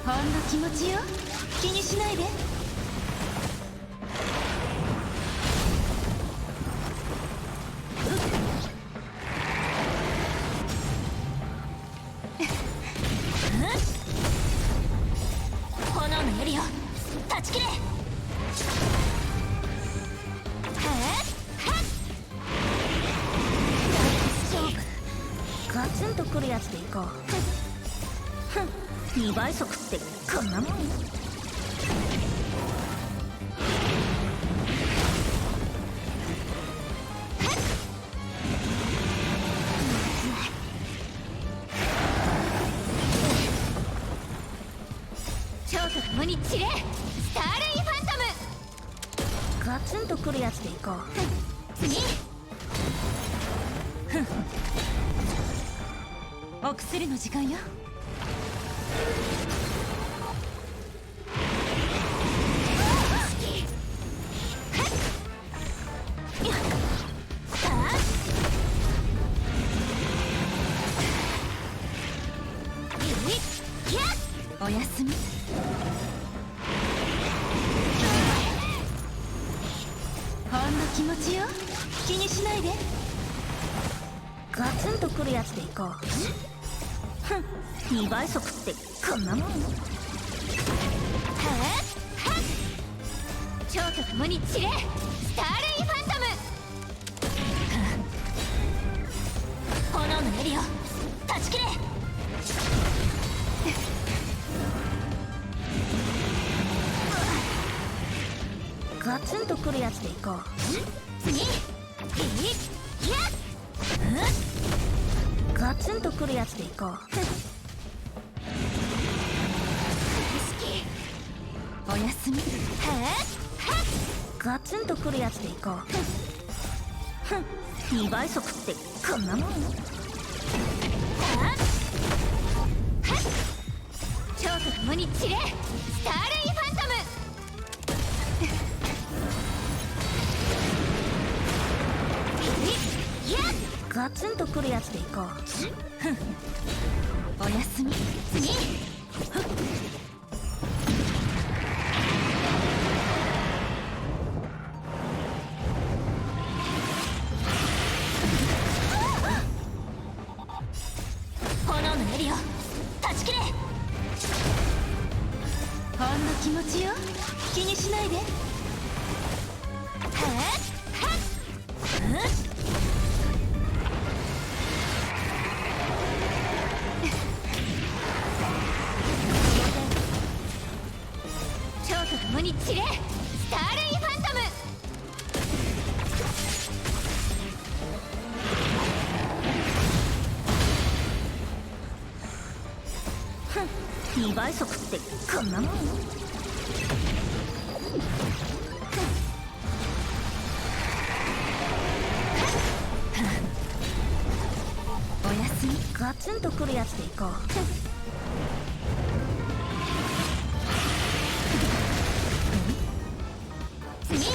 ほんの気持ちよ、気にしないで。炎のエリオ断ち切れ。ガツンとくるやつでいこう。2倍速ってこんなもん。蝶と共に散れ、スターレイファントム。ガツンとくるやつでいこう。次。お薬の時間よ。おやすみ。ほんの気持ちよ、気にしないで。ガツンとくるやつでいこう。2倍速ってこんなもん。蝶と共に散れ、スターレイファントム。炎のエリオ断ち切れ。ガツンとくるやつでいこう。次。ガツンとくるやつでいこう。おやすみ。ガツンとくるやつでいこう。2倍速ってこんなもん。蝶と共に散れ、スターレイファントム。ガツンとくるやつでいこう。おやすみ。次。炎のエリオ断ち切れ。ほんの気持ちよ、気にしないで。蝶と共に散れ、スターレイファントム。2倍速ってこんなもん。おやすみ。ガツンとくるやつでいこう。次。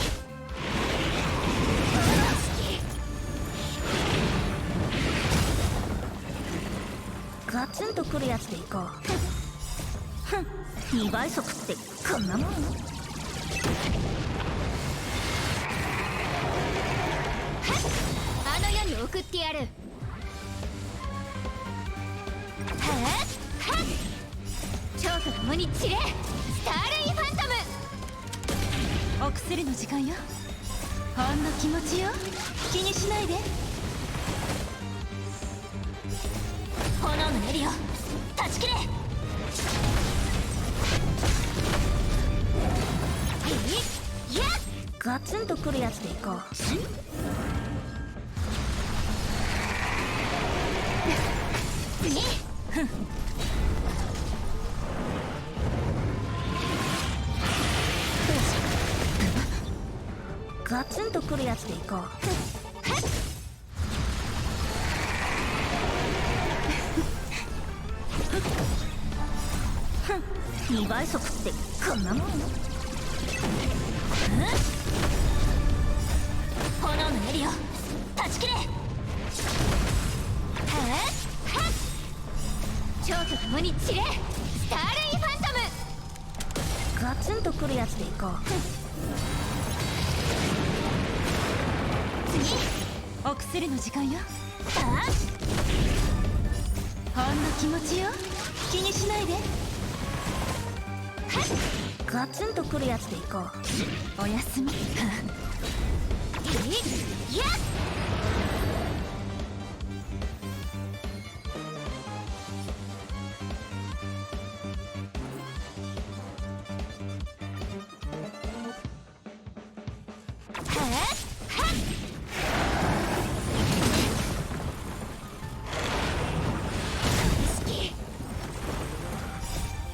ガツンとくるやつでいこう。2倍速ってこんなもん。あの世に送ってやる。蝶と共に散れ、スターレイファントム。お薬の時間よ。ほんの気持ちよ、気にしないで。炎のエリオ断ち切れ。ガツンとくるやつでいこう。ガツンとくるやつでいこう。2倍速ってこんなもん。炎のエリオ断ち切れ。超と共に散れ。スターレイファントム。ガツンとくるやつでいこう。次お薬の時間よ。ほんの気持ちよ。気にしないで。ガツンとくるやつでいこう。おやすみ。やっ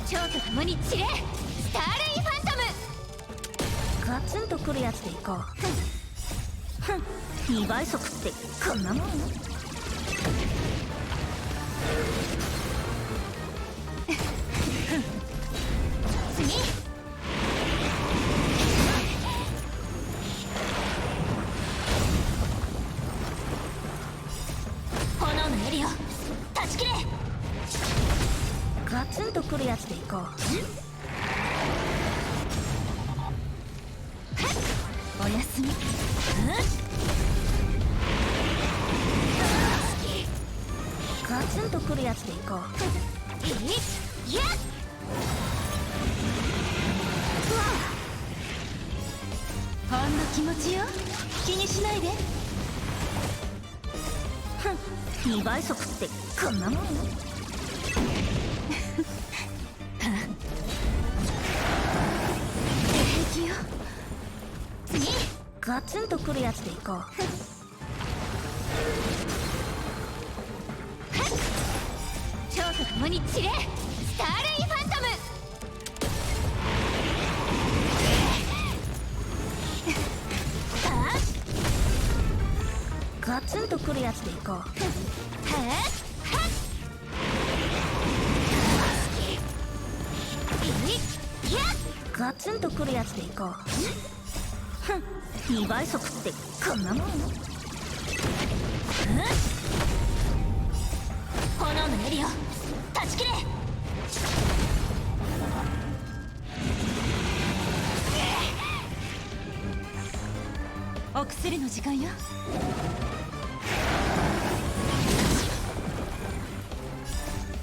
蝶と共に散れ。スターレイファントム。ガツンとくるやつでいこう。2倍速ってこんなもん。次炎のエリオ断ち切れ。ガツンとくるやつでいこう。おやすみ。ガツンとくるやつでいこう。ほんの気持ちよ。気にしないで。2倍速ってこんなもん。平気よ。次ガツンとくるやつでいこう。蝶と共に散れ。スターレイファントム。ガツンとくるやつでいこう。ガツンとくるやつでいこう。2倍速ってこんなもん。炎のエリオ断ち切れ。お薬の時間よ。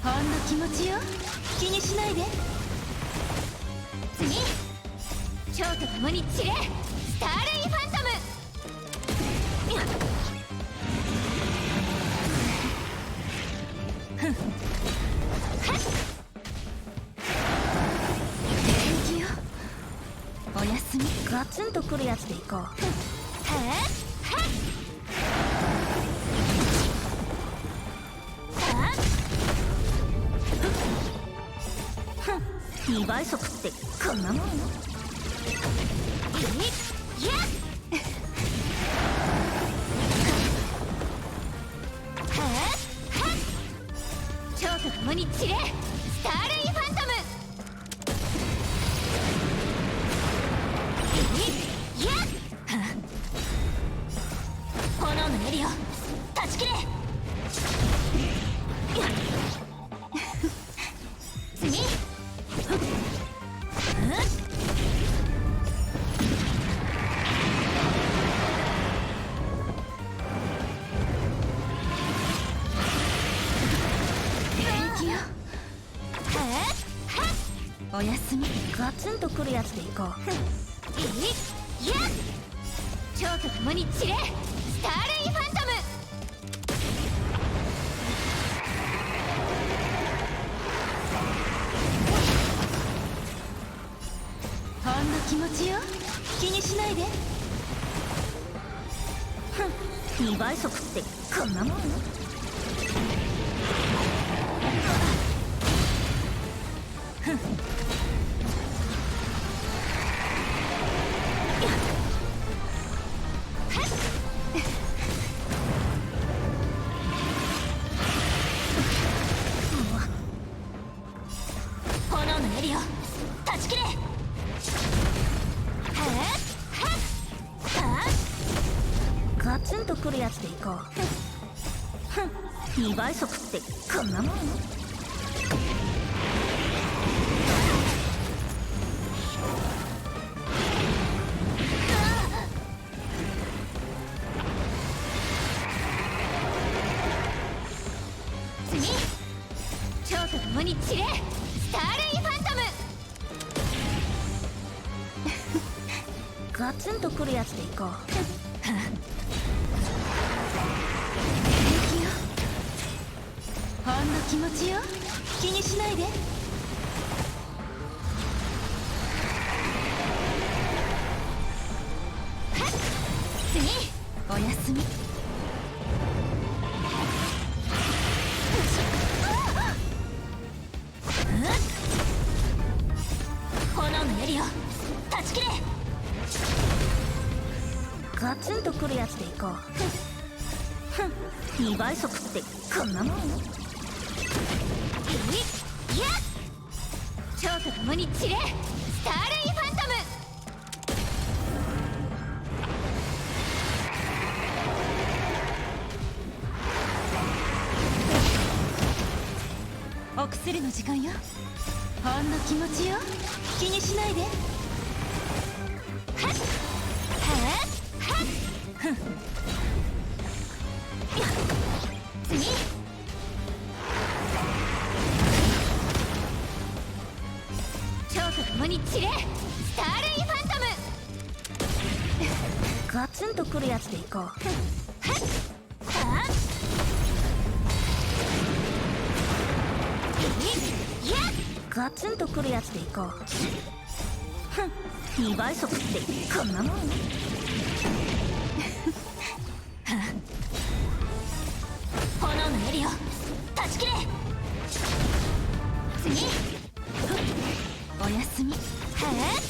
ほんの気持ちよ。気にしないで。次蝶と共に散れ。スターレイファントム。平気よ。おやすみ。ガツンとくるやつでいこう。2倍速ってこんなもん。蝶と共に散れ。スターレイファントム。炎のエリオ断ち切れ。次おやすみ。ガツンとくるやつでいこう。蝶と共に散れ。スターレイファントム。ほんの気持ちよ。気にしないで。2倍速ってこんなもん？炎のエリオ断ち切れ。ガツンとくるやつでいこう。2倍速ってこんなもん？次、蝶と共に散れ、スターレイファントム。ガツンとくるやつでいこう。平気よ、ほんの気持ちよ、気にしないで。次、おやすみ。炎のエリオ断ち切れ。ガツンとくるやつでいこう。2倍速ってこんなもん？いや、蝶と共に散れ、スターレイファントム。お薬の時間よ、ほんの気持ちよ、気にしないで。はっはっはっ、ふん。次、蝶と共に散れ、スターレイファントム。ガツンとくるやつでいこう。はっはっガツンとくるやつでいこう。2倍速ってこんなもん？炎のエリオ断ち切れ。次、おやすみ。はっはっ。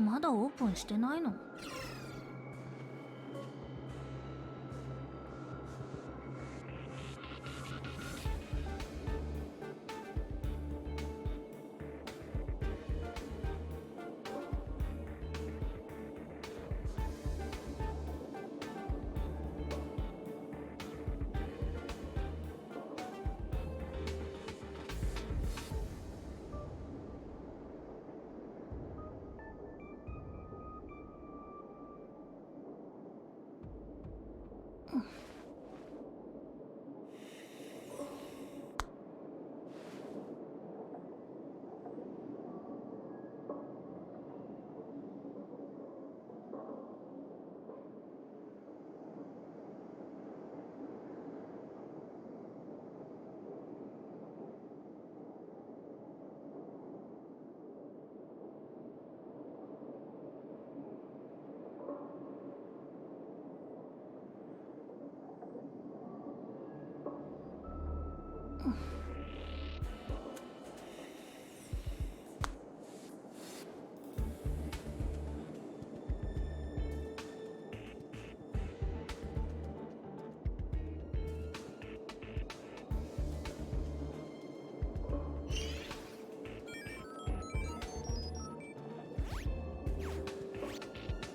まだオープンしてないの？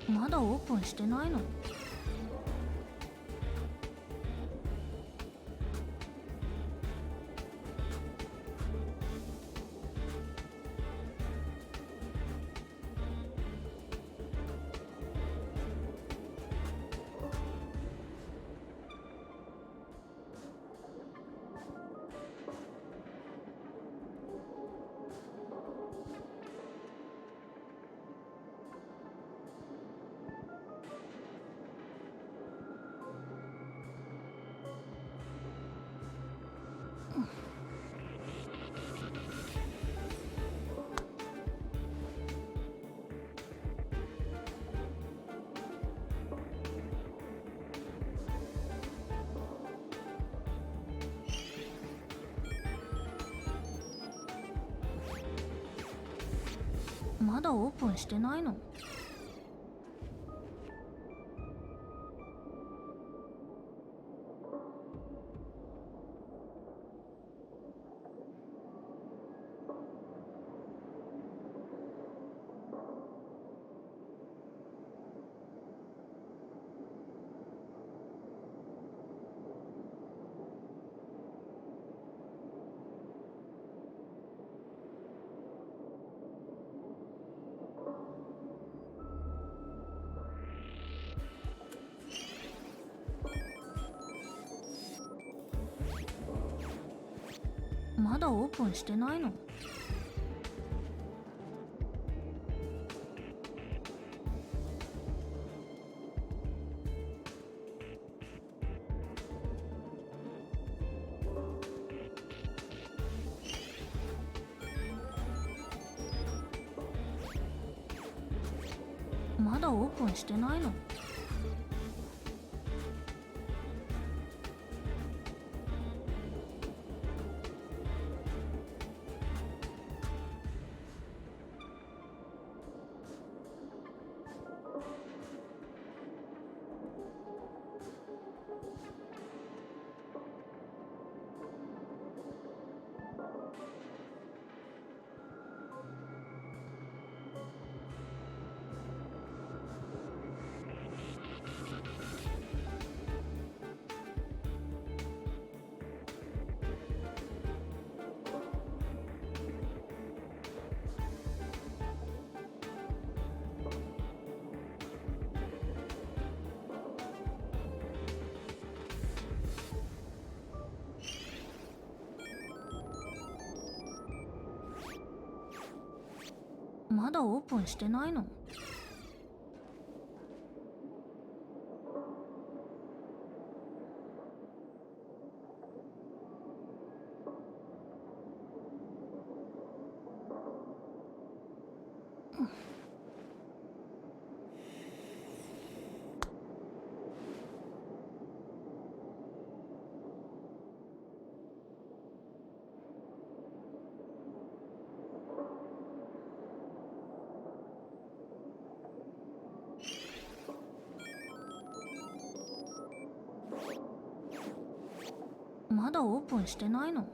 まだオープンしてないの？まだオープンしてないの？まだオープンしてないの？まだオープンしてないの？まだオープンしてないの？まだオープンしてないの？